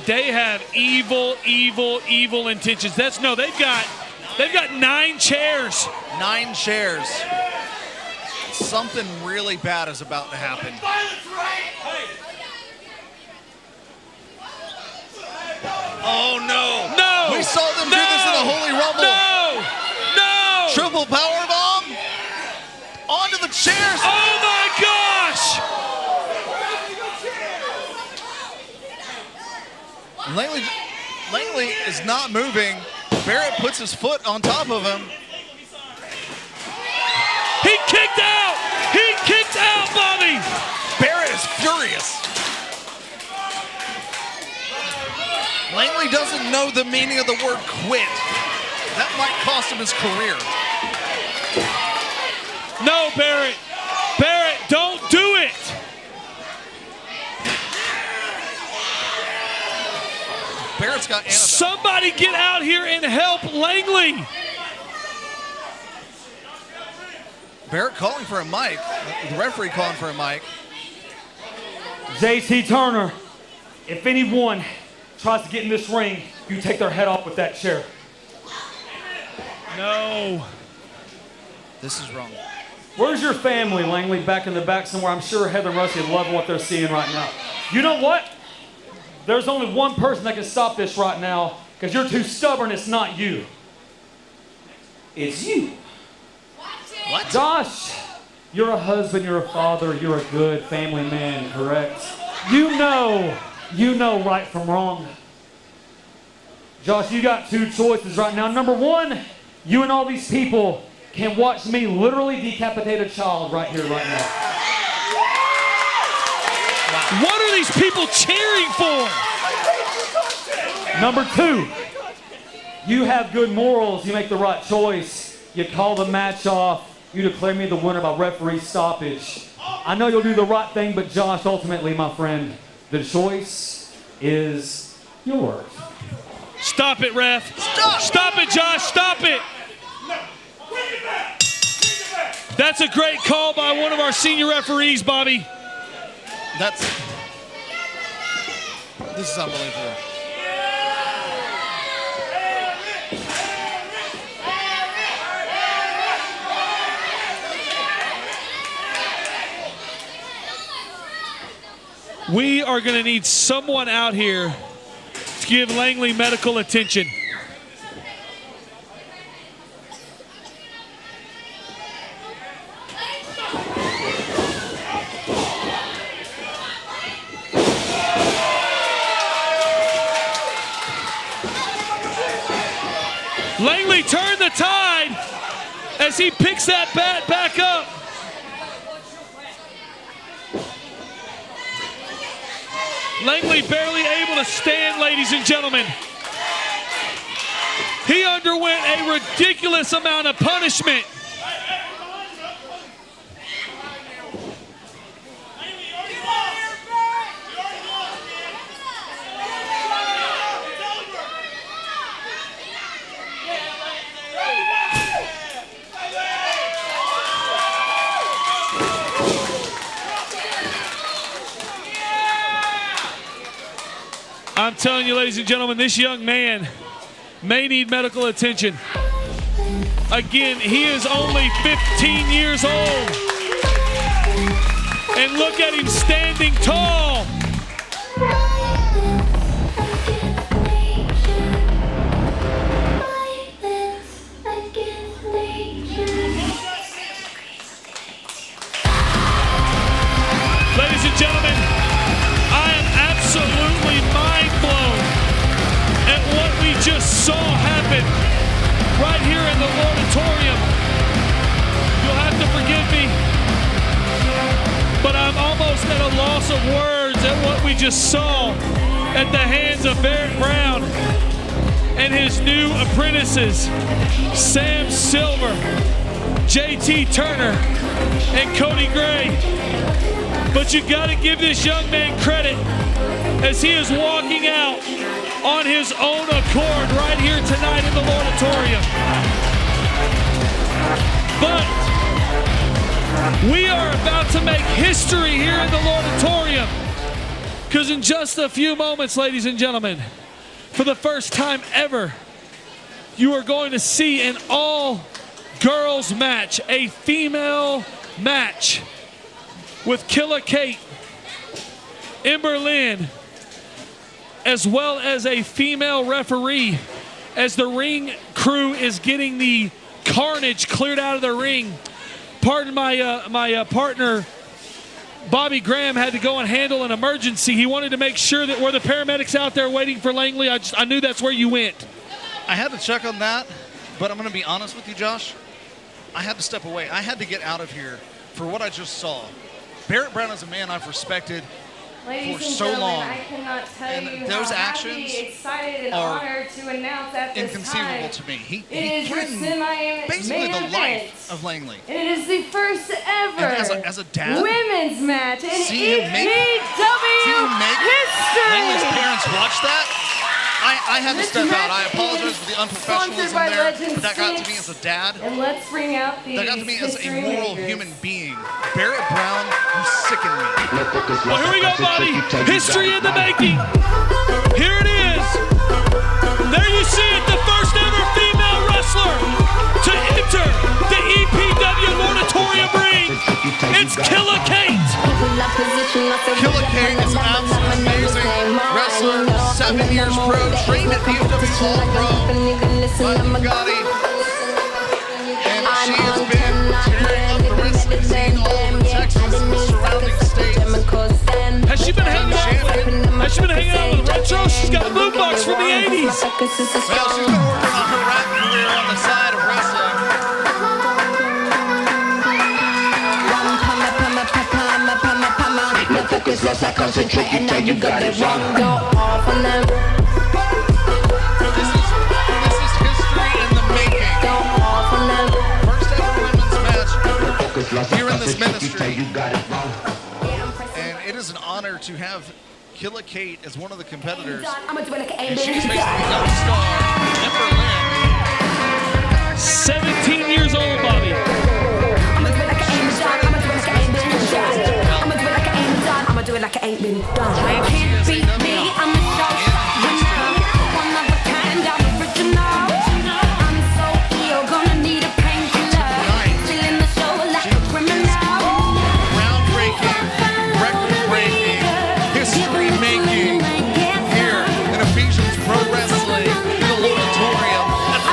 They have evil intentions. They've got 9 chairs. 9 chairs. Something really bad is about to happen. Oh no! No! We saw them do this in the Holy Rumble. No! No! Triple power bomb onto the chairs. Oh my gosh! Langley is not moving. Barrett puts his foot on top of him. He kicked out! He kicked out, Bobby! Barrett is furious. Langley doesn't know the meaning of the word quit. That might cost him his career. No, Barrett. Barrett, don't do it. Barrett's got Annabelle. Somebody get out here and help Langley. Barrett calling for a mic. The referee calling for a mic. JT Turner, if anyone tries to get in this ring, you take their head off with that chair. No. This is wrong. Where's your family, Langley? Back in the back somewhere. I'm sure Heather and Rusty love what they're seeing right now. You know what? There's only one person that can stop this right now, because you're too stubborn. It's not you. It's you. What? Josh, you're a husband, you're a father, you're a good family man, correct? You know right from wrong. Josh, you got 2 choices right now. Number 1, you and all these people can watch me literally decapitate a child right here, right now. Wow. What are these people cheering for? Number 2, you have good morals, you make the right choice, you call the match off, you declare me the winner by referee stoppage. I know you'll do the right thing, but Josh, ultimately, my friend, the choice is yours. Stop it, ref. Stop! Stop it, Josh. Stop it. That's a great call by one of our senior referees, Bobby. This is unbelievable. We are going to need someone out here to give Langley medical attention. Langley turned the tide as he picks that bat back up. Langley barely able to stand, ladies and gentlemen. He underwent a ridiculous amount of punishment. I'm telling you, ladies and gentlemen, this young man may need medical attention. Again, he is only 15 years old. And look at him standing tall. Ladies and gentlemen, I am absolutely mind blown at what we just saw happen right here in the auditorium. You'll have to forgive me, but I'm almost at a loss of words at what we just saw at the hands of Barrett Brown and his new apprentices, Sam Silver, JT Turner, and Cody Gray. But you got to give this young man credit as he is walking out on his own accord right here tonight in the auditorium. But we are about to make history here in the auditorium, because in just a few moments, ladies and gentlemen, for the first time ever, you are going to see an all-girls match, a female match, with Killer Kate in Berlin, as well as a female referee, as the ring crew is getting the carnage cleared out of the ring. Pardon my partner, Bobby Graham, had to go and handle an emergency. He wanted to make sure that were the paramedics out there waiting for Langley. I knew that's where you went. I had to check on that, but I'm going to be honest with you, Josh. I had to step away. I had to get out of here for what I just saw. Barrett Brown is a man I've respected Ladies for and so gentlemen, long. I cannot tell And you those how actions happy, excited, and are honored to announce at this inconceivable time. to me. He It is your threatened semi-main basically the event. life of Langley. And it is the first ever And as a dad, women's match in see him make history. Langley's parents watch that. I had to This step out. I match apologize for the sponsored unprofessionalism by there, Legend but that got to 6. me as a dad. And let's bring out the That got to me as a history moral makers. human being. Barrett Brown, you sicken me. Well, here we go, Bobby. History in the making. Here it is. There you see it, the first ever female wrestler to enter the EPW Auditorium ring. It's Killer Kate. Killer Kate is an absolute amazing wrestler. 7 years pro, trained at PFW All Pro by Bugatti. And she has been tearing up the wrestling scene all over Texas and the surrounding states. Has she been hanging out with Retro? She's got a boombox from the 80s. Well, she's been working on her rap career on the side of wrestling. Focus lost, I concentrate, and now you got it wrong. Go off on them. This is history in the making. Go off on them. First ever women's match Focus lost, here in this ministry. you got it wrong. And it is an honor to have Killer Kate as one of the competitors. I'ma do it like an And A-man. she's basically got a star in Berlin. 17 years old, Bobby. I'ma do it like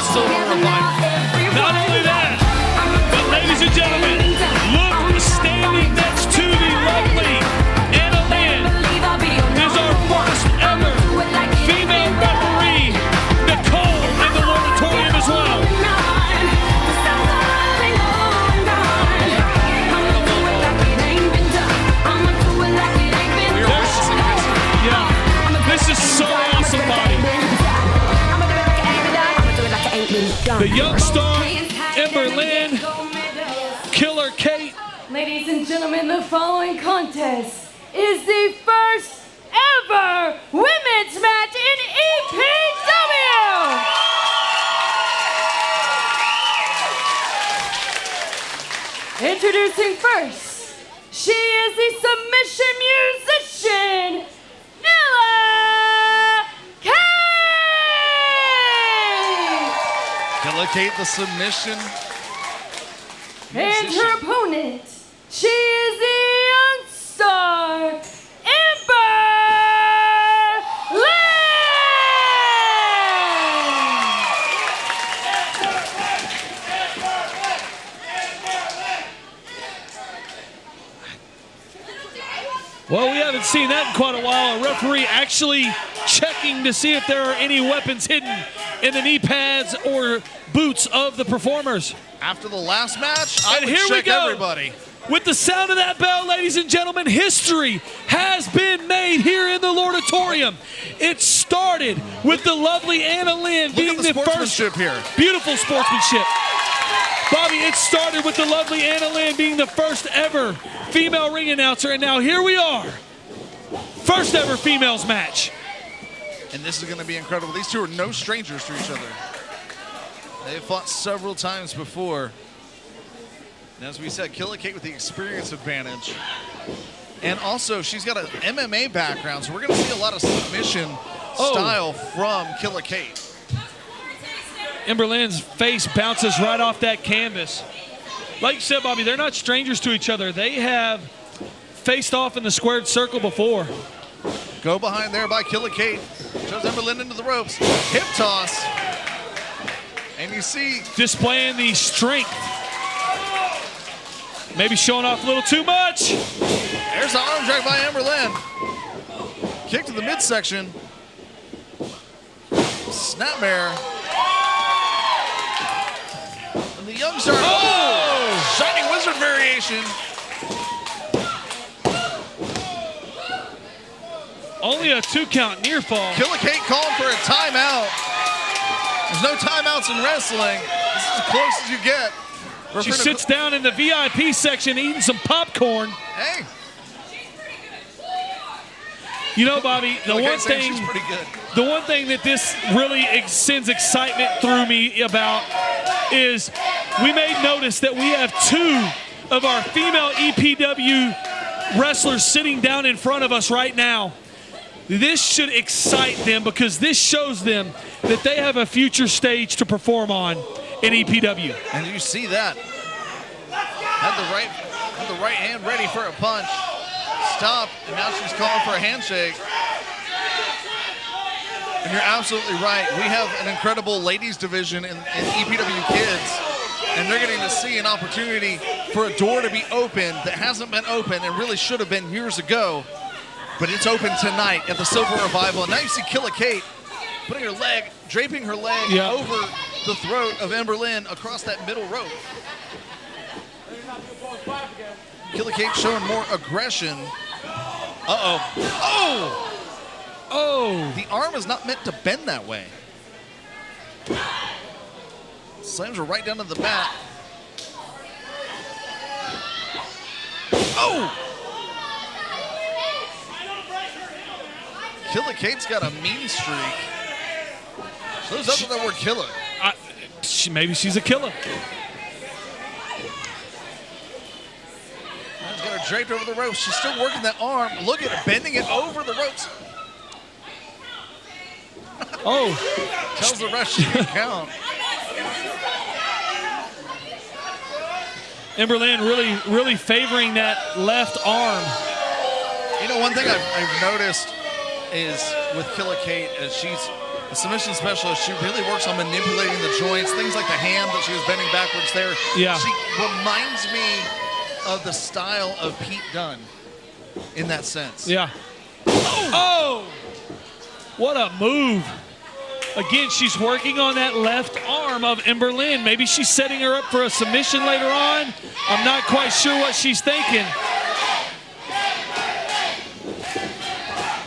Silver Revival. Not only that, but ladies and gentlemen, look standing next to the lovely Anna Lynn is our first ever female referee, Nicole, in the auditorium as well. This is so awesome, Bobby. The young star, Ember Lynn, Killer Kate. Ladies and gentlemen, the following contest is the first ever women's match in EPW. Introducing first, she is the submission musician, Killer Kate, the submission. and her opponent, she is the young star, Ember Lynn. Well, we haven't seen that in quite a while. A referee actually checking to see if there are any weapons hidden in the knee pads or boots of the performers. After the last match, I And would here we check go. everybody. With the sound of that bell, ladies and gentlemen, history has been made here in the Lordatorium. It started with the lovely Anna Lynn being Look at the first. sportsmanship here. Beautiful sportsmanship. Bobby, it started with the lovely Anna Lynn being the first ever female ring announcer, and now here we are. First ever females match. And this is going to be incredible. These two are no strangers to each other. They've fought several times before. And as we said, Killer Kate with the experience advantage. And also, she's got an MMA background, so we're going to see a lot of submission style from Killer Kate. Ember Lynn's face bounces right off that canvas. Like you said, Bobby, they're not strangers to each other. They have faced off in the squared circle before. Go behind there by Killer Kate. Shows Ember Lynn into the ropes. Hip toss. And you see... displaying the strength. Maybe showing off a little too much. There's the arm drag by Ember Lynn. Kick to the midsection. Snapmare. And the young star. Oh! Shining Wizard variation. Only a 2 count near fall. Killer Kate calling for a timeout. There's no timeouts in wrestling. This is as close as you get. She sits down in the VIP section eating some popcorn. Hey. You know, Bobby, the Killer one Kate's saying thing, she's pretty good. the one thing that this really sends excitement through me about is we made notice that we have 2 of our female EPW wrestlers sitting down in front of us right now. This should excite them because this shows them that they have a future stage to perform on in EPW. And you see that. Had the right hand ready for a punch. Stop, and now she's calling for a handshake. And you're absolutely right. We have an incredible ladies division in EPW Kids, and they're getting to see an opportunity for a door to be open that hasn't been open and really should have been years ago. But it's open tonight at the Silver Revival. And now you see Killer Kate putting her leg, draping her leg over the throat of Ember Lynn across that middle rope. Killer Kate showing more aggression. Uh-oh. Oh! Oh! The arm is not meant to bend that way. Slams her right down to the mat. Oh! Killer Kate's got a mean streak. So there's up with that word killer. Maybe she's a killer. She's got her draped over the ropes. She's still working that arm. Look at her bending it over the ropes. Oh. Tells the ref she can count. Ember Lynn really favoring that left arm. You know, one thing I've noticed is with Killer Kate, as she's The submission specialist, she really works on manipulating the joints, things like the hand that she was bending backwards there. Yeah. She reminds me of the style of Pete Dunne in that sense. Yeah. Oh! What a move. Again, she's working on that left arm of Ember Lynn. Maybe she's setting her up for a submission later on. I'm not quite sure what she's thinking.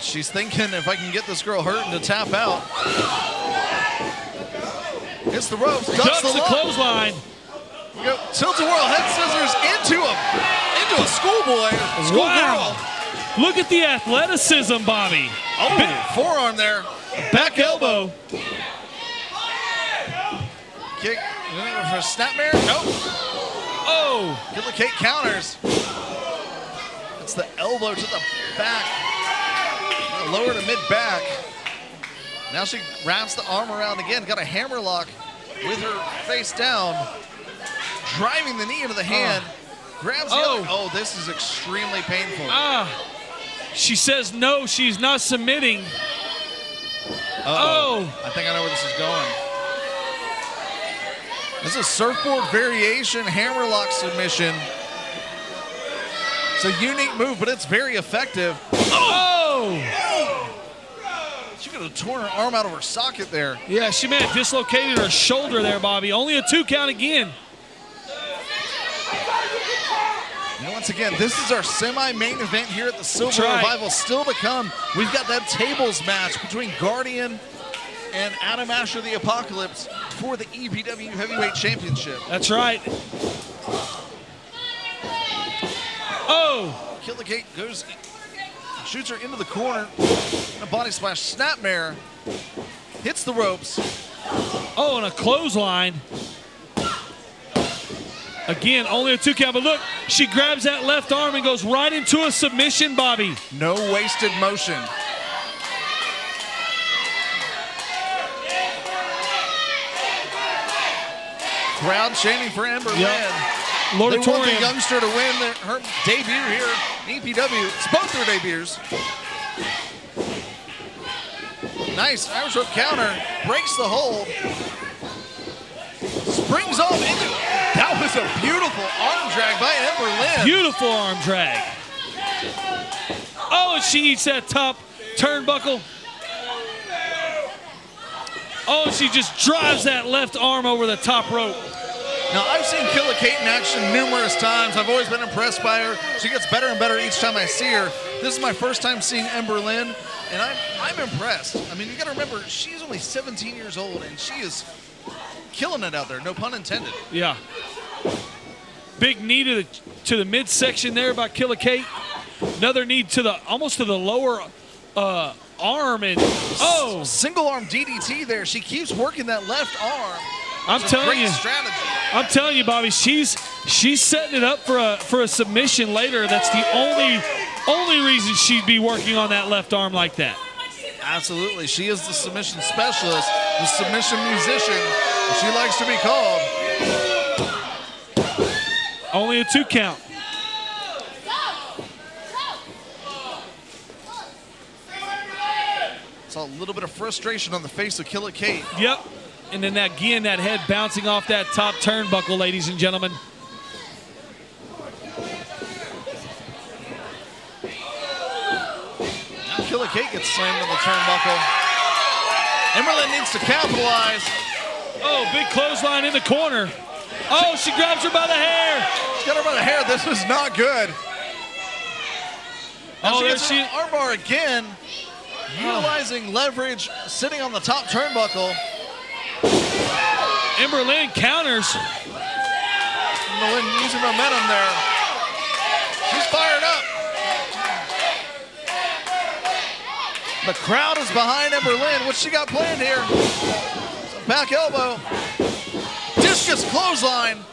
She's thinking, if I can get this girl hurt and to tap out. Hits the ropes, ducks the clothesline. We go tilt-a-whirl, head scissors into a schoolboy. Wow. Look at the athleticism, Bobby. Oh, big forearm there. Back elbow. Kick for a snapmare. Nope. Oh. Killer Kate counters. It's the elbow to the back. Lower to mid-back. Now she wraps the arm around again. Got a hammer lock with her face down. Driving the knee into the hand. Grabs the other. Oh, this is extremely painful. She says no, she's not submitting. I think I know where this is going. This is a surfboard variation hammerlock submission. It's a unique move, but it's very effective. She could have torn her arm out of her socket there. Yeah, she may have dislocated her shoulder there, Bobby. Only a 2 count again. And once again, this is our semi-main event here at the Silver Revival. Still to come, we've got that tables match between Guardian and Adam Asher the Apocalypse for the EPW Heavyweight Championship. That's right. Oh! Killer Kate goes, shoots her into the corner. A body splash, snapmare, hits the ropes. Oh, and a clothesline. Again, only a 2 count, but look, she grabs that left arm and goes right into a submission, Bobby. No wasted motion. Crowd chanting for Ember Lynn. They want the youngster to win her debut here in EPW. It's both their debuts. Nice Irish whip counter, breaks the hold. Springs off into, that was a beautiful arm drag by Ember Lynn. Beautiful arm drag. Oh, and she eats that top turnbuckle. Oh, she just drives that left arm over the top rope. Now, I've seen Killer Kate in action numerous times. I've always been impressed by her. She gets better and better each time I see her. This is my first time seeing Ember Lynn, and I'm impressed. I mean, you got to remember, she's only 17 years old, and she is killing it out there, no pun intended. Yeah. Big knee to the midsection there by Killer Kate. Another knee to the almost to the lower arm, and single arm DDT there. She keeps working that left arm. I'm telling you, strategy. I'm telling you, Bobby, she's setting it up for a submission later. That's the only reason she'd be working on that left arm like that. Absolutely, she is the submission specialist, the submission musician, as she likes to be called. Only a 2 count. Saw a little bit of frustration on the face of Killer Kate. Yep. And then that head bouncing off that top turnbuckle, ladies and gentlemen. Now Killer Kate gets slammed on the turnbuckle. Ember Lynn needs to capitalize. Oh, big clothesline in the corner. Oh, she grabs her by the hair. She's got her by the hair. This is not good. Now she gets an armbar again. Utilizing leverage, sitting on the top turnbuckle. Ember Lynn counters. Ember Lynn using momentum there. She's fired up. The crowd is behind Ember Lynn. What's she got planned here? Some back elbow. Discus clothesline.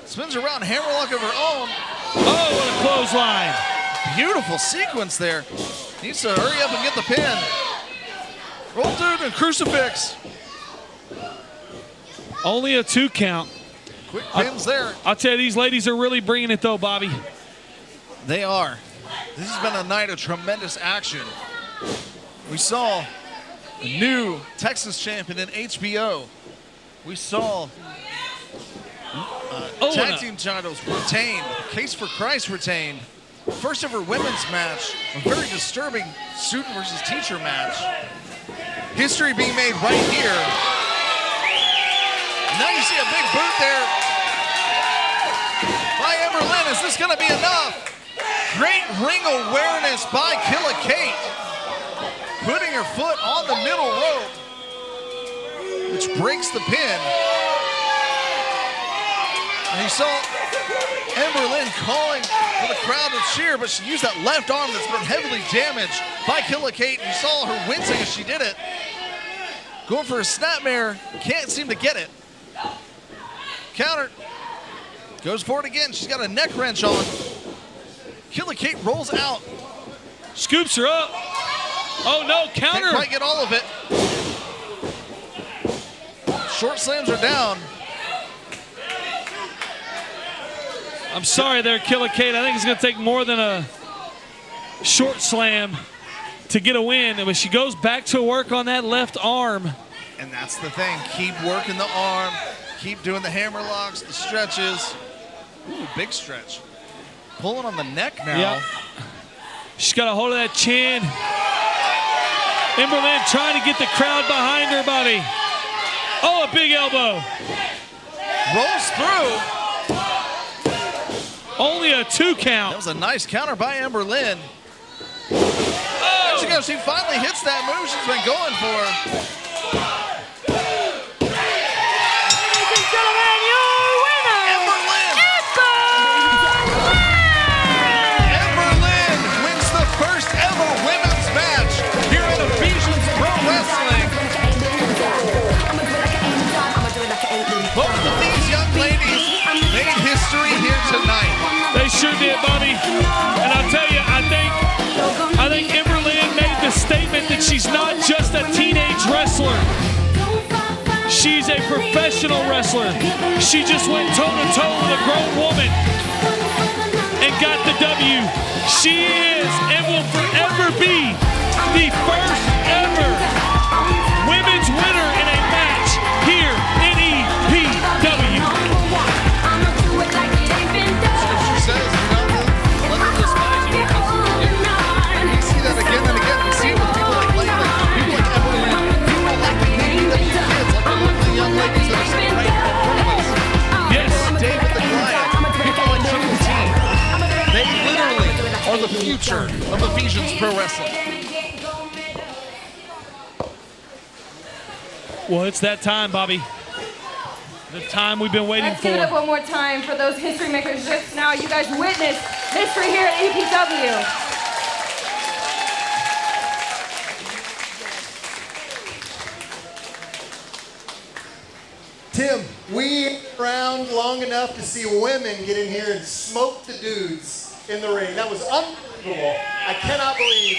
Spins around, hammerlock of her own. Oh, what a clothesline. Beautiful sequence there. Needs to hurry up and get the pin. Roll through the crucifix. Only a 2 count. Quick pins there. I'll tell you, these ladies are really bringing it though, Bobby. They are. This has been a night of tremendous action. We saw a new Texas champion in HBO. We saw tag team titles retained. Case for Christ retained. First ever women's match. A very disturbing student versus teacher match. History being made right here. Now you see a big boot there by Emberlyn. Is this going to be enough? Great ring awareness by Killa Kate. Putting her foot on the middle rope, which breaks the pin. And you saw Emberlyn calling for the crowd to cheer, but she used that left arm that's been heavily damaged by Killa Kate. And you saw her wincing as she did it. Going for a snapmare, can't seem to get it. Counter, goes for it again. She's got a neck wrench on. Killa Kate rolls out. Scoops her up. Oh no, counter. Can't quite get all of it. Short slams her down. I'm sorry there, Killa Kate. I think it's going to take more than a short slam to get a win. But she goes back to work on that left arm. And that's the thing. Keep working the arm. Keep doing the hammer locks, the stretches. Ooh, big stretch. Pulling on the neck now. Yep. She's got a hold of that chin. Emberlyn trying to get the crowd behind her body. Oh, a big elbow. Rolls through. Only a 2 count. That was a nice counter by Emberlyn. Oh. There she goes. She finally hits that move she's been going for. Ladies and gentlemen, your winner, Emberlyn. Emberlyn! Emberlyn wins the first ever women's match here at Ephesians Pro Wrestling. Both of these young ladies made history here tonight. They sure did, Bobby. And I'll tell you, I think Emberlyn made the statement that she's not just a teenage wrestler. She's a professional wrestler. She just went toe-to-toe with a grown woman and got the W. She is and will forever be the first ever women's winner in a match here in EPW. Scripture says, let them despise you because of you. And we see that again and again. We see it with people like Layla, people like Evelyn, people like the EPW kids, like the lovely young ladies that are sitting right here in front of us. Yes. David the Goliath, people like Triple T. They literally are the future of Ephesians Pro Wrestling. Well, it's that time, Bobby. The time we've been waiting Let's give it up for. one more time for those history makers just now. You guys witnessed history here at EPW. Tim, we around long enough to see women get in here and smoke the dudes in the ring. That was unbelievable. I cannot believe.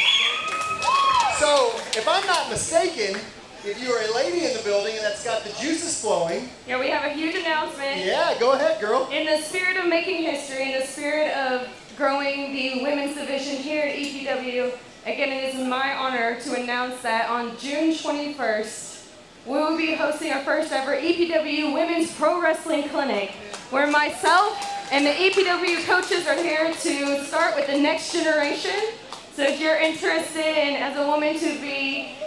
So, if I'm not mistaken, if you are a lady in the building and that's got the juices flowing. Yeah, we have a huge announcement. Yeah, go ahead, girl. In the spirit of making history, in the spirit of growing the women's division here at EPW, again, it is my honor to announce that on June 21st, we will be hosting our first ever EPW Women's Pro Wrestling Clinic, where myself and the EPW coaches are here to start with the next generation. So if you're interested in, as a woman, to be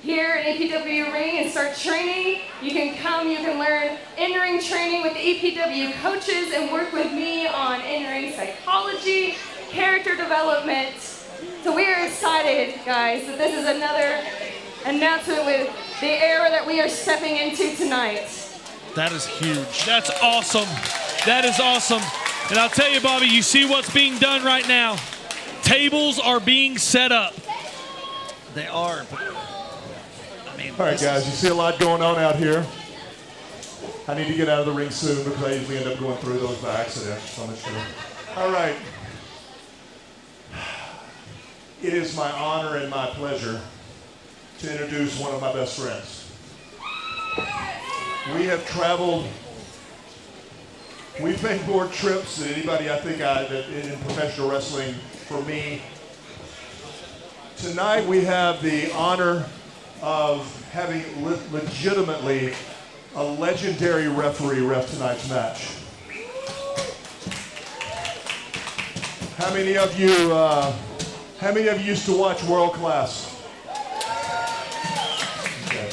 here at EPW Ring and start training, you can come, you can learn in-ring training with the EPW coaches and work with me on in-ring psychology, character development. So we are excited, guys, that this is another announcement with the era that we are stepping into tonight. That is huge. That's awesome. That is awesome. And I'll tell you, Bobby, you see what's being done right now. Tables are being set up. They are. I mean, All right, guys, you see a lot going on out here. I need to get out of the ring soon because I usually end up going through those by accident. So I'm not sure. All right. It is my honor and my pleasure to introduce one of my best friends. We have traveled. We've made more trips than anybody I think that in professional wrestling. For me, Tonight we have the honor of having legitimately a legendary referee ref tonight's match. How many of you used to watch World Class? Okay.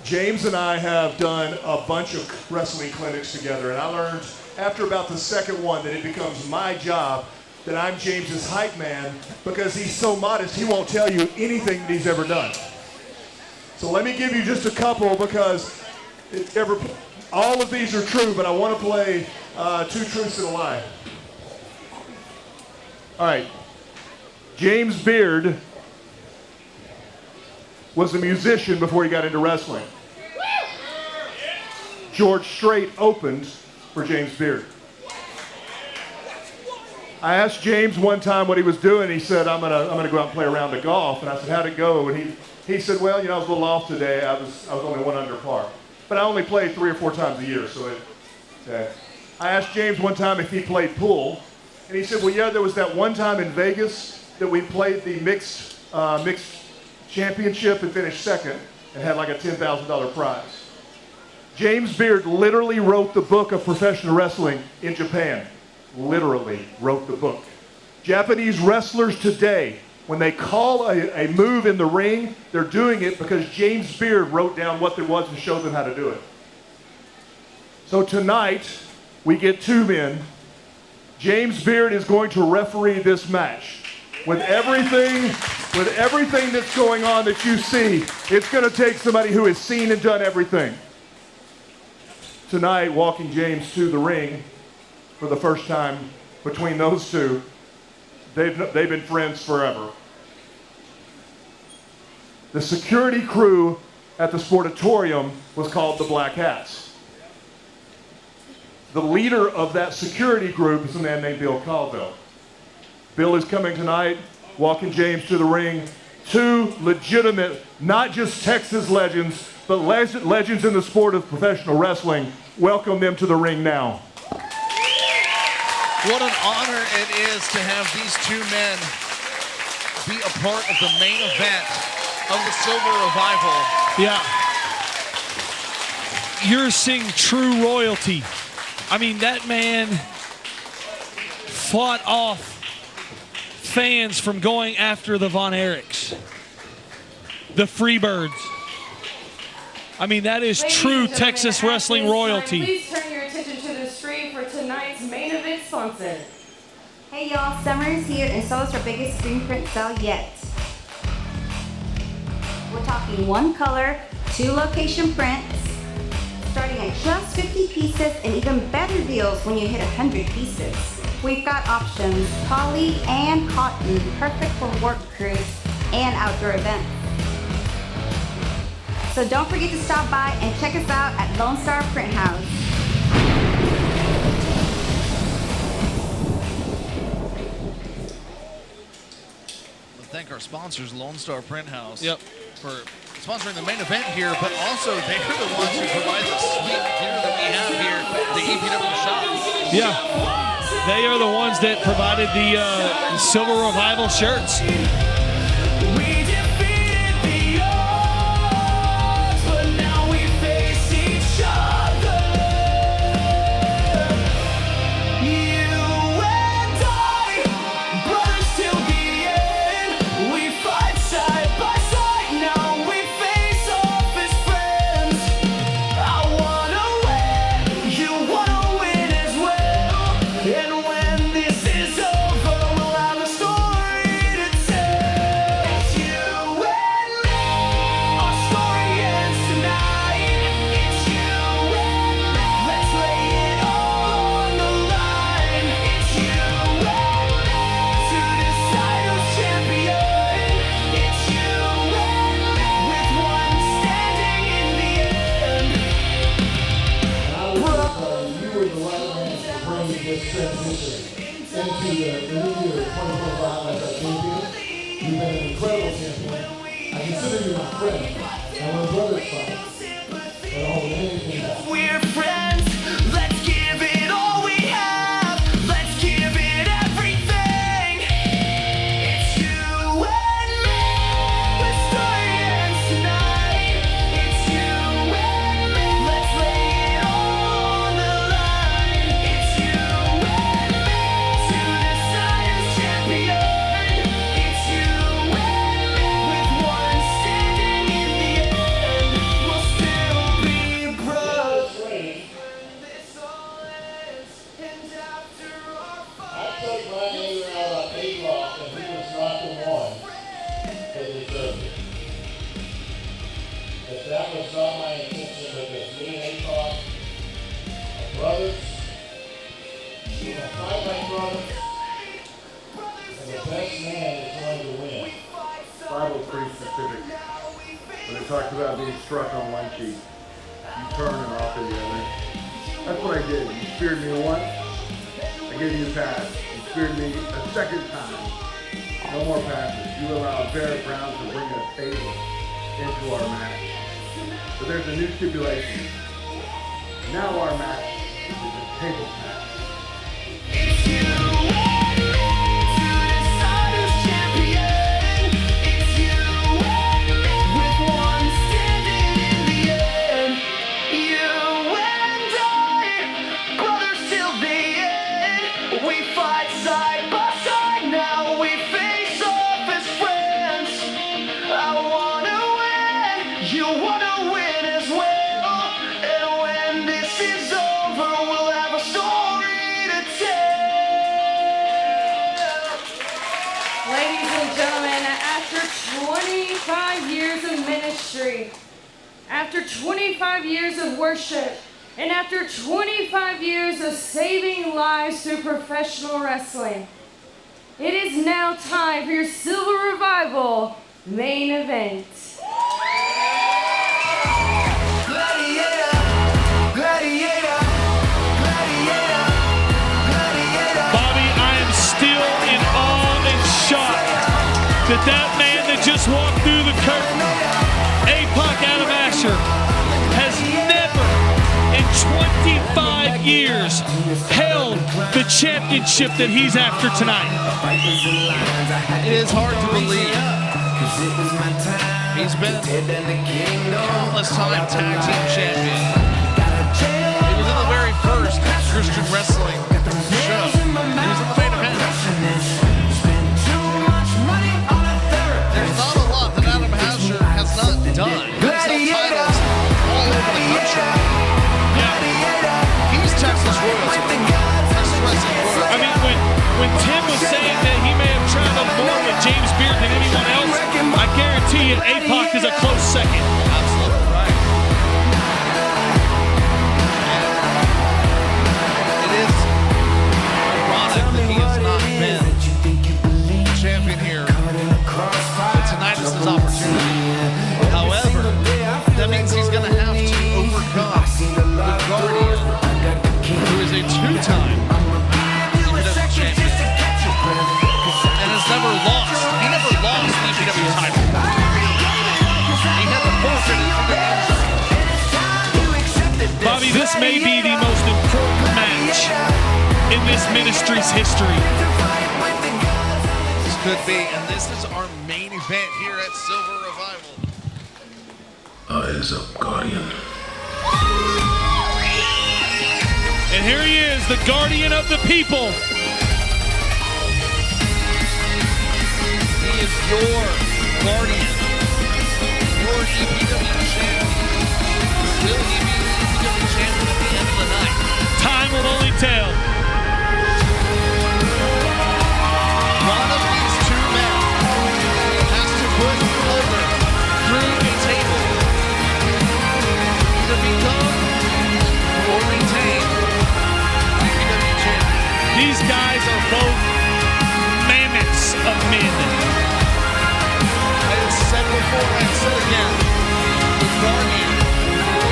James and I have done a bunch of wrestling clinics together, and I learned after about the second one that it becomes my job that I'm James's hype man because he's so modest he won't tell you anything that he's ever done. So let me give you just a couple because all of these are true, but I want to play two truths and a lie. All right. James Beard was a musician before he got into wrestling. George Strait opened for James Beard. I asked James one time what he was doing. He said, I'm gonna go out and play a round of golf. And I said, how'd it go? And he said, well, I was a little off today. I was only 1 under par. But I only played 3 or 4 times a year. I asked James one time if he played pool. And he said, well, yeah, there was that one time in Vegas that we played the mixed championship and finished second and had like a $10,000 prize. James Beard literally wrote the book of professional wrestling in Japan. Literally wrote the book. Japanese wrestlers today, when they call a move in the ring, they're doing it because James Beard wrote down what there was and showed them how to do it. So tonight, we get 2 men. James Beard is going to referee this match. With everything that's going on that you see, it's going to take somebody who has seen and done everything. Tonight, walking James to the ring for the first time between those two, they've been friends forever. The security crew at the Sportatorium was called the Black Hats. The leader of that security group is a man named Bill Caldwell. Bill is coming tonight, walking James to the ring. 2 legitimate, not just Texas legends, but legends in the sport of professional wrestling. Welcome them to the ring now. What an honor it is to have these 2 men be a part of the main event of the Silver Revival. Yeah. You're seeing true royalty. I mean, that man fought off fans from going after the Von Erichs, the Freebirds. I mean, that is true Texas wrestling royalty. Please turn your attention to the screen for tonight's main event sponsor. Hey y'all, Summer is here and so is our biggest screen print sale yet. We're talking 1 color, 2 location prints, starting at just 50 pieces and even better deals when you hit 100 pieces. We've got options, poly and cotton, perfect for work crews and outdoor events. So don't forget to stop by and check us out at Lone Star Print House. Thank our sponsors, Lone Star Print House, Yep, for sponsoring the main event here, but also they're the ones who provide the sweet gear that we have here, the EPW shop. Yeah, they are the ones that provided the Silver Revival shirts. We're friends, let's give it all we have. Let's give it everything. It's that was not my intention with this. Me and APOC are brothers. We're going to fight like brothers. And the best man is going to win. The Bible's pretty specific. When it talks about being struck on one cheek, you turn and offer the other. That's what I did. You speared me once, I gave you a pass. You speared me a second time. No more passes. You allowed Barrett Brown to bring a table into our match. But there's a new stipulation. Now our match is a table match. It's you and me to decide who's champion. It's you and me with one standing in the end. You and I, brothers till the end. We fight side by side, now we face off as friends. I wanna win, you wanna win as well. And when this is over, we'll have a story to tell. Ladies and gentlemen, after 25 years of ministry, after 25 years of worship, and after 25 years of saving lives through professional wrestling, it is now time for your Silver Revival main event. Gladiator, gladiator, gladiator, gladiator. Bobby, I am still in awe and shock that that man that just walked through the curtain, APOC Adam Asher, has never in 25 years held the championship that he's after tonight. It is hard to believe. He's been countless time tag team champion. He was in the very first Christian wrestling show. He was in the main event. There's not a lot that Adam Asher has not done. He's held titles all over the country. He's Texas royalty. Texas wrestling royalty. I mean, when Tim was saying that he may have traveled more with James Beard than anyone else, I guarantee you APOC is a close second. Absolutely right. And it is ironic that he has not been champion here, but tonight is his opportunity. However, that means he's going to have to overcome the Guardian, who is a two-time EPW champion and has never lost. He never lost the EPW title. He had the forfeit in Bobby, this may be the most important match in this ministry's history. This could be, and this is our main event here at Silver Revival. Eyes up, Guardian. And here he is, the guardian of the people. He is your guardian, your EPW champion. Will he be the EPW champion at the end of the night? Time will only tell. One of these two men has to put over through a table to become or retain EPW champion. These guys are both mammoths of men. I have said before, I have said again, the Guardian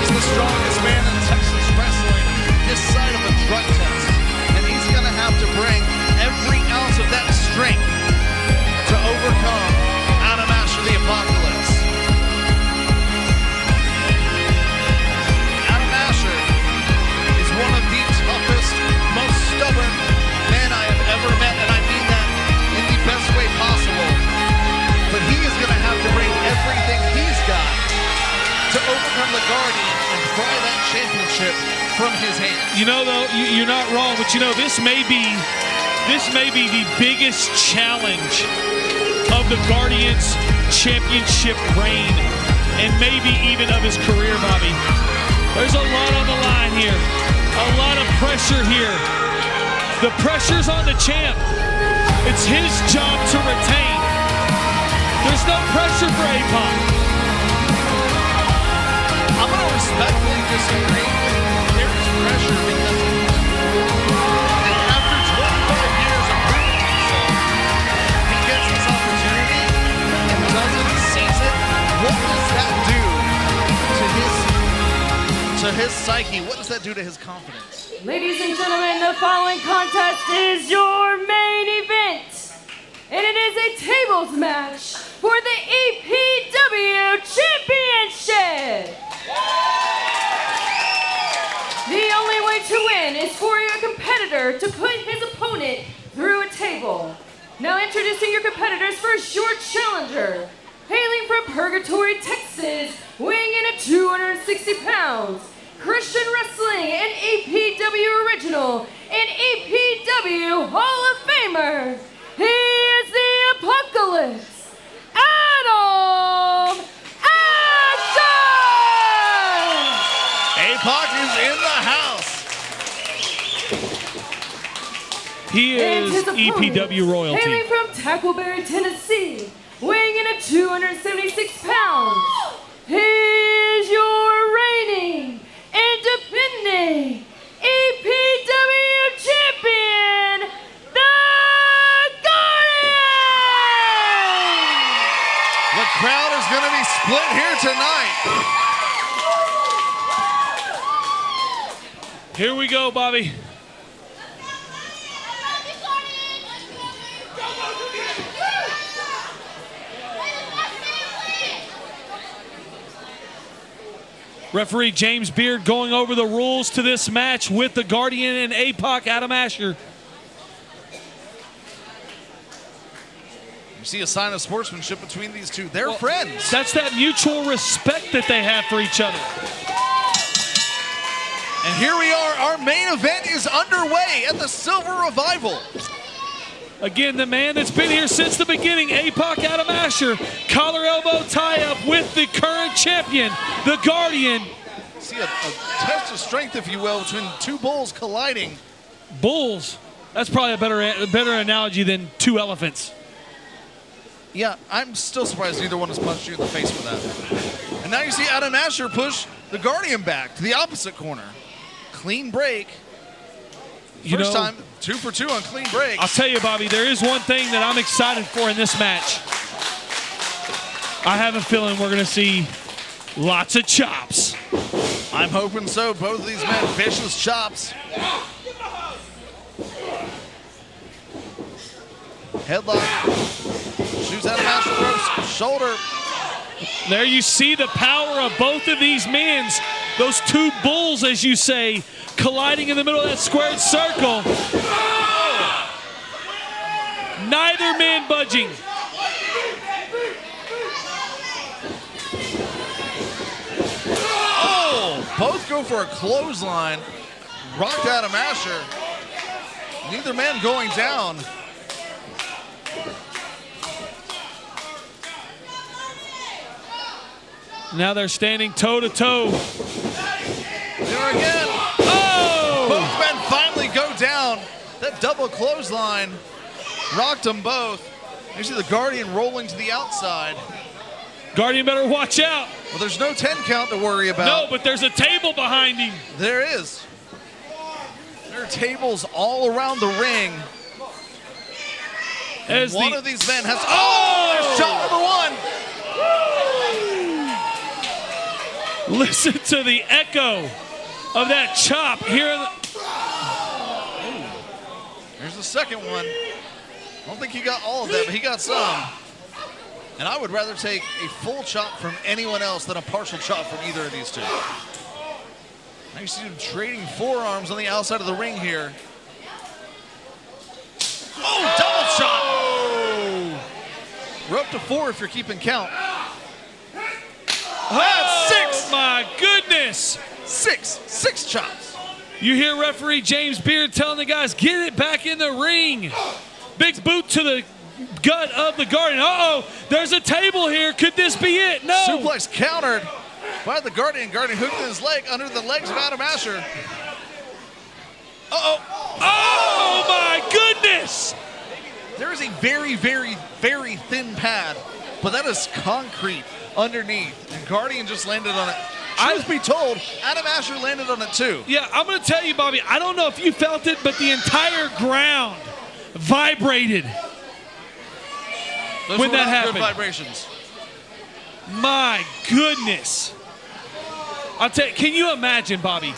is the strongest man in Texas wrestling this side of a drug test. And he's going to have to bring every ounce of that strength to overcome Adam Asher the Apocalypse. Adam Asher is one of the toughest, most stubborn men I have ever met, and I mean that in the best way possible. But he is going to have to bring everything he's got to overcome the Guardian and pry that championship from his hands. You know, though, you're not wrong, but you know, this may be the biggest challenge of the Guardian's championship reign, and maybe even of his career, Bobby. There's a lot on the line here, a lot of pressure here. The pressure's on the champ. It's his job to retain. There's no pressure for APOC. disagree. There is pressure because after 25 years of proving himself, he gets this opportunity and doesn't seize it. What does that do to his psyche? What does that do to his confidence? Ladies and gentlemen, the following contest is your main event. And it is a tables match for the EPW Championship. The only way to win is for your competitor to put his opponent through a table. Now introducing your competitors. First, your challenger. Hailing from Purgatory, Texas, weighing in at 260 pounds. Christian Wrestling, an EPW original, an EPW Hall of Famer. He is the Apocalypse, Adam Asher! APOC is in the house. He is And his opponent, EPW royalty. hailing from Tackleberry, Tennessee, weighing in at 276 pounds. He is your reigning, independent EPW champion, the Guardian! The crowd is going to be split here tonight. Here we go, Bobby. Referee James Beard going over the rules to this match with the Guardian and APOC, Adam Asher. You see a sign of sportsmanship between these two. They're friends. That's that mutual respect that they have for each other. And here we are. Our main event is underway at the Silver Revival. Again, the man that's been here since the beginning, APOC Adam Asher, collar elbow tie-up with the current champion, the Guardian. See a test of strength, if you will, between two bulls colliding. Bulls? That's probably a better analogy than two elephants. Yeah, I'm still surprised neither one has punched you in the face for that. And now you see Adam Asher push the Guardian back to the opposite corner. Clean break. First time, 2 for 2 on clean breaks. I'll tell you, Bobby, there is one thing that I'm excited for in this match. I have a feeling we're going to see lots of chops. I'm hoping so. Both of these men, vicious chops. Headlock. Shoots out of Master Ropes. Shoulder. There you see the power of both of these men. Those two bulls, as you say, colliding in the middle of that squared circle. Neither man budging. Oh, both go for a clothesline. Rocked Adam Asher. Neither man going down. Now they're standing toe-to-toe. There again. Oh! Both men finally go down. That double clothesline rocked them both. You see the Guardian rolling to the outside. Guardian better watch out. Well, there's no 10 count to worry about. No, but there's a table behind him. There is. There are tables all around the ring. As one of these men has... Oh! There's shot number one. Listen to the echo of that chop here. There's the second one. I don't think he got all of that, but he got some. And I would rather take a full chop from anyone else than a partial chop from either of these two. Now you see them trading forearms on the outside of the ring here. Oh, double chop! Oh. We're up to 4 if you're keeping count. That's 6! Oh my goodness! 6 chops. You hear referee James Beard telling the guys, get it back in the ring. Big boot to the gut of the Guardian. Uh-oh, there's a table here. Could this be it? No. Suplex countered by the Guardian. Guardian hooked his leg under the legs of Adam Asher. Uh-oh. Oh my goodness! There is a very, very, very thin pad, but that is concrete underneath. And Guardian just landed on it truth be told, Adam Asher landed on it too. Yeah, I'm going to tell you, Bobby, I don't know if you felt it, but the entire ground vibrated Those when were that not happened. Good vibrations. My goodness. I'll tell you, can you imagine, Bobby?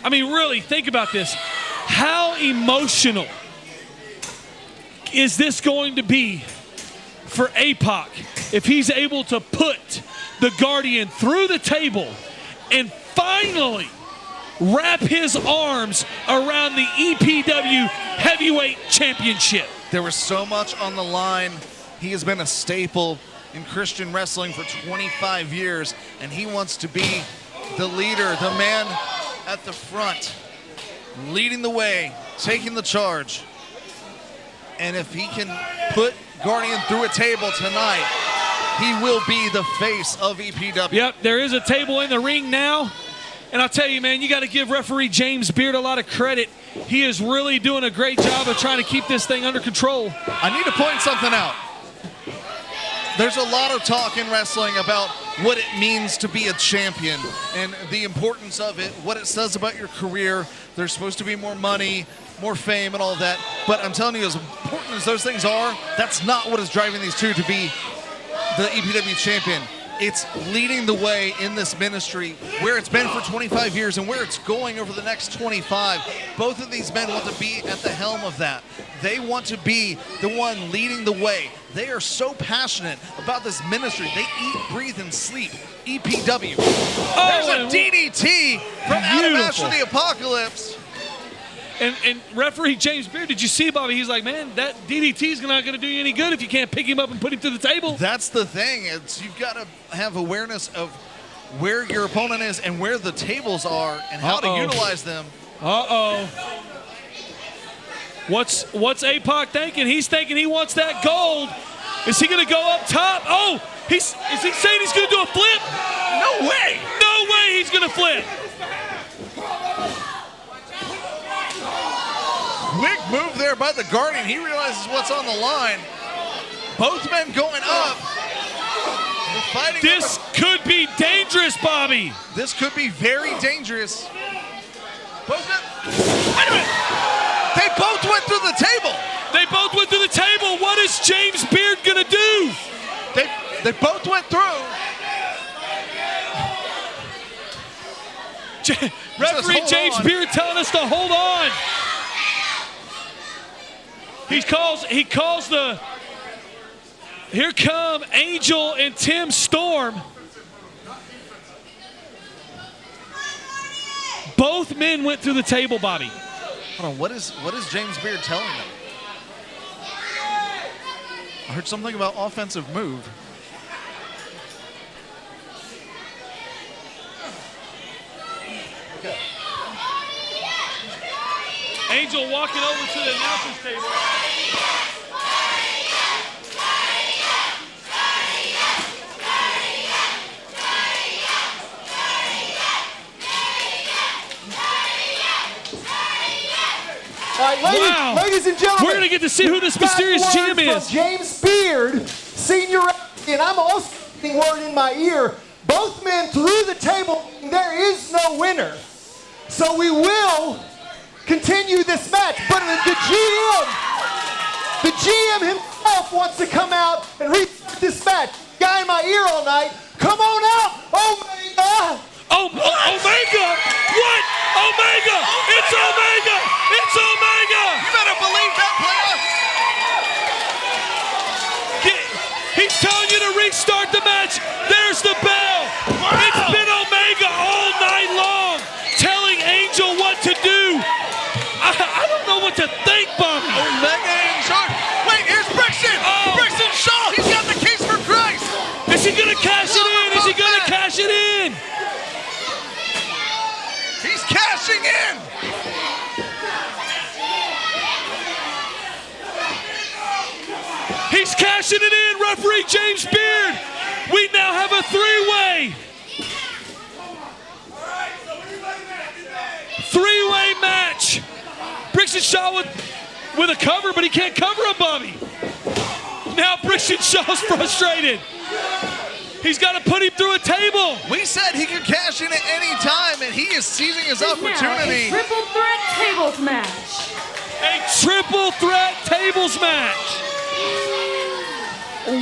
I mean, really, think about this. How emotional is this going to be for APOC if he's able to put the Guardian through the table and finally wrap his arms around the EPW Heavyweight Championship? There was so much on the line. He has been a staple in Christian wrestling for 25 years, and he wants to be the leader, the man at the front, leading the way, taking the charge. And if he can put Guardian through a table tonight, he will be the face of EPW. Yep, there is a table in the ring now. And I'll tell you, man, you got to give referee James Beard a lot of credit. He is really doing a great job of trying to keep this thing under control. I need to point something out. There's a lot of talk in wrestling about what it means to be a champion and the importance of it, what it says about your career. There's supposed to be more money, more fame, and all that. But I'm telling you, as important as those things are, that's not what is driving these two to be the EPW champion. It's leading the way in this ministry, where it's been for 25 years and where it's going over the next 25. Both of these men want to be at the helm of that. They want to be the one leading the way. They are so passionate about this ministry. They eat, breathe, and sleep EPW. There's a DDT from Adam Asher the Apocalypse. And referee James Beard, did you see, Bobby? He's like, man, that DDT is not going to do you any good if you can't pick him up and put him to the table. That's the thing. You've got to have awareness of where your opponent is and where the tables are and how to utilize them. What's APOC thinking? He's thinking he wants that gold. Is he going to go up top? Oh, is he saying he's going to do a flip? No way. No way he's going to flip. Quick move there by the Guardian. He realizes what's on the line. Both men going up. They're fighting. This could be dangerous, Bobby. This could be very dangerous. Both men. Wait a minute. They both went through the table. They both went through the table. What is James Beard going to do? They both went through. Referee James Beard telling us to hold on. He calls the, here come Angel and Tim Storm. Both men went through the table, Bobby. Hold on, what is James Beard telling them? I heard something about offensive move. Okay. Angel walking over to the announcer's table. All right, ladies and gentlemen, we're going to get to see who this mysterious GM is. From James Beard, senior, and I'm also getting word in my ear. Both men through the table. There is no winner, so we will continue this match. But the GM himself wants to come out and restart this match. Guy in my ear all night. Come on out, Omega. Omega? What? Omega! It's Omega! It's Omega! You better believe that, player. He's telling you to restart the match. There's the bell. Wow. It's been Omega all night long, telling Angel what to do. I don't know what to think, Bobby. Omega in charge. Wait, here's Brixton. Brixton Shaw. He's got the case for Christ. Is he gonna cash it in? Is he gonna cash it in? He's cashing in. He's cashing it in, referee James Beard. We now have a three-way. Three-way match. Brixton Shaw with a cover, but he can't cover him, Bobby. Now Brixton Shaw's frustrated. He's got to put him through a table. We said he could cash in at is seizing his Now, a opportunity. triple threat tables match. A triple threat tables match.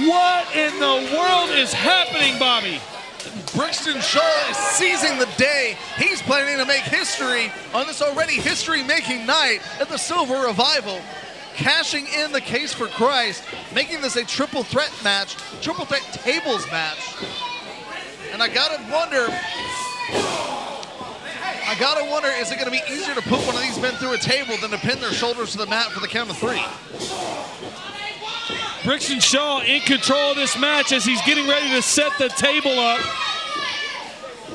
What in the world is happening, Bobby? Brixton Shaw is seizing the day. He's planning to make history on this already history-making night at the Silver Revival, cashing in the case for Christ, making this a triple threat match, triple threat tables match. And I gotta wonder, is it gonna be easier to put one of these men through a table than to pin their shoulders to the mat for the count of 3? Brixton Shaw in control of this match as he's getting ready to set the table up.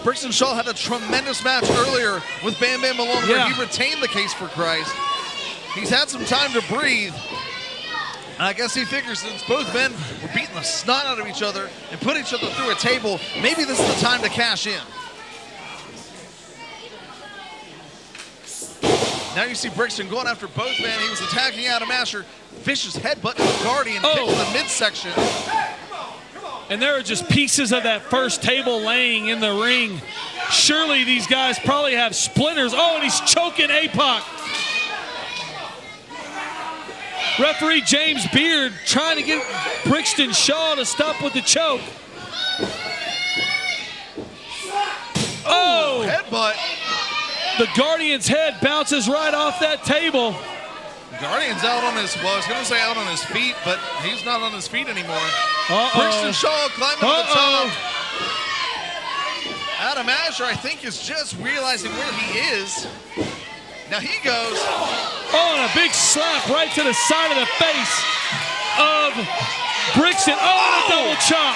Brixton Shaw had a tremendous match earlier with Bam Bam Malone where he retained the case for Christ. He's had some time to breathe. And I guess he figures since both men were beating the snot out of each other and put each other through a table, maybe this is the time to cash in. Now you see Brixton going after both men. He was attacking Adam Asher. Vicious headbutt to the Guardian, kick to the midsection. And there are just pieces of that first table laying in the ring. Surely these guys probably have splinters. Oh, and he's choking APOC. Referee James Beard trying to get Brixton Shaw to stop with the choke. Oh! Headbutt. The Guardian's head bounces right off that table. Guardian's out on his, well, I was going to say out on his feet, but he's not on his feet anymore. Brixton Shaw climbing to the top. Adam Asher, I think, is just realizing where he is. Now he goes. Oh, and a big slap right to the side of the face of Brixton. Oh, and a double chop.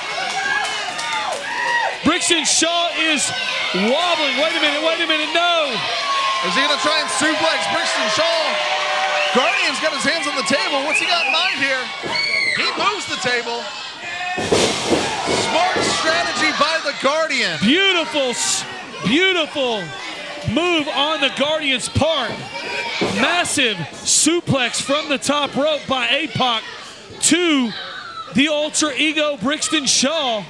Brixton Shaw is wobbling. Wait a minute, no. Is he going to try and suplex Brixton Shaw? Guardian's got his hands on the table. What's he got in mind here? He moves the table. Smart strategy by the Guardian. Beautiful move on the Guardian's part. Massive suplex from the top rope by APOC to the Ultra Ego Brixton Shaw.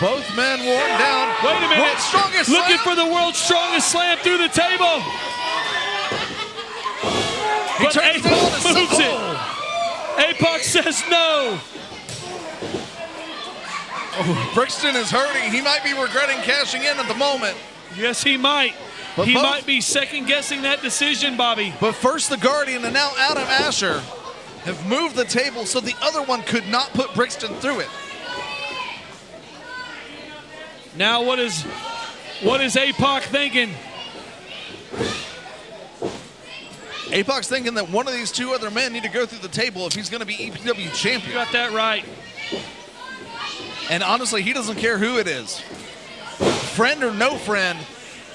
Both men worn down. Wait a minute. World's strongest Looking slam. for the world's strongest slam through the table. He But turns it on APOC and moves it. APOC says no. Oh, Brixton is hurting. He might be regretting cashing in at the moment. Yes, he might. But He might be second-guessing that decision, Bobby. But first the Guardian and now Adam Asher have moved the table so the other one could not put Brixton through it. Now what is APOC thinking? APOC's thinking that one of these two other men need to go through the table if he's going to be EPW champion. You got that right. And honestly, he doesn't care who it is. Friend or no friend,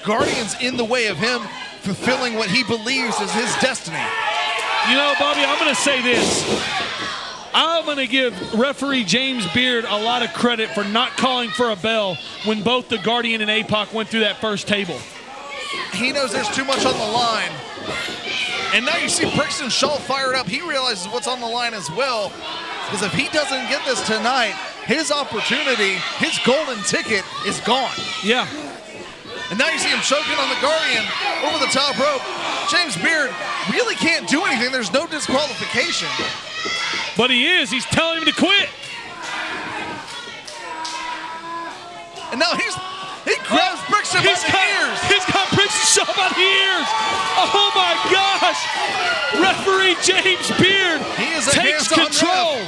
Guardian's in the way of him fulfilling what he believes is his destiny. You know, Bobby, I'm going to say this. I'm going to give referee James Beard a lot of credit for not calling for a bell when both the Guardian and APOC went through that first table. He knows there's too much on the line. And now you see Brixton Shaw fired up. He realizes what's on the line as well. Because if he doesn't get this tonight, his opportunity, his golden ticket is gone. Yeah. And now you see him choking on the Guardian over the top rope. James Beard really can't do anything. There's no disqualification. But he is. He's telling him to quit. And now he grabs Brixton by the ears. He's got Brixton Shaw by the ears. Oh my gosh. Referee James Beard takes control.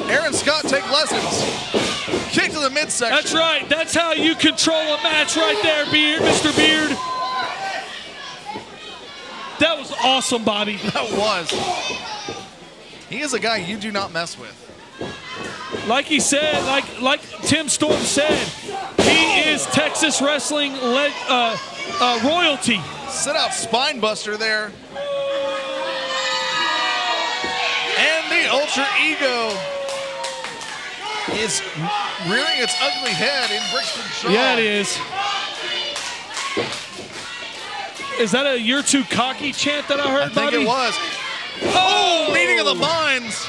Aaron Scott take lessons. Kick to the midsection. That's right. That's how you control a match right there, Beard, Mr. Beard. That was awesome, Bobby. That was. He is a guy you do not mess with. Like he said, like Tim Storm said, he is Texas wrestling royalty. Sit out spine buster there. And the Ultra Ego is rearing its ugly head in Brixton Shaw. Yeah, it is. Is that a "you're too cocky" chant that I heard, I think Bobby? it was. Oh, meeting of the minds.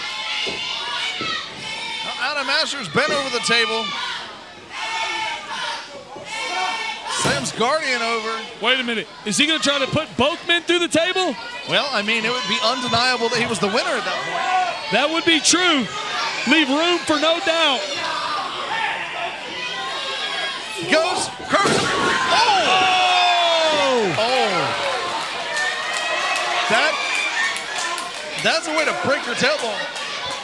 Now Adam Asher's bent over the table. Slams Guardian over. Wait a minute. Is he going to try to put both men through the table? Well, I mean, it would be undeniable that he was the winner at that point. That would be true. Leave room for no doubt. Goes, curves. Oh! That's a way to break your tailbone.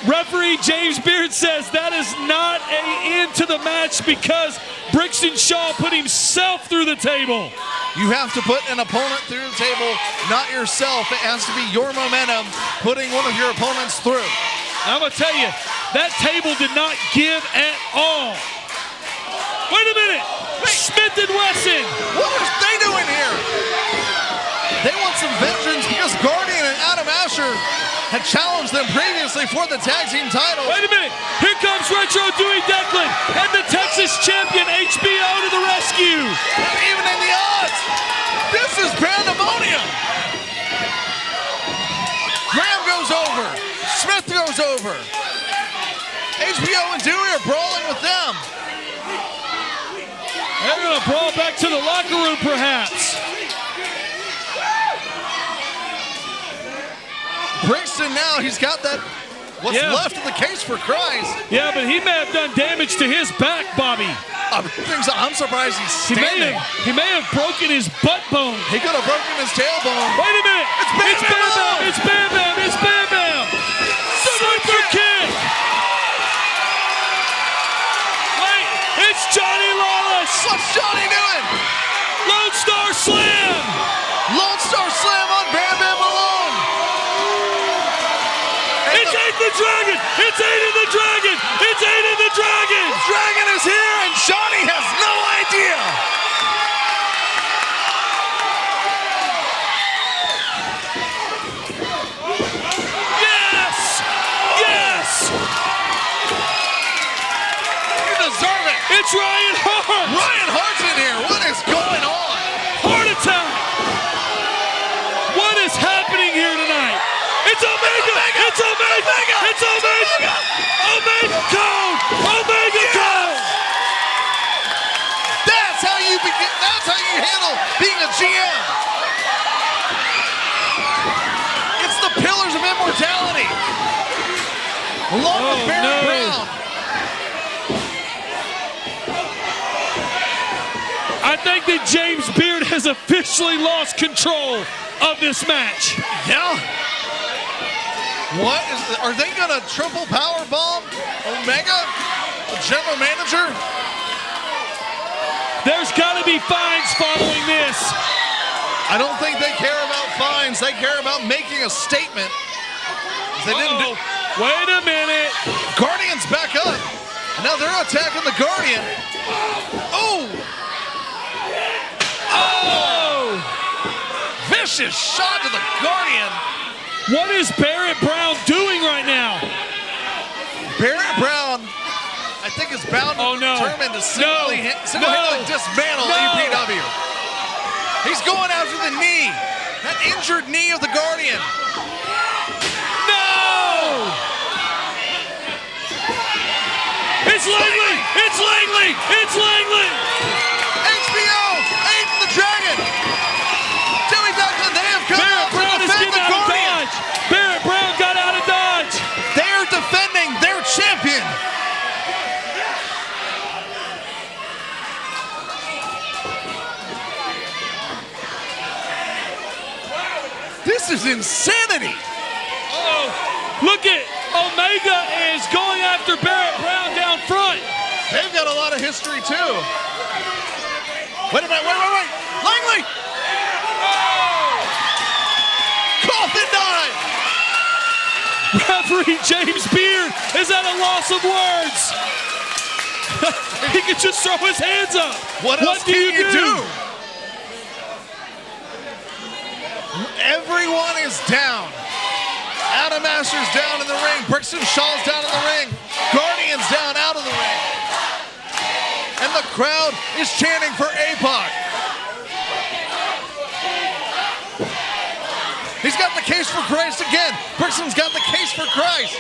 Referee James Beard says that is not an end to the match because Brixton Shaw put himself through the table. You have to put an opponent through the table, not yourself. It has to be your momentum putting one of your opponents through. I'm going to tell you, that table did not give at all. Wait a minute. Smith and Wesson. What are they doing here? They want some vengeance because Guardian and Adam Asher had challenged them previously for the tag team title. Wait a minute. Here comes Retro Dewey Declan and the Texas champion HBO to the rescue. Even in the odds, this is pandemonium. Graham goes over. Smith goes over. HBO and Dewey are brawling with them. They're going to brawl back to the locker room, perhaps. Brixton now, he's got that, what's left of the case for Christ. Yeah, but he may have done damage to his back, Bobby. I'm surprised he's standing. He may have broken his butt bone. He could have broken his tailbone. Wait a minute. It's Bam Bam. It's Bam Bam. It's Bam Bam. Super kick. Wait, it's Johnny Lawless. What's Johnny doing? Lone Star Slam. Lone Star Slam on Bam Bam Malone. It's Aiden the Dragon! It's Aiden the Dragon! It's Aiden the Dragon! The Dragon is here and Johnny has no idea! Yes! Yes! You deserve it! It's Ryan Hart! Ryan Hart's in here! What is going on? Heart attack! What is happening here tonight? It's Omega! It's Omega! It's Omega! Omega Code! Omega Code! That's how you begin. That's how you handle being a GM. It's the pillars of immortality. Along with Baron Brown. I think that James Beard has officially lost control of this match. Yeah. What is are they gonna triple power bomb Omega, the general manager? There's gotta be fines following this. I don't think they care about fines. They care about making a statement. They didn't wait a minute. Guardian's back up. And now they're attacking the Guardian. Oh! Oh! Vicious shot to the Guardian. What is Barrett Brown doing right now? Barrett Brown, I think, is bound and determined to single-handedly dismantle EPW. He's going after the knee, that injured knee of the Guardian. No! It's Langley! It's Langley! It's Langley! HBO, Aiden the Dragon. Joey Declan, they have come out to defend the Guardian. Barrett Brown got out of dodge. They are defending their champion. This is insanity. Oh, look at Omega is going after Barrett Brown down front. They've got a lot of history too. Wait a minute, wait. Langley! Coffin dive! Referee James Beard is at a loss of words. He can just throw his hands up. What else do can you do? Everyone is down. Adam Asher's down in the ring. Brixton Shaw's down in the ring. Guardian's down out of the ring. And the crowd is chanting for APOC. He's got the case for Christ again. Brixton's got the case for Christ.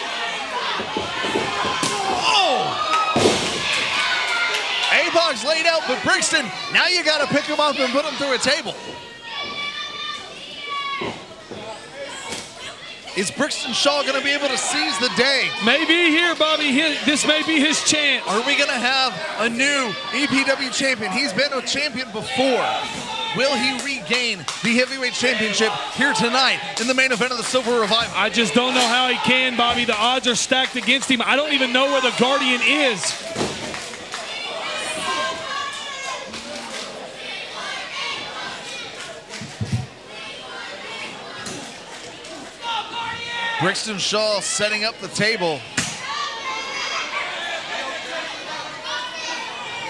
Oh! APOC's laid out, but Brixton, now you got to pick him up and put him through a table. Is Brixton Shaw going to be able to seize the day? Maybe here, Bobby. This may be his chance. Are we going to have a new EPW champion? He's been a champion before. Will he regain the heavyweight championship here tonight in the main event of the Silver Revival? I just don't know how he can, Bobby. The odds are stacked against him. I don't even know where the Guardian is. Brixton Shaw setting up the table.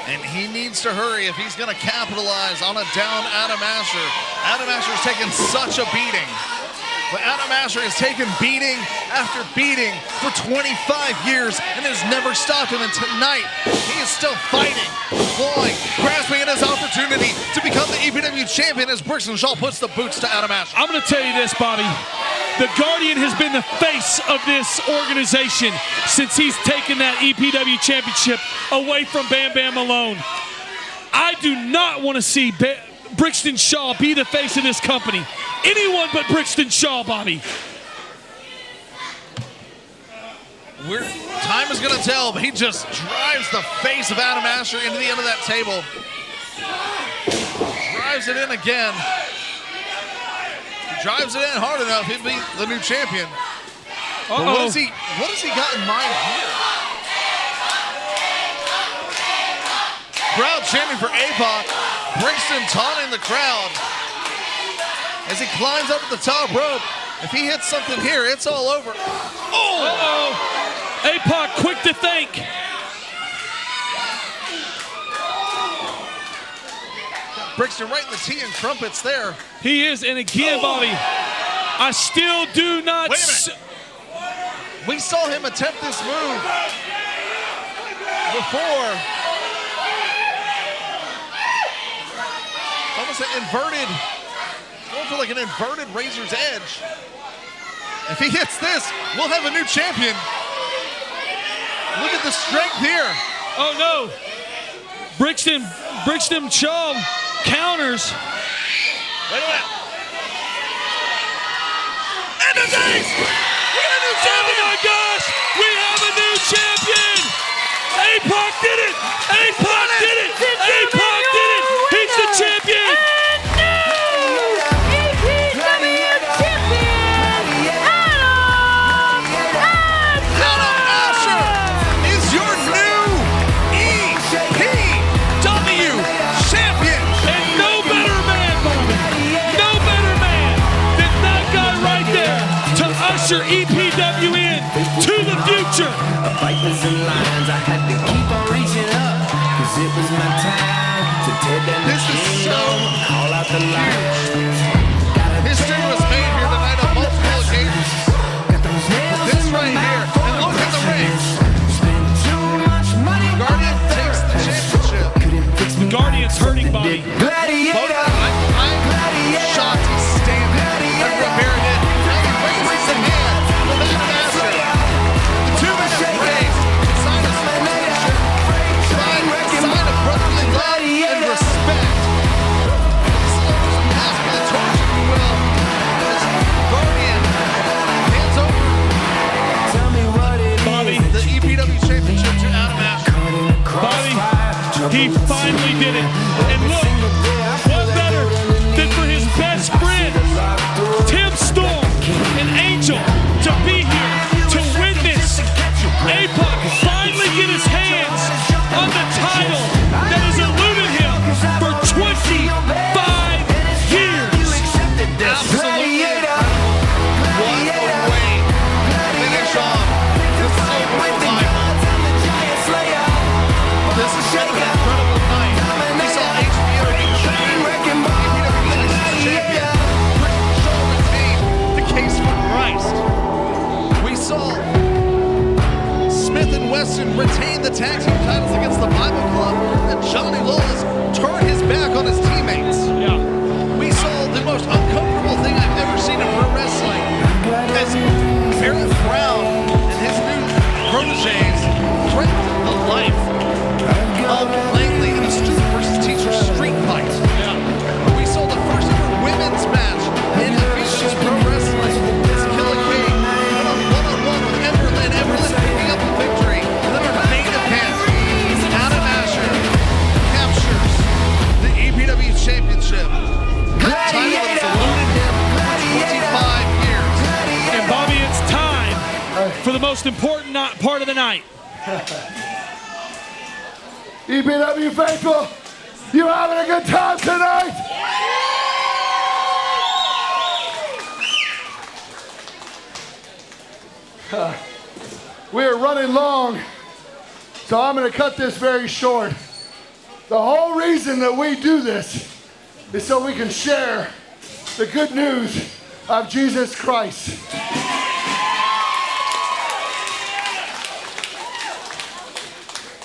And he needs to hurry if he's going to capitalize on a down Adam Asher. Adam Asher's taken such a beating. But Adam Asher has taken beating after beating for 25 years and has never stopped him. And tonight, he is still fighting, clawing, grasping at his opportunity to become the EPW champion as Brixton Shaw puts the boots to Adam Asher. I'm going to tell you this, Bobby. The Guardian has been the face of this organization since he's taken that EPW championship away from Bam Bam Malone. I do not want to see Brixton Shaw be the face of this company. Anyone but Brixton Shaw, Bobby. Time is going to tell, but he just drives the face of Adam Asher into the end of that table. Drives it in again. Drives it in hard enough, he'd be the new champion. But what has he got in mind here? Crowd chanting for APOC. Brixton taunting the crowd as he climbs up to the top rope. If he hits something here, it's all over. Oh! APOC quick to think. Brixton right in the tea and crumpets there. He is, and again, Bobby, I still do not... Wait a minute. We saw him attempt this move before. Almost an inverted, going for like an inverted razor's edge. If he hits this, we'll have a new champion. Look at the strength here. Oh no. Brixton Shaw counters. Wait a minute. And the dice! We got a new champion! Oh my gosh! We have a new champion! APOC did it! APOC did it! APOC did it! He's the champion! EPW in to the future. A fight was in lines. I had to keep on reaching up, 'cause it was my time to tear down the kingdom, call out the lions. History was made here tonight on multiple occasions. This right here, and look at the ring. Guardian takes the championship. The Guardian's hurting, Bobby. I'm shocked he's standing and Rivera did. Now he raises the hand of Adam Asher. The two men have raised, sign of sportsmanship, sign of brotherly love and respect. Pass me the torch, if you will. As Guardian hands over Bobby, the EPW championship to Adam Asher. Bobby, he finally did it. And look, what better than for his best friend, Tim Storm and Angel, to be here to witness APOC finally get his hands on the title that has eluded him for 25 years. Absolutely. What a way to finish off the Silver Revival. This has been an incredible night. We saw HBO most important part of the night. EBW faithful, you having a good time tonight? We are running long, so I'm going to cut this very short. The whole reason that we do this is so we can share the good news of Jesus Christ.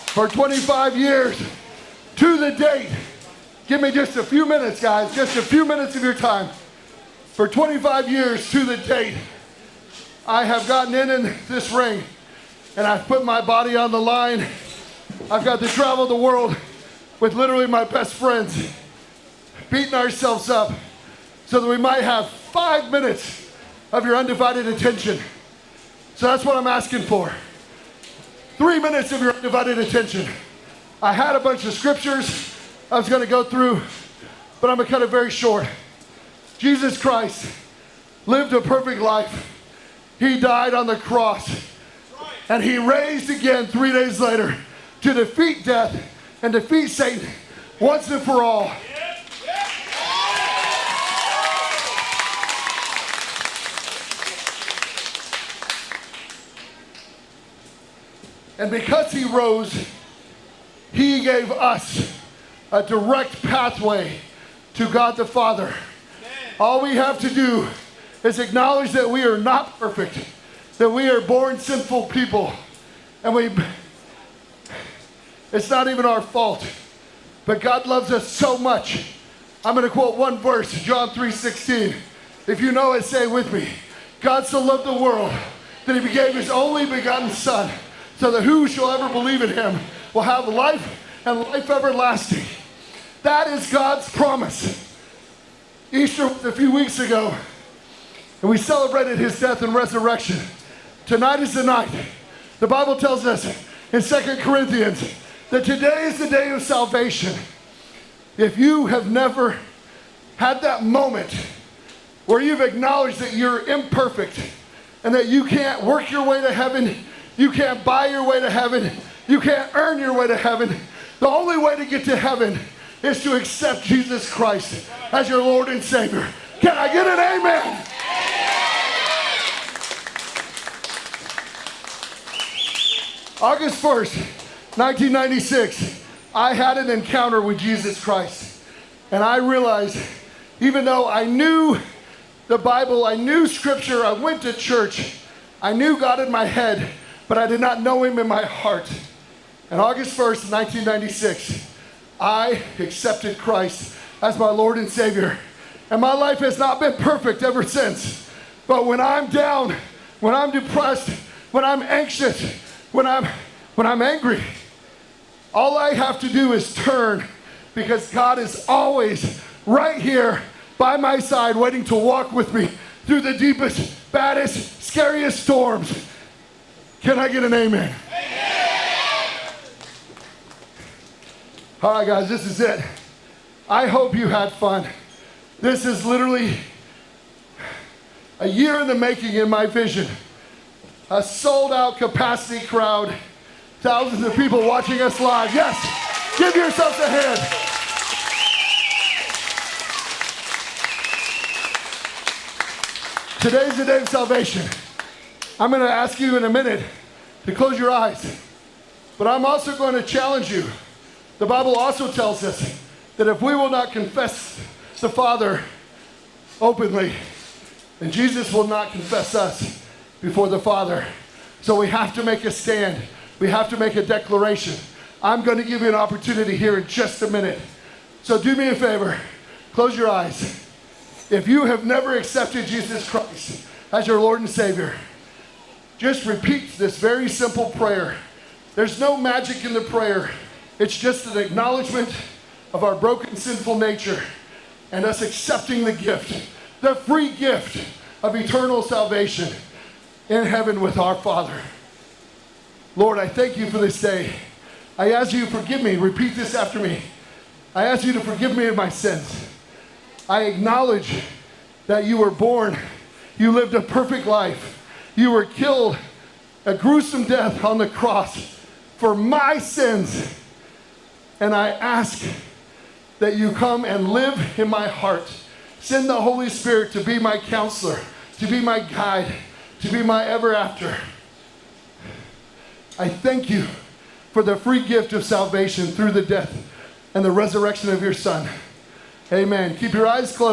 For 25 years, to the date, give me just a few minutes, guys, just a few minutes of your time. For 25 years, to the date, I have gotten in this ring, and I've put my body on the line. I've got to travel the world with literally my best friends, beating ourselves up so that we might have 5 minutes of your undivided attention. So that's what I'm asking for. 3 minutes of your undivided attention. I had a bunch of scriptures I was going to go through, but I'm going to cut it very short. Jesus Christ lived a perfect life. He died on the cross, and he raised again 3 days later to defeat death and defeat Satan once and for all. And because he rose, he gave us a direct pathway to God the Father. All we have to do is acknowledge that we are not perfect, that we are born sinful people, and it's not even our fault. But God loves us so much. I'm going to quote one verse, John 3:16. If you know it, say it with me. God so loved the world that he gave his only begotten Son, so that who shall ever believe in him will have life and life everlasting. That is God's promise. Easter was a few weeks ago, and we celebrated his death and resurrection. Tonight is the night. The Bible tells us in 2 Corinthians that today is the day of salvation. If you have never had that moment where you've acknowledged that you're imperfect and that you can't work your way to heaven, you can't buy your way to heaven, you can't earn your way to heaven, the only way to get to heaven is to accept Jesus Christ as your Lord and Savior. Can I get an amen? August 1st, 1996, I had an encounter with Jesus Christ. And I realized, even though I knew the Bible, I knew Scripture, I went to church, I knew God in my head, but I did not know him in my heart. And August 1st, 1996, I accepted Christ as my Lord and Savior. And my life has not been perfect ever since. But when I'm down, when I'm depressed, when I'm anxious, when I'm angry, all I have to do is turn, because God is always right here by my side waiting to walk with me through the deepest, baddest, scariest storms. Can I get an amen? All right, guys, this is it. I hope you had fun. This is literally a year in the making in my vision. A sold-out capacity crowd. Thousands of people watching us live. Yes, give yourselves a hand. Today's the day of salvation. I'm going to ask you in a minute to close your eyes. But I'm also going to challenge you. The Bible also tells us that if we will not confess the Father openly, then Jesus will not confess us before the Father. So we have to make a stand. We have to make a declaration. I'm going to give you an opportunity here in just a minute. So do me a favor. Close your eyes. If you have never accepted Jesus Christ as your Lord and Savior, just repeat this very simple prayer. There's no magic in the prayer. It's just an acknowledgement of our broken, sinful nature and us accepting the gift, the free gift of eternal salvation in heaven with our Father. Lord, I thank you for this day. I ask you to forgive me. Repeat this after me. I ask you to forgive me of my sins. I acknowledge that you were born. You lived a perfect life. You were killed a gruesome death on the cross for my sins. And I ask that you come and live in my heart. Send the Holy Spirit to be my counselor, to be my guide, to be my ever after. I thank you for the free gift of salvation through the death and the resurrection of your Son. Amen. Keep your eyes closed.